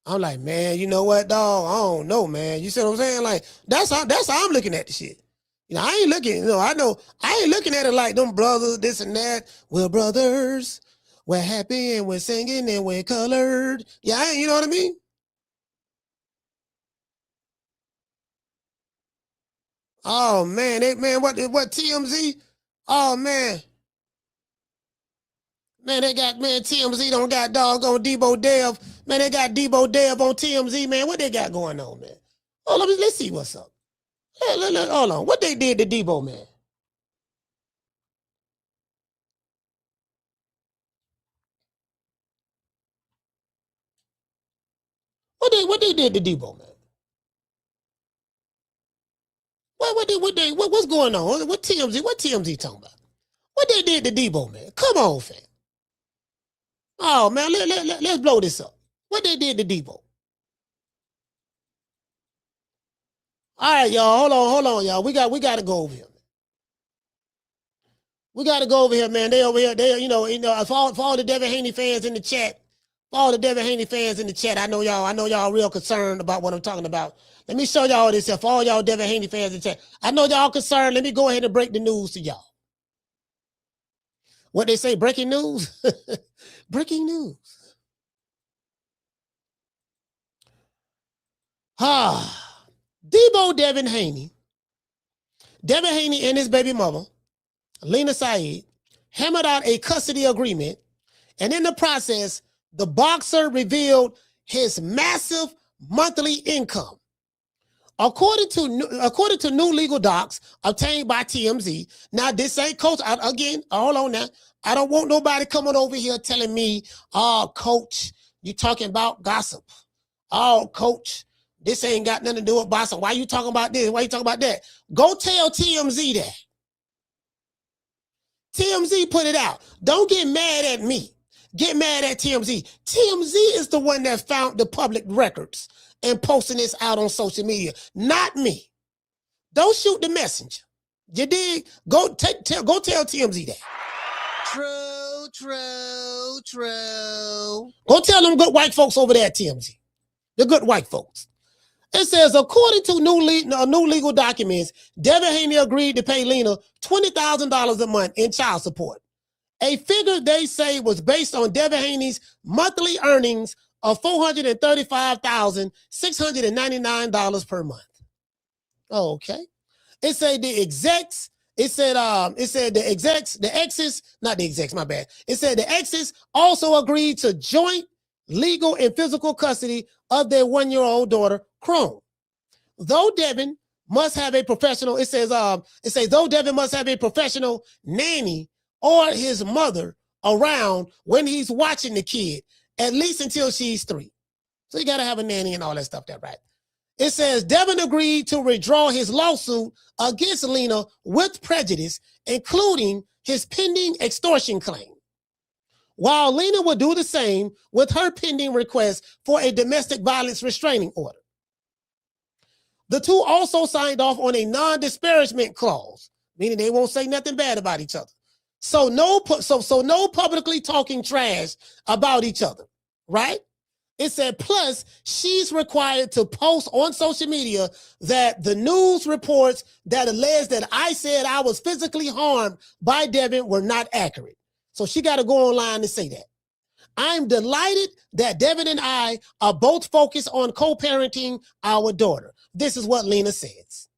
I'm like, man, you know what, dog? I don't know, man. You see what I'm saying? Like, that's how I'm looking at the shit. You know, I ain't looking at it like them brothers, this and that. We're brothers. We're happy and we're singing and we're colored. Yeah, you know what I mean? Oh man, what TMZ? Oh man. Man, TMZ don't got doggone Debo Dev. Man, they got Debo Dev on TMZ, man. What they got going on, man? Oh, let's see what's up. Hold on. What they did to Debo, man? What they did to Debo, man? What's going on? What TMZ talking about? What they did to Debo, man? Come on, fam. Oh man, let's blow this up. What they did to Debo? All right, y'all. Hold on, y'all. We got to go over here. We got to go over here, man. They over here. For all the Devin Haney fans in the chat, I know y'all real concerned about what I'm talking about. Let me show y'all this here. For all y'all Devin Haney fans in the chat, I know y'all concerned. Let me go ahead and break the news to y'all. What they say, breaking news? Breaking news. Debo Devin Haney and his baby mama, Lena Saeed, hammered out a custody agreement, and in the process, the boxer revealed his massive monthly income. According to new legal docs obtained by TMZ. Now, this ain't Coach. Hold on now. I don't want nobody coming over here telling me, oh, Coach, you talking about gossip. Oh, Coach, this ain't got nothing to do with boxing. Why you talking about this? Why you talking about that? Go tell TMZ that. TMZ put it out. Don't get mad at me. Get mad at TMZ. TMZ is the one that found the public records and posting this out on social media, not me. Don't shoot the messenger. You dig? Go tell TMZ that. True. Go tell them good white folks over there at TMZ. The good white folks. It says, according to new legal documents, Devin Haney agreed to pay Lena $20,000 a month in child support. A figure they say was based on Devin Haney's monthly earnings of $435,699 per month. Okay. It said the execs, it said the exes also agreed to joint legal and physical custody of their 1-year-old daughter, Chrome. Though Devin must have a professional, though Devin must have a professional nanny or his mother around when he's watching the kid, at least until she's 3. So you got to have a nanny and all that stuff there, right? It says Devin agreed to withdraw his lawsuit against Lena with prejudice, including his pending extortion claim, while Lena would do the same with her pending request for a domestic violence restraining order. The two also signed off on a non-disparagement clause, meaning they won't say nothing bad about each other. So no publicly talking trash about each other, right? It said, plus, she's required to post on social media that the news reports that allege that I said I was physically harmed by Devin were not accurate. So she got to go online to say that. I'm delighted that Devin and I are both focused on co-parenting our daughter. This is what Lena says.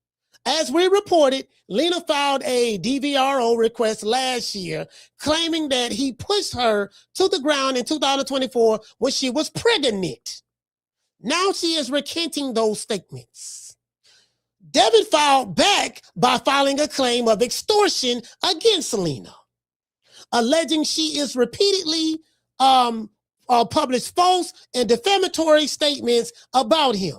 As we reported, Lena filed a DVRO request last year claiming that he pushed her to the ground in 2024 when she was pregnant. Now she is recanting those statements. Devin filed back by filing a claim of extortion against Lena, alleging she is repeatedly published false and defamatory statements about him.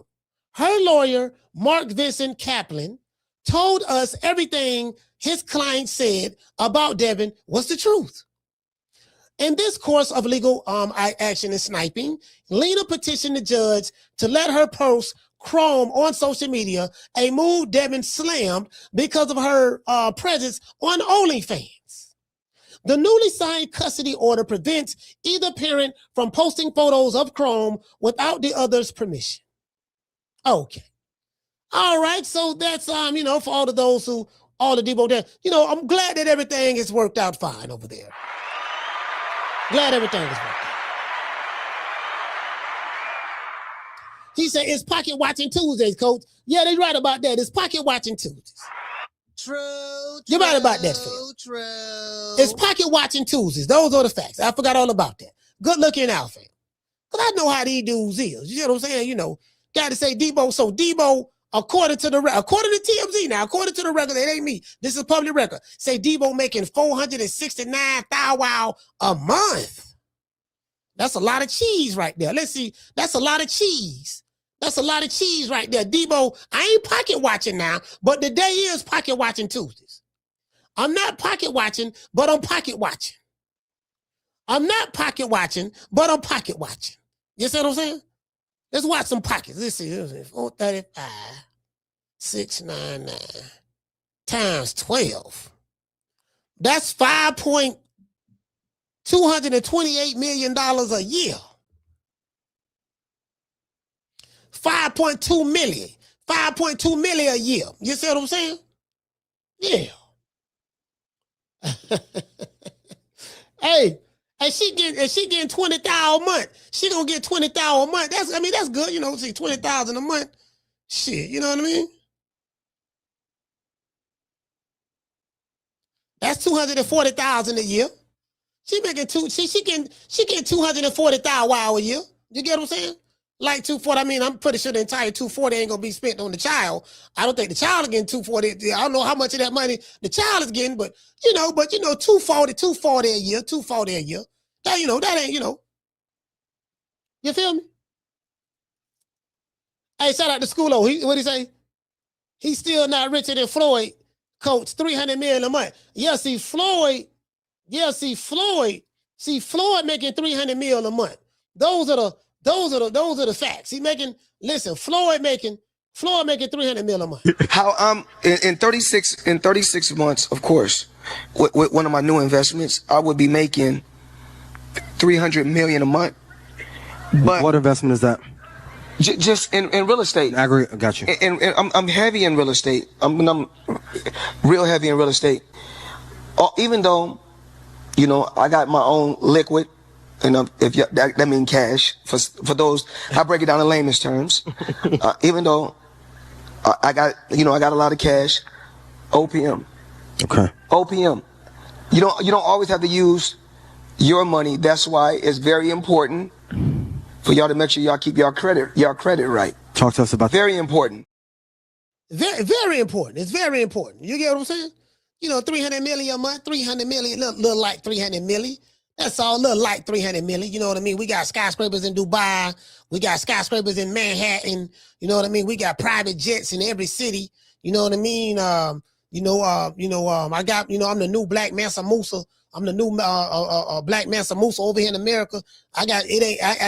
Her lawyer, Mark Vincent Kaplan, told us everything his client said about Devin was the truth. In this course of legal action and sniping, Lena petitioned the judge to let her post Chrome on social media, a move Devin slammed because of her presence on OnlyFans. The newly signed custody order prevents either parent from posting photos of Chrome without the other's permission. Okay. All right, so that's for all of those who, all the Debo there, I'm glad that everything has worked out fine over there. Glad everything has worked out. He said it's pocket watching Tuesdays, Coach. Yeah, they right about that. It's pocket watching Tuesdays. True. You're right about that, Phil. True. It's pocket watching Tuesdays. Those are the facts. I forgot all about that. Good looking out, fam. Because I know how these dudes is. You know what I'm saying? Got to say Debo. So Debo, according to TMZ now, according to the record, it ain't me. This is public record. Say Debo making $469,000 a month. That's a lot of cheese right there. Let's see. That's a lot of cheese. That's a lot of cheese right there. Debo, I ain't pocket watching now, but the day is pocket watching Tuesdays. I'm not pocket watching, but I'm pocket watching. I'm not pocket watching, but I'm pocket watching. You see what I'm saying? Let's watch some pockets. Let's see. 435, 699 times 12. That's $5.228 million a year. 5.2 million. 5.2 million a year. You see what I'm saying? Yeah. Hey, she getting $20,000 a month. She gonna get $20,000 a month. That's good. See, $20,000 a month. Shit, you know what I mean? That's $240,000 a year. She getting $240,000 a year. You get what I'm saying? Like 240. I'm pretty sure the entire 240 ain't gonna be spent on the child. I don't think the child is getting 240. I don't know how much of that money the child is getting, but 240 a year, 240 a year. That ain't, you feel me? Hey, shout out to Schoolo. What'd he say? He's still not richer than Floyd, Coach, $300 million a month. See, Floyd making $300 million a month. Those are the facts. Floyd making $300 million a month. How in 36 months, of course, with one of my new investments, I would be making $300 million a month. But what investment is that? Just in real estate. I agree. Got you. And I'm heavy in real estate. I'm real heavy in real estate. Even though You know, I got my own liquid. And if you, that means cash for those, I break it down in layman's terms. Even though I got a lot of cash. OPM. Okay. OPM. You don't always have to use your money. That's why it's very important for y'all to make sure y'all keep y'all credit right. Talk to us about very important. Very, very important. It's very important. You get what I'm saying? You know, 300 million a month, 300 million, little like 300 million. That's all, little like 300 million. You know what I mean? We got skyscrapers in Dubai. We got skyscrapers in Manhattan. You know what I mean? We got private jets in every city. You know what I mean? I got, I'm the new Black Mansa Musa. I'm the new Black Mansa Musa over here in America. I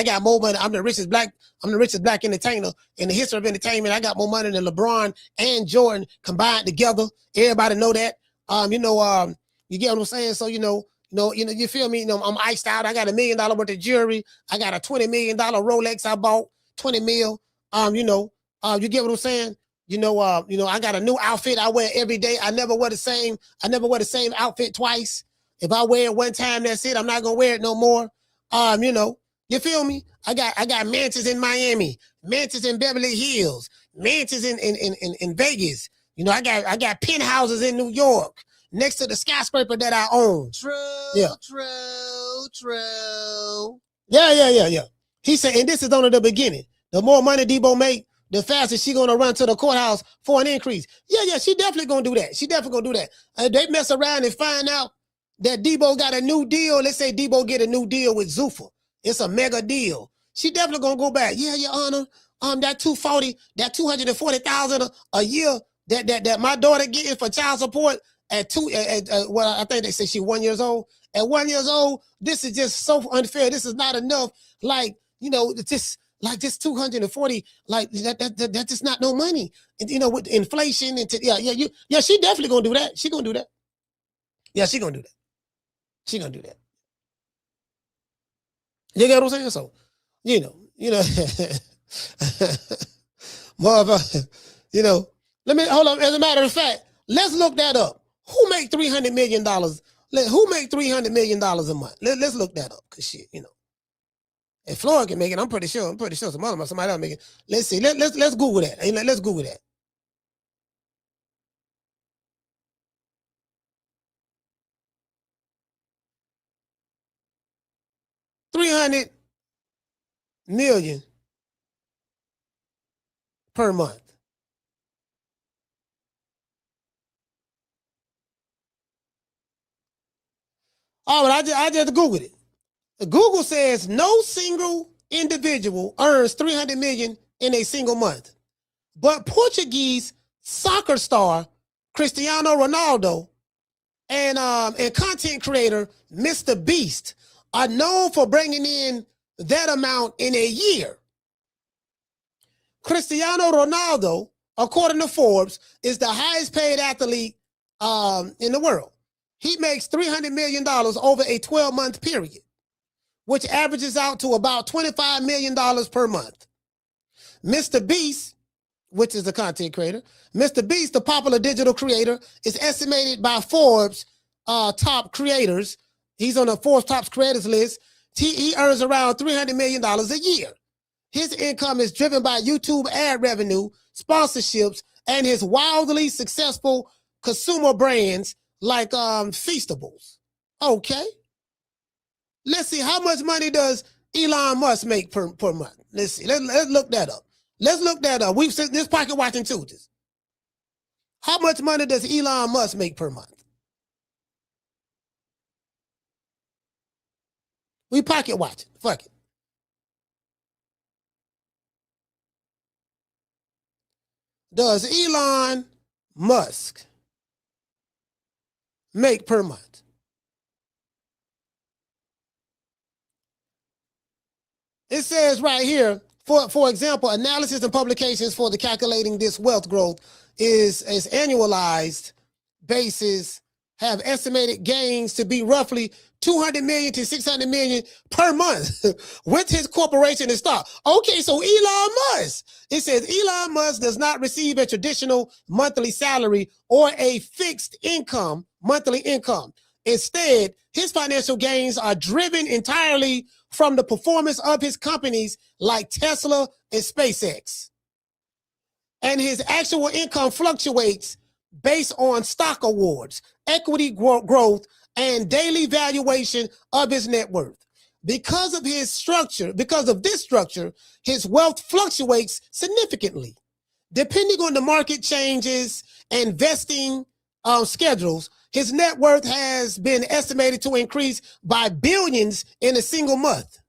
got more money. I'm the richest black entertainer in the history of entertainment. I got more money than LeBron and Jordan combined together. Everybody know that. You get what I'm saying? So, you feel me? I'm iced out. I got $1 million worth of jewelry. I got a $20 million Rolex I bought, 20 mil. You get what I'm saying? I got a new outfit I wear every day. I never wear the same outfit twice. If I wear it one time, that's it. I'm not gonna wear it no more. You feel me? I got mansions in Miami, mansions in Beverly Hills, mansions in Vegas. I got penthouses in New York next to the skyscraper that I own. True. Yeah. He said, and this is only the beginning. The more money Debo make, the faster she gonna run to the courthouse for an increase. Yeah, she definitely gonna do that. They mess around and find out that Debo got a new deal. Let's say Debo get a new deal with Zuffa. It's a mega deal. She definitely gonna go back. Yeah, Your Honor. That 240,000 a year that my daughter getting for child support I think they say she's 1 year old. At 1 year old, this is just so unfair. This is not enough. This 240, that's just not no money. And, with inflation and she definitely gonna do that. She gonna do that. Yeah, she gonna do that. You get what I'm saying? So, motherfucker, let me hold on. As a matter of fact, let's look that up. Who make $300 million? Who make $300 million a month? Let's look that up. Cause shit, if Florida can make it, I'm pretty sure somebody else make it. Let's see. Let's Google that. Let's Google that. $300 million per month. Oh, but I just Googled it. Google says no single individual earns $300 million in a single month. But Portuguese soccer star Cristiano Ronaldo and content creator Mr. Beast are known for bringing in that amount in a year. Cristiano Ronaldo, according to Forbes, is the highest paid athlete in the world. He makes $300 million over a 12-month period, which averages out to about $25 million per month. Mr. Beast, which is a content creator, Mr. Beast, the popular digital creator, is estimated by Forbes top creators. He's on the Forbes top creators list. He earns around $300 million a year. His income is driven by YouTube ad revenue, sponsorships, and his wildly successful consumer brands like Feastables. Okay. Let's see, how much money does Elon Musk make per month? Let's see. Let's look that up. We've seen this pocket watching too. How much money does Elon Musk make per month? We pocket watching. Fuck it. Does Elon Musk make per month? It says right here, for example, analysis and publications for the calculating this wealth growth is annualized basis have estimated gains to be roughly 200 million to 600 million per month with his corporation and stock. Okay, so Elon Musk. It says Elon Musk does not receive a traditional monthly salary or a fixed income, monthly income. Instead, his financial gains are driven entirely from the performance of his companies like Tesla and SpaceX. And his actual income fluctuates based on stock awards, equity growth, and daily valuation of his net worth. Because of this structure, his wealth fluctuates significantly. Depending on the market changes and vesting schedules, his net worth has been estimated to increase by billions in a single month.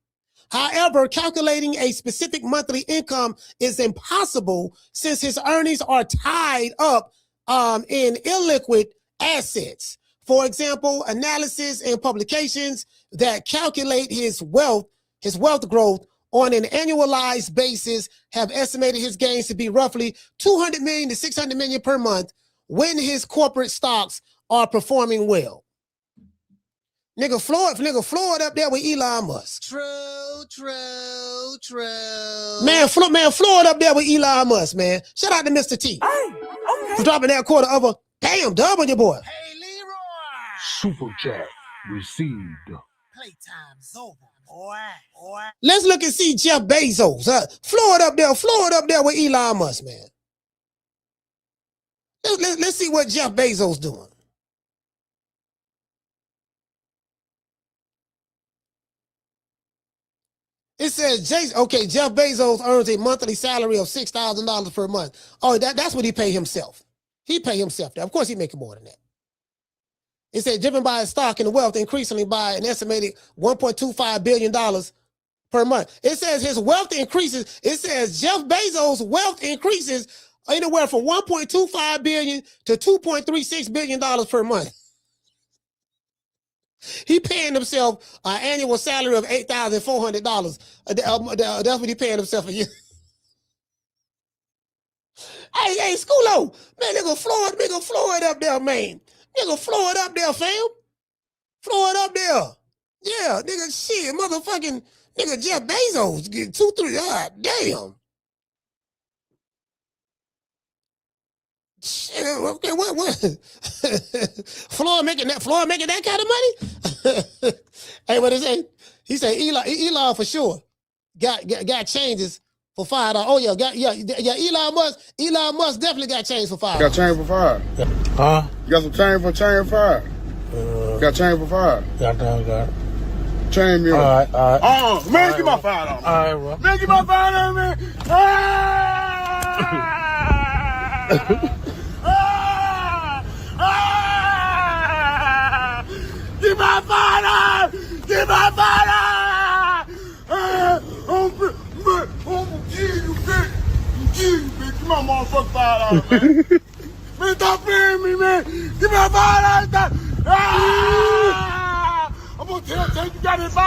However, calculating a specific monthly income is impossible since his earnings are tied up in illiquid assets. For example, analysis and publications that calculate his wealth growth on an annualized basis have estimated his gains to be roughly 200 million to 600 million per month when his corporate stocks are performing well. Nigga Floyd up there with Elon Musk. True. Man, Floyd up there with Elon Musk, man. Shout out to Mr. T. For dropping that quarter of a damn dub on your boy. Hey, Leroy. Super chat received. Playtime's over, boy. Let's look and see Jeff Bezos. Floyd up there with Elon Musk, man. Let's see what Jeff Bezos doing. It says, Jeff Bezos earns a monthly salary of $6,000 per month. Oh, that's what he pay himself. He pay himself that. Of course, he making more than that. It said, driven by his stock and wealth increasingly by an estimated $1.25 billion per month. It says his wealth increases. It says Jeff Bezos' wealth increases anywhere from $1.25 billion to $2.36 billion per month. He paying himself an annual salary of $8,400. That's what he paying himself a year. Hey, Schoolo, man, nigga Floyd up there, man. Nigga Floyd up there, fam. Floyd up there. Yeah, nigga, shit, motherfucking, nigga Jeff Bezos get 2, 3, God damn. Shit, okay, what? Floyd making that kind of money? Hey, what is it? He said Elon for sure got changes for $5. Oh yeah, Elon Musk definitely got change for $5. Got change for $5. Huh? You got some change for $5. Got change for $5. Got it. Chain me. All right. Man, give my $5. All right, bro. Man, give my $5, man. Give my $5. Give my $5. I'm gonna kill you, bitch. Give my motherfucking $5, man. Man, stop playing me, man. Give me a $5. I'm gonna tell you got it $5.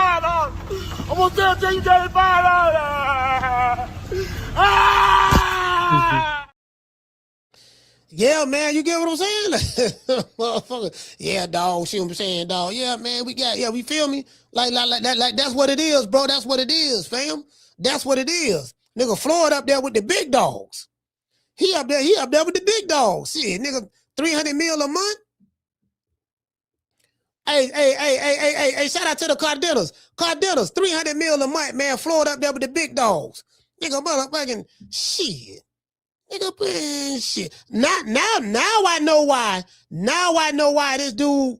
I'm gonna tell you got it $5. Yeah, man, you get what I'm saying? Motherfucker. Yeah, dog, see what I'm saying, dog. Yeah, man, we feel me? Like that's what it is, bro. That's what it is, fam. That's what it is. Nigga Floyd up there with the big dogs. He up there with the big dogs. Shit, nigga, 300 mil a month. Hey, shout out to the Cardenas. Cardenas, 300 mil a month, man. Floyd up there with the big dogs. Nigga, motherfucking shit. Nigga, man, shit. Now I know why. Now I know why this dude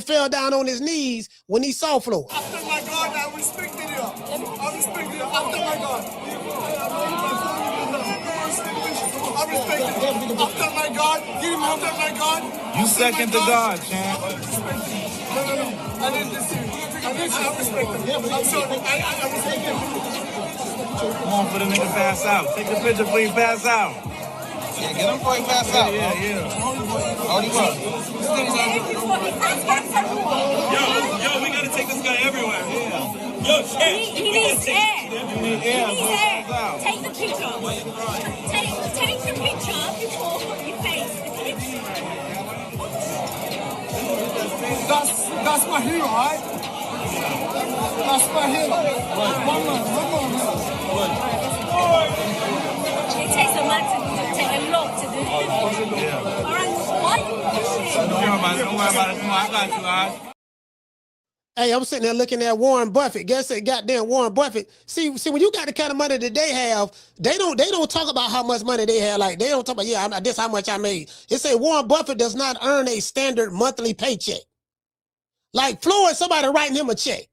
fell down on his knees when he saw Floyd. After my God, I respected you. I respect you. After my God. I respect you. After my God. Give him after my God. You second to God, champ. No. I didn't listen. I respect him. I'm sorry. I respect him. Come on for the nigga pass out. Take the picture before you pass out. Yeah, get him before he pass out. Yeah. Hold him up. Yo, we gotta take this guy everywhere. Yeah. Yo, shit. He needs air. You need air. He needs air. Take the picture. Take the picture before you face the kids. That's my hero, right? That's my hero. One man. It takes a lot to do. It takes a lot to do. All right, why are you pushing? man. Don't worry about it. Come on, I got you, all right? Hey, I'm sitting there looking at Warren Buffett. Guess that goddamn Warren Buffett. See, when you got the kind of money that they have, they don't talk about how much money they have. Like they don't talk about this how much I made. It say Warren Buffett does not earn a standard monthly paycheck. Like Floyd, somebody writing him a check.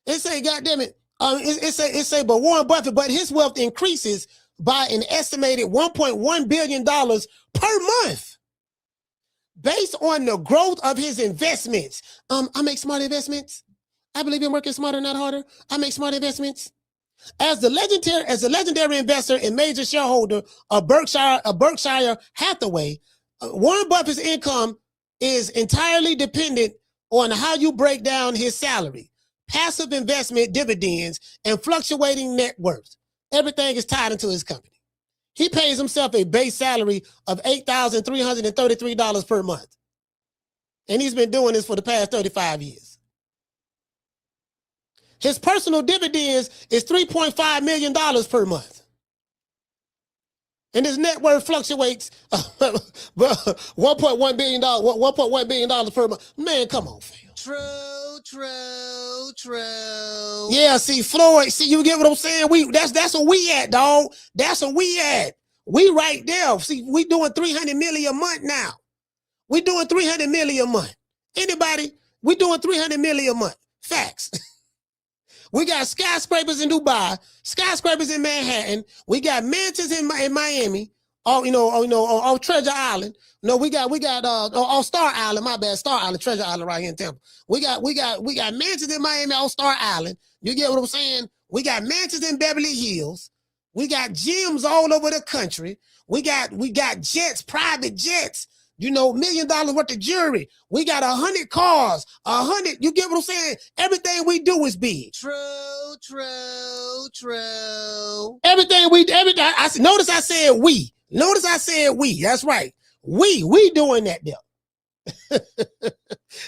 It say, goddamn it, it say, but Warren Buffett, but his wealth increases by an estimated $1.1 billion per month. Based on the growth of his investments. I make smart investments. I believe in working smarter, not harder. I make smart investments. As the legendary investor and major shareholder of Berkshire Hathaway, Warren Buffett's income is entirely dependent on how you break down his salary, passive investment dividends, and fluctuating net worth. Everything is tied into his company. He pays himself a base salary of $8,333 per month. And he's been doing this for the past 35 years. His personal dividends is $3.5 million per month. And his net worth fluctuates $1.1 billion per month. Man, come on, fam. True. Yeah, see, Floyd, see, you get what I'm saying? That's where we at, dog. That's where we at. We right there. See, we doing $300 million a month now. We doing $300 million a month. Anybody? We doing $300 million a month. Facts. We got skyscrapers in Dubai, skyscrapers in Manhattan. We got mansions in Miami. On Treasure Island. No, we got on Star Island. My bad, Star Island, Treasure Island, right here in Tampa. We got mansions in Miami on Star Island. You get what I'm saying? We got mansions in Beverly Hills. We got gyms all over the country. We got jets, private jets. $1 million worth of jewelry. We got 100 cars, 100. You get what I'm saying? Everything we do is big. True. Everything. Notice I said we. That's right. We doing that there.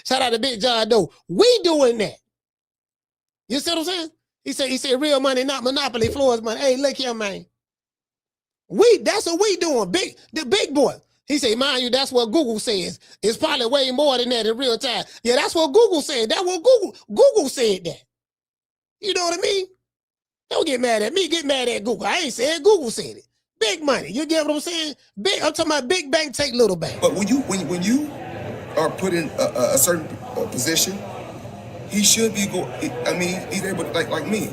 Shout out to Big John Doe. We doing that. You see what I'm saying? He said real money, not monopoly, Floyd's money. Hey, look here, man. That's what we doing. The big boy. He said, mind you, that's what Google says. It's probably way more than that in real time. Yeah, that's what Google said. That's what Google said that. You know what I mean? Don't get mad at me. Get mad at Google. I ain't said Google said it. Big money. You get what I'm saying? I'm talking about big bank take little bank. But when you are put in a certain position, he should be he's able to, like me.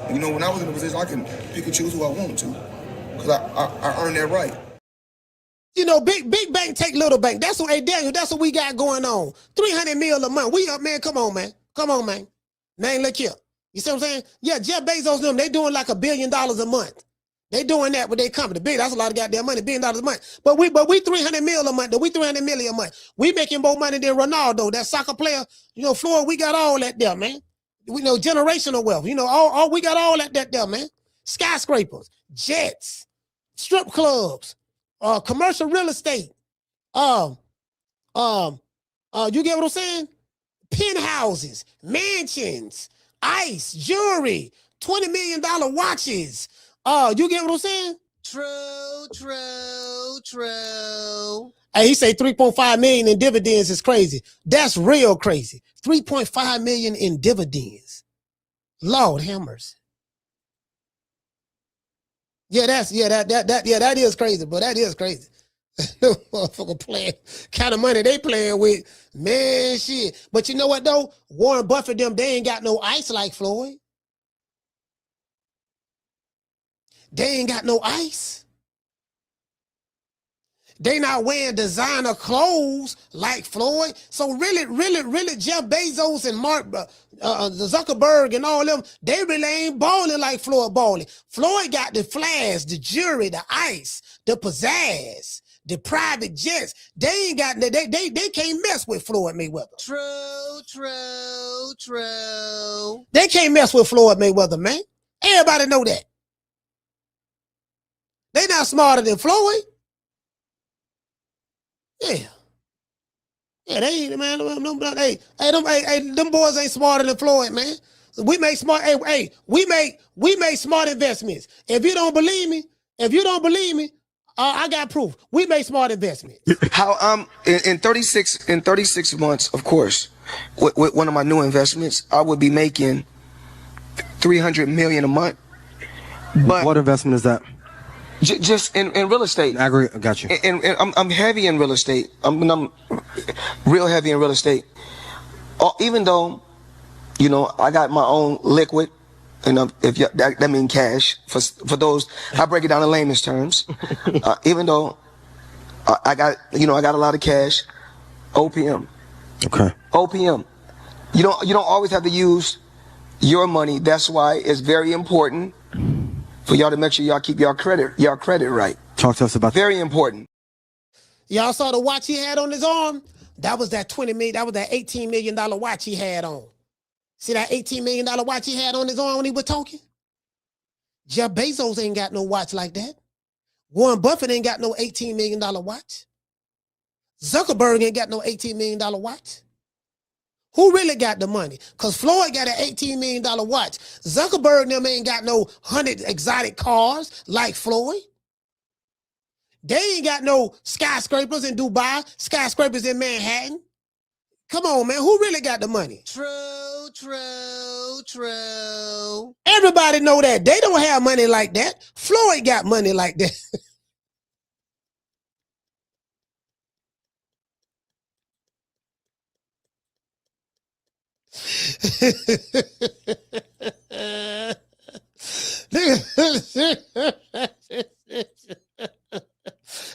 When I was in a position, I can pick and choose who I want to, because I earned that right. Big bank take little bank. That's what, hey, Daniel, that's what we got going on. $300 million a month. We up, man. Come on, man. Man, look here. You see what I'm saying? Yeah, Jeff Bezos, them, they doing like $1 billion a month. They doing that with their company. Big, that's a lot of goddamn money, $1 billion a month. But we $300 million a month. We $300 million a month. We making more money than Ronaldo, that soccer player. Floyd, we got all that there, man. We know generational wealth. All we got all that there, man. Skyscrapers, jets, strip clubs, commercial real estate. You get what I'm saying? Penthouses, mansions, ice, jewelry, $20 million watches. You get what I'm saying? True. Hey, he say 3.5 million in dividends is crazy. That's real crazy. 3.5 million in dividends. Lord have mercy. That is crazy, but that is crazy. Motherfucker playing kind of money they playing with, man, shit. But you know what though? Warren Buffett, them, they ain't got no ice like Floyd. They ain't got no ice. They not wearing designer clothes like Floyd. So really, Jeff Bezos and Mark Zuckerberg and all them, they really ain't balling like Floyd balling. Floyd got the flash, the jewelry, the ice, the pizzazz, the private jets. They ain't got, they can't mess with Floyd Mayweather. True. They can't mess with Floyd Mayweather, man. Everybody know that. They not smarter than Floyd. Yeah, they ain't, man. Them boys ain't smarter than Floyd, man. We make smart. We make smart investments. If you don't believe me, I got proof. We make smart investments. How in 36 months, of course, with one of my new investments, I would be making $300 million a month. But what investment is that? Just in real estate. I got you. And I'm heavy in real estate. I'm real heavy in real estate. Even though, you know, I got my own liquid, and that means cash. For those, I break it down in layman's terms. Even though I got a lot of cash, OPM. Okay. OPM. You don't always have to use your money. That's why it's very important for y'all to make sure y'all keep y'all credit right. Talk to us about very important. Y'all saw the watch he had on his arm? That was that $20 million. That was that $18 million watch he had on. See that $18 million watch he had on his arm when he was talking? Jeff Bezos ain't got no watch like that. Warren Buffett ain't got no $18 million watch. Zuckerberg ain't got no $18 million watch. Who really got the money? Because Floyd got an $18 million watch. Zuckerberg and them ain't got no 100 exotic cars like Floyd. They ain't got no skyscrapers in Dubai, skyscrapers in Manhattan. Come on, man. Who really got the money? True. Everybody know that. They don't have money like that. Floyd got money like that.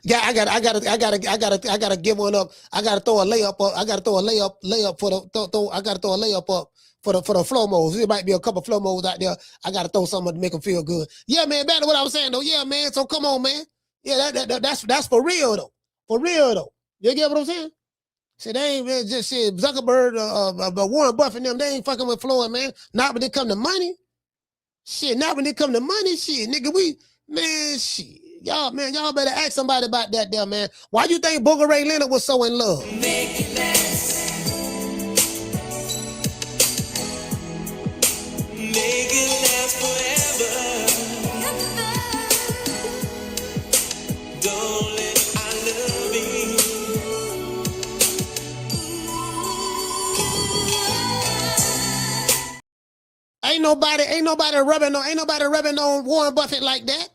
Yeah, I gotta give one up. I gotta throw a layup up. I gotta throw a layup for the I gotta throw a layup up for the flow modes. There might be a couple flow modes out there. I gotta throw something to make them feel good. Yeah, man, back to what I was saying though. Yeah, man. So come on, man. Yeah, that's for real though. For real though. You get what I'm saying? See, they ain't just shit. Zuckerberg, Warren Buffett, them, they ain't fucking with Floyd, man. Not when it come to money. Shit, not when it come to money. Shit, nigga, shit. Y'all better ask somebody about that there, man. Why you think Booger Ray Leonard was so in love? Make it last. Make it last forever. Don't let I love me. Ain't nobody rubbing on Warren Buffett like that.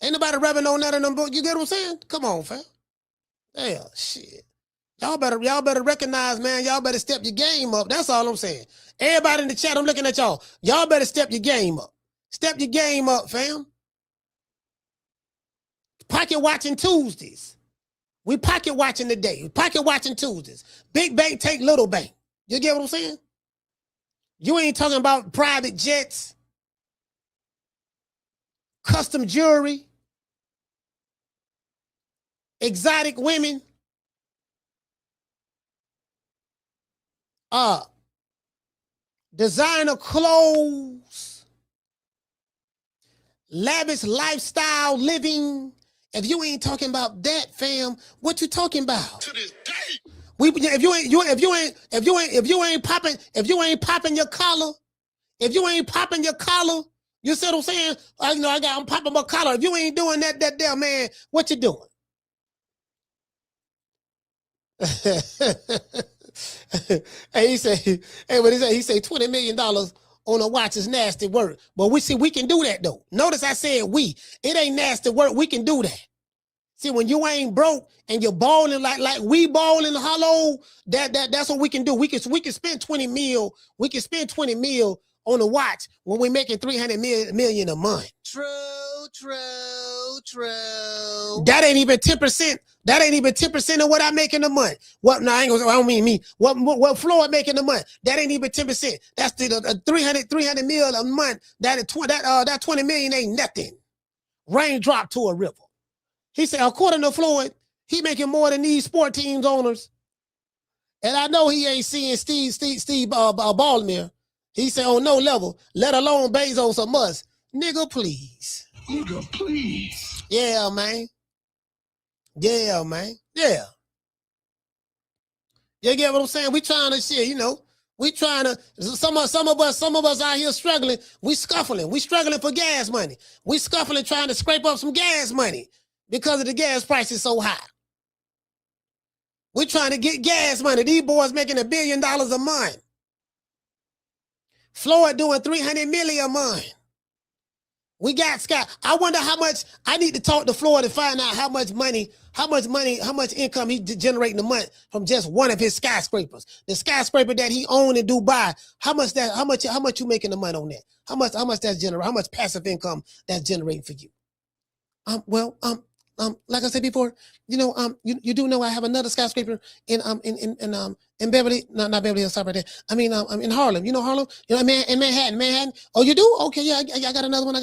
Ain't nobody rubbing on none of them books. You get what I'm saying? Come on, fam. Yeah, shit. Y'all better recognize, man. Y'all better step your game up. That's all I'm saying. Everybody in the chat, I'm looking at y'all. Y'all better step your game up. Step your game up, fam. Pocket watching Tuesdays. We pocket watching today. We pocket watching Tuesdays. Big bank take little bank. You get what I'm saying? You ain't talking about private jets, custom jewelry, exotic women, designer clothes, lavish lifestyle living. If you ain't talking about that, fam, what you talking about? To this day. If you ain't popping your collar, you see what I'm saying? I'm popping my collar. If you ain't doing that there, man, what you doing? He say $20 million on a watch is nasty work. But we can do that though. Notice I said we. It ain't nasty work. We can do that. See, when you ain't broke and you're balling like we balling hollow, that's what we can do. We can spend 20 mil. We can spend 20 mil on a watch when we're making 300 million a month. True. That ain't even 10%. That ain't even 10% of what I make in a month. What? No, I don't mean me. What Floyd making a month? That ain't even 10%. That's the 300 mil a month. That 20 million ain't nothing. Raindrop to a river. He said, according to Floyd, he making more than these sport teams owners. And I know he ain't seeing Steve Ballmer. He said on no level, let alone Bezos or Musk. Nigga, please. Yeah, man. Yeah. You get what I'm saying? We trying to shit, We trying to, some of us out here struggling. We scuffling. We struggling for gas money. We scuffling trying to scrape up some gas money. because of the gas prices so high. We're trying to get gas money. These boys making $1 billion a month. Floyd doing $300 million a month. We got Scott. I wonder how much. I need to talk to Floyd to find out how much income he generating a month from just one of his skyscrapers. The skyscraper that he owned in Dubai. How much you making the money on that? How much that's generating? How much passive income that's generating for you? Like I said before, you do know I have another skyscraper in Beverly, not Beverly Hills, sorry about that. I mean, in Harlem. You know Harlem? In Manhattan. Oh, you do? Okay, yeah, I got another one.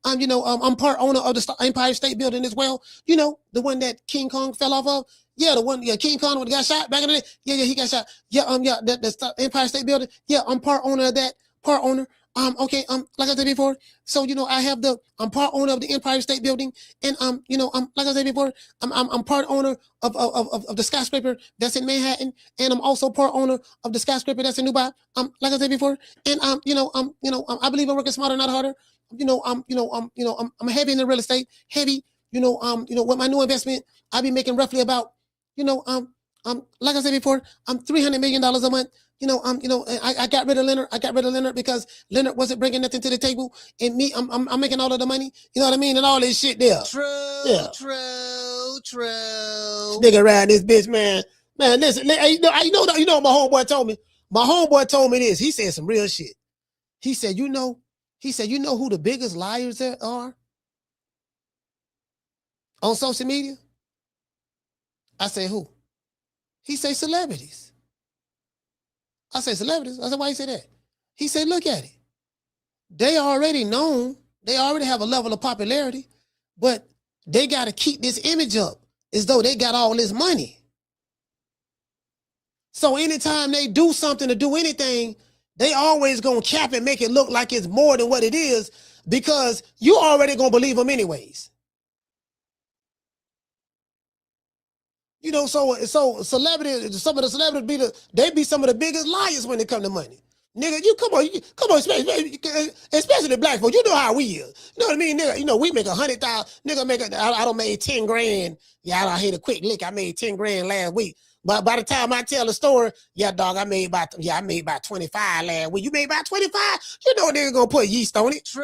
I'm part owner of the Empire State Building as well. You know, the one that King Kong fell off of. Yeah, the one, King Kong got shot back in the day. Yeah, he got shot. Yeah, the Empire State Building. Yeah, I'm part owner of that. Part owner. Okay, like I said before, so I'm part owner of the Empire State Building, and like I said before, I'm part owner of the skyscraper that's in Manhattan, and I'm also part owner of the skyscraper that's in Dubai. Like I said before, and I believe I'm working smarter, not harder. I'm heavy in the real estate, heavy. With my new investment, I'll be making roughly about, like I said before, I'm $300 million a month. I got rid of Leonard. I got rid of Leonard because Leonard wasn't bringing nothing to the table, and me, I'm making all of the money. You know what I mean? And all this shit there. True. Nigga around this bitch, man. Man, listen. You know what my homeboy told me. My homeboy told me this. He said some real shit. He said, you know who the biggest liars there are on social media? I say who? He say celebrities. I say celebrities. I said, why you say that? He said, look at it. They already known. They already have a level of popularity, but they got to keep this image up as though they got all this money. So anytime they do something or do anything, they always going to cap and make it look like it's more than what it is because you already going to believe them anyways. So celebrities, some of the celebrities be some of the biggest liars when it come to money. Nigga, come on, especially the black folks. You know how we is. You know what I mean, nigga? We make 100,000. Nigga I don't made 10 grand. Yeah, I hit a quick lick. I made 10 grand last week. But by the time I tell the story, yeah, dog, I made about 25 last week. You made about 25? You know nigga gonna put yeast on it. True.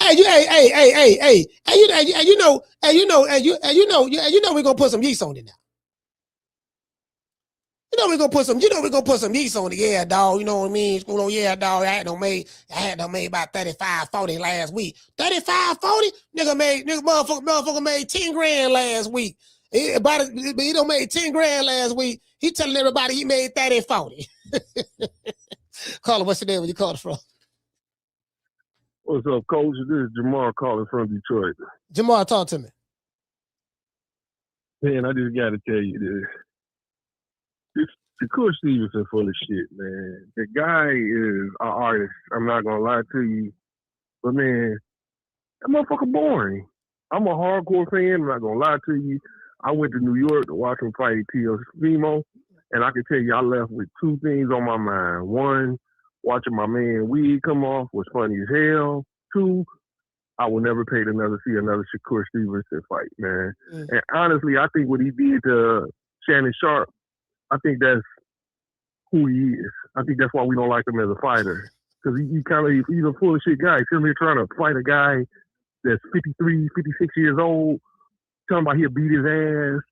Hey, we're gonna put some yeast on it now. We're gonna put some yeast on it. Yeah, dog. You know what I mean? Yeah, dog. I had made about 35, 40 last week. 35, 40? Motherfucker made 10 grand last week. He don't made 10 grand last week. He telling everybody he made 30, 40. Caller, what's your name? Where you calling from? What's up, Coach? This is Jamar calling from Detroit. Jamar, talk to me. Man, I just got to tell you this. Shakur Stevenson full of shit, man. The guy is an artist. I'm not going to lie to you. But, man, that motherfucker boring. I'm a hardcore fan. I'm not going to lie to you. I went to New York to watch him fight Teofimo, and I can tell you I left with two things on my mind. One, watching my man Weed come off was funny as hell. Two, I will never pay to see another Shakur Stevenson fight, man. And honestly, I think what he did to Shannon Sharp, I think that's who he is. I think that's why we don't like him as a fighter. Because he's a full of shit guy. He's here trying to fight a guy that's 53, 56 years old, talking about he'll beat his ass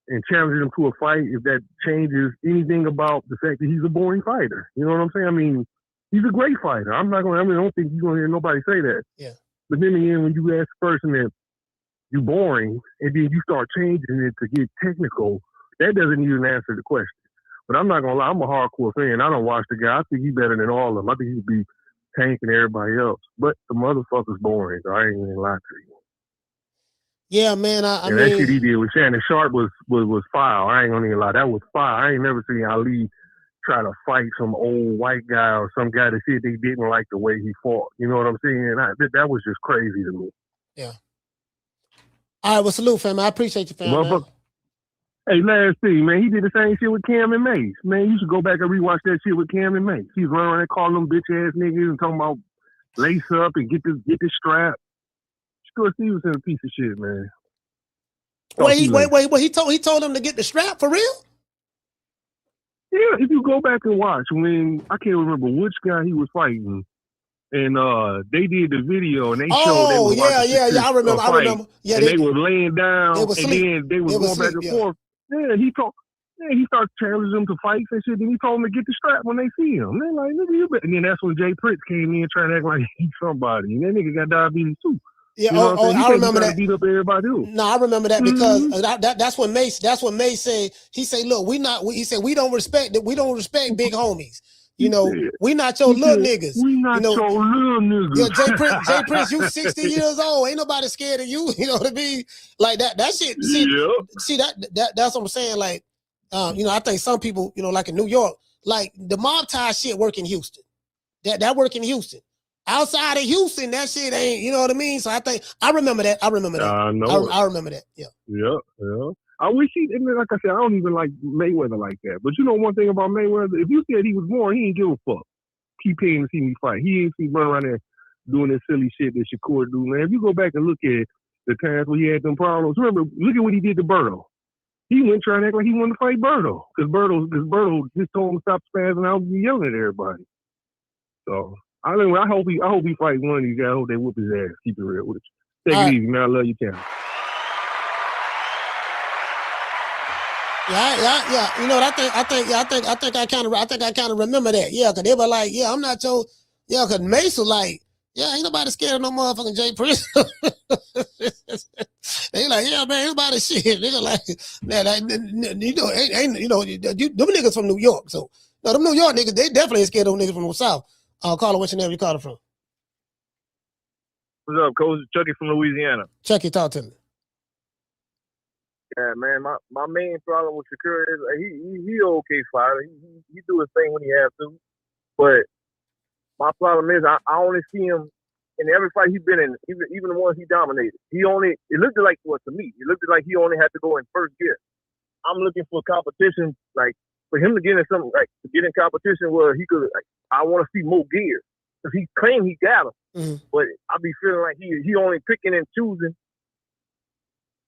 and challenging him to a fight if that changes anything about the fact that he's a boring fighter. You know what I'm saying? I mean, he's a great fighter. I don't think you're going to hear nobody say that. Yeah. But then again, when you ask a person that you're boring and then you start changing it to get technical, that doesn't even answer the question. But I'm not going to lie, I'm a hardcore fan. I don't watch the guy. I think he's better than all of them. I think he'd be tanking everybody else. But the motherfucker's boring, so I ain't going to lie to you. Yeah, man. I mean, that shit he did with Shannon Sharp was foul. I ain't gonna even lie. That was foul. I ain't never seen Ali try to fight some old white guy or some guy that said they didn't like the way he fought. You know what I'm saying? That was just crazy to me. Yeah. All right, well, salute, fam. I appreciate you, fam. Hey, last thing, man, he did the same shit with Cam and Mace. Man, you should go back and rewatch that shit with Cam and Mace. He's running around and calling them bitch ass niggas and talking about lace up and get this strap. Shakur Stevenson a piece of shit, man. Wait, he told him to get the strap for real? Yeah, if you go back and watch when I can't remember which guy he was fighting, and they did the video and they showed they was watching I remember. Yeah, and they were laying down and then they was going back and forth. Yeah, he started challenging them to fights and shit. Then he told them to get the strap when they see him. They're like, nigga, you and then that's when Jay Prince came in trying to act like he's somebody. And that nigga got diabetes too. Yeah, you know I remember that. Beat up everybody else. No, I remember that because that's what Mace. That's what Mace said. He said, "Look, he said we don't respect big homies. You know, we not your little niggas. We not your little niggas. Yeah, Jay Prince, you 60 years old. Ain't nobody scared of you. You know what I mean? Like that shit. See that's what I'm saying. Like, I think some people, like in New York, like the mob tie shit work in Houston. That work in Houston. Outside of Houston, that shit ain't, you know what I mean? So I remember that. I remember that. I remember that. Yeah. Yeah. I wish like I said, I don't even like Mayweather like that. But you know one thing about Mayweather, if you said he was born, he ain't give a fuck. Keep paying to see me fight. He ain't see run around there doing this silly shit that Shakur do, man. If you go back and look at the times when he had them problems, remember, look at what he did to Berto. He went trying to act like he wanted to fight Berto. Because Berto just told him to stop spazzing out and yelling at everybody. So I hope he fights one of these guys. I hope they whoop his ass. Keep it real with you. Take it easy, man. I love you, Cam. Yeah. You know what I think I kind of remember that. Yeah, because they were like, yeah, I'm not your, yeah, because Mace was like, yeah, ain't nobody scared of no motherfucking Jay Prince. They like, yeah, man, ain't nobody shit. They like, man, them niggas from New York. So, no, them New York niggas, they definitely ain't scared of them niggas from the South. Caller, what's your name? You called from? What's up, Coach? Chucky from Louisiana. Chucky, talk to me. Yeah, man. My main problem with Shakur is he okay fighter. He do his thing when he has to. But my problem is I only see him in every fight he's been in, even the ones he dominated. It looked like, well, to me, it looked like he only had to go in first gear. I'm looking for competition, like for him to get in something, like to get in competition where he could, like, I want to see more gear. Because he claimed he got him. But I be feeling like he only picking and choosing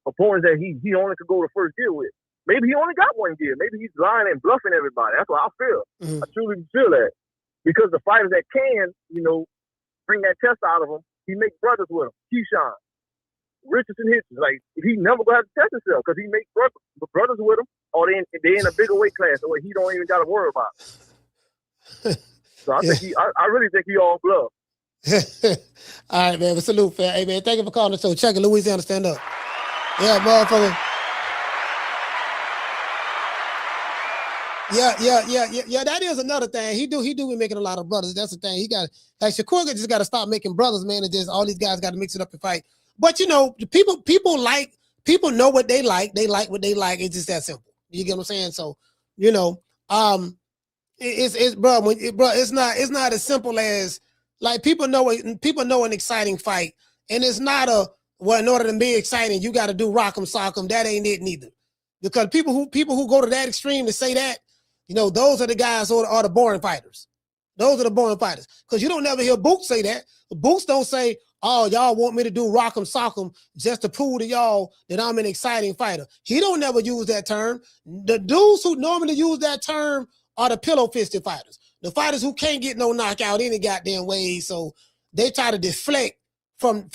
opponents that he only could go to first gear with. Maybe he only got one gear. Maybe he's lying and bluffing everybody. That's what I feel. I truly feel that. Because the fighters that can, bring that test out of him, he makes brothers with him. Keyshawn, Richardson Hitchens. Like, he never going to have to test himself because he makes brothers with him, or they in a bigger weight class, or he don't even got to worry about it. So I think I really think he all bluff. All right, man. Salute, fam. Hey, man, thank you for calling the show. Chucky, Louisiana, stand up. Yeah, motherfucker. Yeah. That is another thing. He do be making a lot of brothers. That's the thing. He got, like, Shakur just got to stop making brothers, man. And just all these guys got to mix it up and fight. But the people know what they like. They like what they like. It's just that simple. You get what I'm saying? So, it's not as simple as, like, people know an exciting fight, and it's not in order to be exciting, you got to do rock'em sock'em. That ain't it neither. Because people who go to that extreme to say that, those are the guys who are the boring fighters. Those are the boring fighters. Because you don't never hear Boots say that. Boots don't say, oh, y'all want me to do rock'em sock'em just to prove to y'all that I'm an exciting fighter. He don't never use that term. The dudes who normally use that term are the pillow-fisted fighters. The fighters who can't get no knockout any goddamn way. So they try to deflect from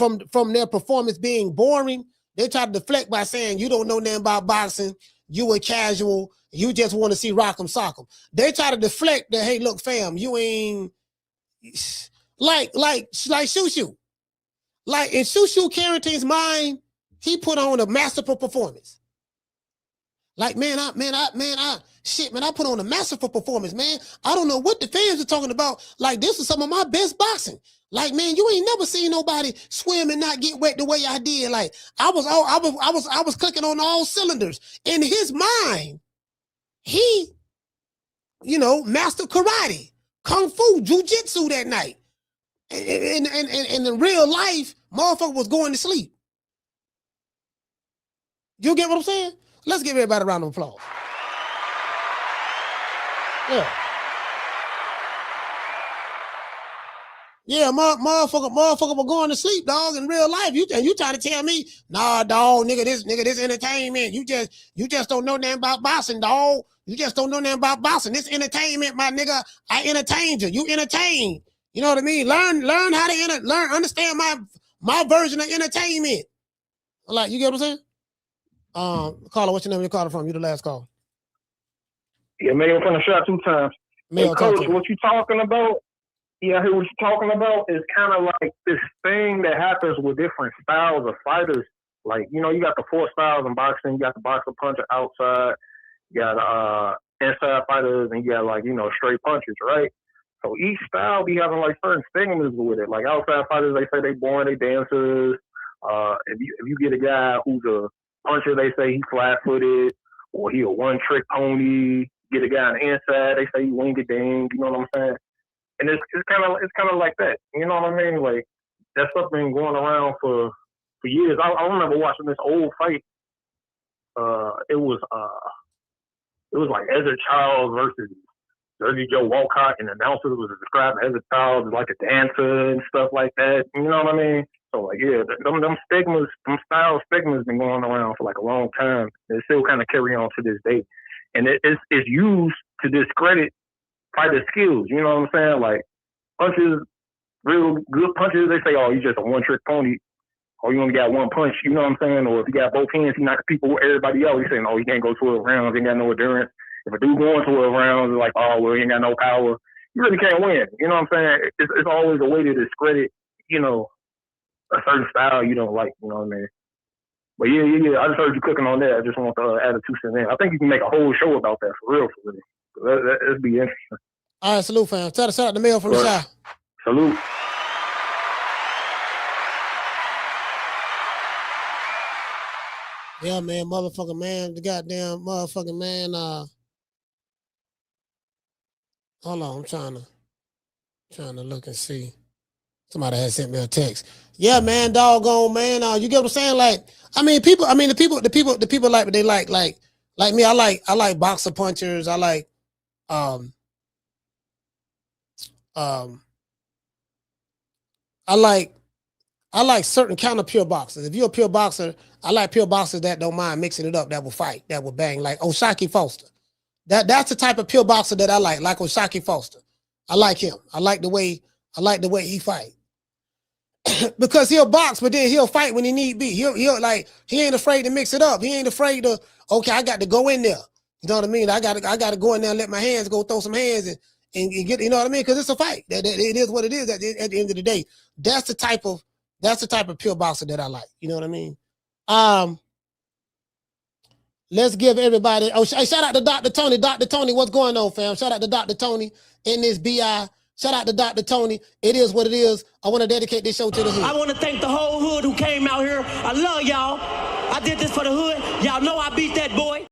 their performance being boring. They try to deflect by saying, you don't know nothing about boxing. You a casual. You just want to see rock'em sock'em. They try to deflect that, hey, look, fam, you ain't like Shoo. Like, in Shoo Carrington's mind, he put on a masterful performance. Like, I put on a masterful performance, man. I don't know what the fans are talking about. Like, this is some of my best boxing. Like, man, you ain't never seen nobody swim and not get wet the way I did. Like, I was clicking on all cylinders. In his mind, he, mastered karate, kung fu, jujitsu that night. And in real life, motherfucker was going to sleep. You get what I'm saying? Let's give everybody a round of applause. Yeah. Yeah, motherfucker was going to sleep, dog, in real life. You trying to tell me, nah, dog, this entertainment. You just don't know nothing about boxing, dog. You just don't know nothing about boxing. This entertainment, my nigga. I entertained you. You entertain. You know what I mean? Learn how to understand my version of entertainment. Like, you get what I'm saying? Caller, what's your name? You called from? You the last call. Yeah, Mayo from the shot 2 times. Mayo, hey, Coach, what you talking about? Yeah, I hear what you're talking about is kind of like this thing that happens with different styles of fighters. Like, you got the 4 styles in boxing. You got the boxer, puncher, outside. You got inside fighters, and you got straight punchers, right? So each style be having like certain stigmas with it. Like outside fighters, they say they boring, they dancers. If you get a guy who's a puncher, they say he flat-footed or he a one-trick pony. Get a guy on the inside, they say he wing-a-ding. You know what I'm saying? And it's kind of like that. You know what I mean? Like that stuff been going around for years. I remember watching this old fight. It was like Ezra Charles versus Jersey Joe Walcott, and the announcer was describing Ezra Charles as like a dancer and stuff like that. You know what I mean? So like, yeah, them stigmas, them style stigmas been going around for like a long time. They still kind of carry on to this day, and it's used to discredit fighter skills. You know what I'm saying? Like punches, real good punches, they say, oh, you just a one-trick pony. Or you only got one punch, you know what I'm saying? Or if you got both hands, he knocks people with everybody else. He's saying, oh, he can't go 12 rounds, he ain't got no endurance. If a dude going 12 rounds, it's like, oh, well, he ain't got no power. You really can't win. You know what I'm saying? It's always a way to discredit, a certain style you don't like, you know what I mean? But yeah. I just heard you cooking on that. I just want to add a 2 cents in. I think you can make a whole show about that for real. That'd be interesting. All right, salute, fam. Shout out the mail from the shop. Salute. Yeah, man, motherfucking man, the goddamn motherfucking man. Hold on, I'm trying to look and see. Somebody had sent me a text. Yeah, man, doggone, man. You get what I'm saying? Like, the people like, they like me. I like boxer punchers. I like, I like certain kind of pure boxers. If you're a pure boxer, I like pure boxers that don't mind mixing it up, that will fight, that will bang, like Oshaki Foster. That's the type of pure boxer that I like Oshaki Foster. I like him. I like the way he fight. Because he'll box, but then he'll fight when he need be. He ain't afraid to mix it up. He ain't afraid to, okay, I got to go in there. You know what I mean? I got to go in there and let my hands go, throw some hands and get, you know what I mean? Because it's a fight. It is what it is at the end of the day. That's the type of pure boxer that I like. You know what I mean? Let's give everybody. Oh, shout out to Dr. Tony. Dr. Tony, what's going on, fam? Shout out to Dr. Tony in this BI. Shout out to Dr. Tony. It is what it is. I want to dedicate this show to the hood. I want to thank the whole hood who came out here. I love y'all. I did this for the hood. Y'all know I beat that boy.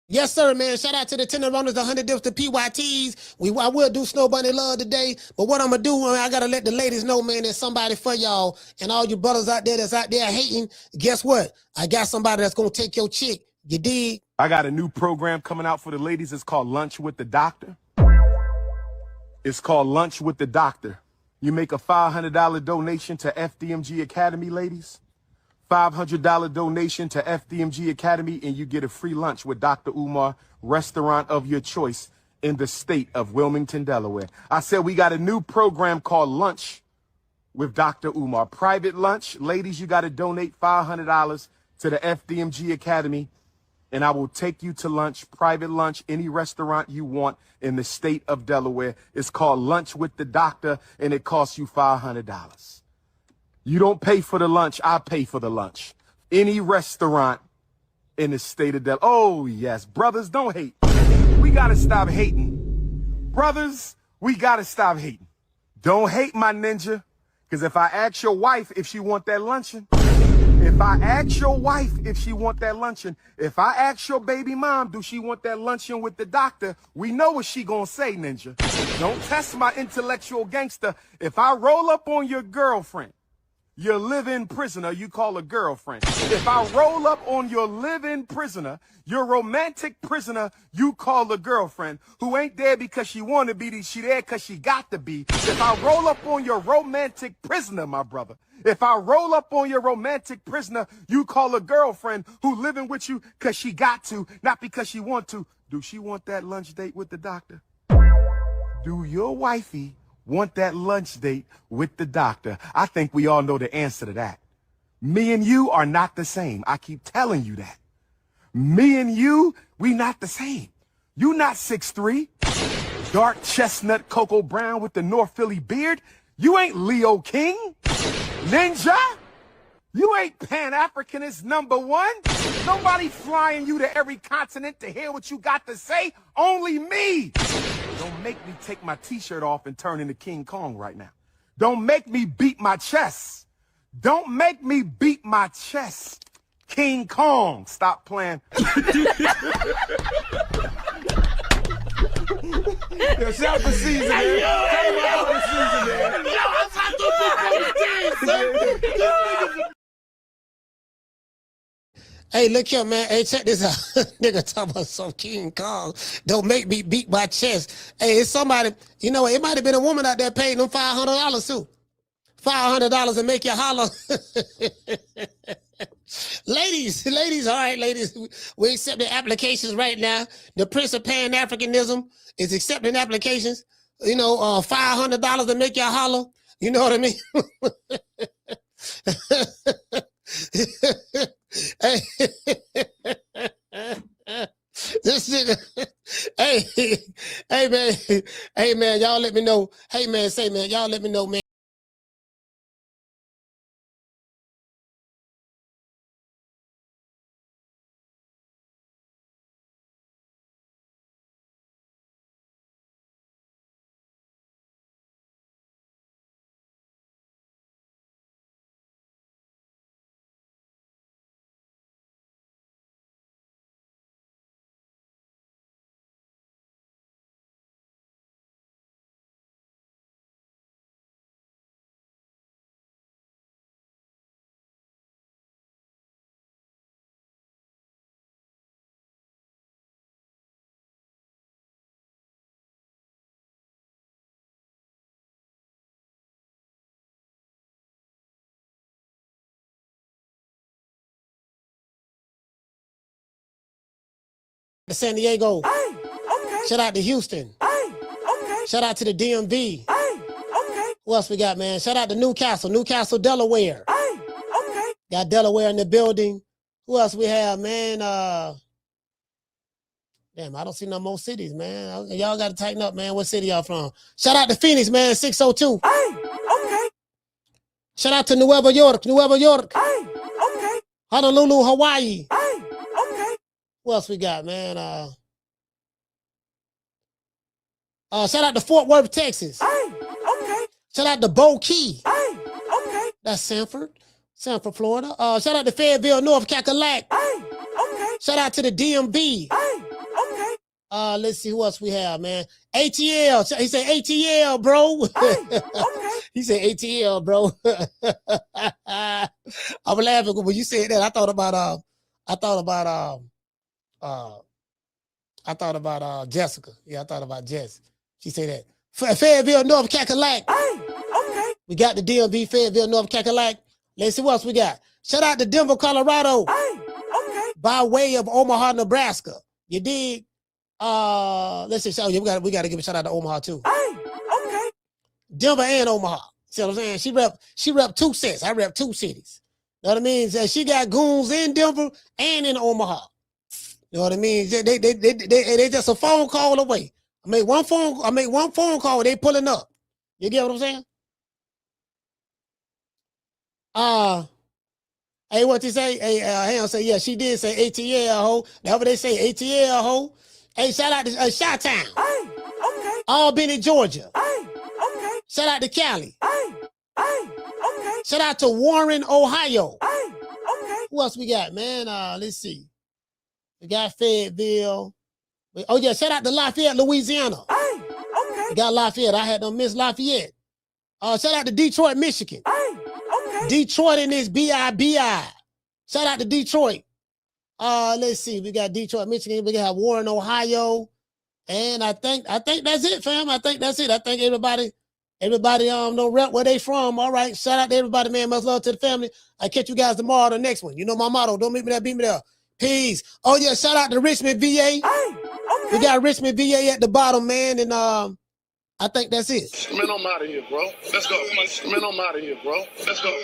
Yes, sir, man. Shout out to the 10 runners, the 100 dips, the PYTs. I will do Snow Bunny Love today. But what I'm going to do, I got to let the ladies know, man, there's somebody for y'all. And all you brothers out there that's out there hating, guess what? I got somebody that's going to take your chick. You dig? I got a new program coming out for the ladies. It's called Lunch with the Doctor. It's called Lunch with the Doctor. You make a $500 donation to FDMG Academy, ladies. $500 donation to FDMG Academy, and you get a free lunch with Dr. Umar, restaurant of your choice in the state of Wilmington, Delaware. I said we got a new program called Lunch with Dr. Umar. Private lunch. Ladies, you got to donate $500 to the FDMG Academy, and I will take you to lunch, private lunch, any restaurant you want in the state of Delaware. It's called Lunch with the Doctor, and it costs you $500. You don't pay for the lunch, I pay for the lunch. Any restaurant in the state of Delaware. Oh, yes. Brothers, don't hate. We got to stop hating. Brothers, we got to stop hating. Don't hate, my ninja, because if I ask your wife if she want that luncheon, if I ask your wife if she want that luncheon, if I ask your baby mom, do she want that luncheon with the doctor, we know what she gonna say, ninja. Don't test my intellectual gangster. If I roll up on your girlfriend, your live-in prisoner you call a girlfriend. If I roll up on your live-in prisoner, your romantic prisoner you call a girlfriend, who ain't there because she want to be, she there because she got to be. If I roll up on your romantic prisoner, my brother, if I roll up on your romantic prisoner you call a girlfriend, who living with you because she got to, not because she want to, do she want that lunch date with the doctor? Do your wifey want that lunch date with the doctor? I think we all know the answer to that. Me and you are not the same. I keep telling you that. Me and you, we not the same. You not 6'3", dark chestnut cocoa brown with the North Philly beard. You ain't Leo King, Ninja. You ain't Pan-Africanist #1. Nobody flying you to every continent to hear what you got to say. Only me. Don't make me take my t-shirt off and turn into King Kong right now. Don't make me beat my chest. Don't make me beat my chest. King Kong. Stop playing. Yo, shout for season, man. Shout for season, man. Yo, I'm not the big son. Hey, look here, man. Hey, check this out. Nigga talking about some King Kong. Don't make me beat my chest. Hey, it's somebody, you know, it might have been a woman out there paying them $500 too. $500 and make you holler. Ladies, all right, ladies, we accept the applications right now. The Prince of Pan-Africanism is accepting applications. You know, $500 to make you holler. You know what I mean? Hey, this nigga, hey man, y'all let me know. Hey man, say man, y'all let me know, man. San Diego. Hey, okay. Shout out to Houston. Hey, okay. Shout out to the DMV. Hey, okay. Who else we got, man? Shout out to Newcastle, Delaware. Hey, okay. Got Delaware in the building. Who else we have, man? Damn, I don't see no more cities, man. Y'all got to tighten up, man. What city y'all from? Shout out to Phoenix, man, 602. Hey, okay. Shout out to Nueva York. Hey, okay. Honolulu, Hawaii. Hey, okay. Who else we got, man? Shout out to Fort Worth, Texas. Hey, okay. Shout out to Bow Key. Hey, okay. That's Sanford, Florida. Shout out to Fayetteville, North Cackalack. Hey, okay. Shout out to the DMV. Hey, okay. Let's see who else we have, man. ATL. He said ATL, bro. Hey, okay. He said ATL, bro. I'm laughing when you said that. I thought about Jessica. Yeah, I thought about Jess. She said that. Fayetteville, North Cackalack. Hey, okay. We got the DMV, Fayetteville, North Cackalack. Let's see what else we got. Shout out to Denver, Colorado. Hey, okay. By way of Omaha, Nebraska. You dig? Let's see. We got to give a shout out to Omaha too. Hey, okay. Denver and Omaha. See what I'm saying? She rep 2 sets. I rep 2 cities. Know what I mean? So she got goons in Denver and in Omaha. You know what I mean? They just a phone call away. I make one phone call, they pulling up. You get what I'm saying? Hey, what you say? Hey, hang on, say, yeah, she did say ATL, ho. That's what they say, ATL, ho. Hey, shout out to Chi-Town. Hey, okay. Albany, Georgia. Hey, okay. Shout out to Cali. Hey, okay. Shout out to Warren, Ohio. Hey, okay. Who else we got, man? Let's see. We got Fayetteville. Oh, yeah, shout out to Lafayette, Louisiana. Hey, okay. We got Lafayette. I had to miss Lafayette. Shout out to Detroit, Michigan. Hey, okay. Detroit in this B-I-B-I. Shout out to Detroit. Let's see. We got Detroit, Michigan. We got Warren, Ohio. And I think that's it, fam. I think that's it. I think everybody know rep where they from. All right. Shout out to everybody, man. Much love to the family. I catch you guys tomorrow on the next one. You know my motto. Don't meet me there, beat me there. Peace. Oh yeah, shout out to Richmond, VA. Hey, okay. We got Richmond, VA at the bottom, man. And I think that's it. Man, I'm out of here, bro. Let's go. Man, I'm out of here, bro. Let's go.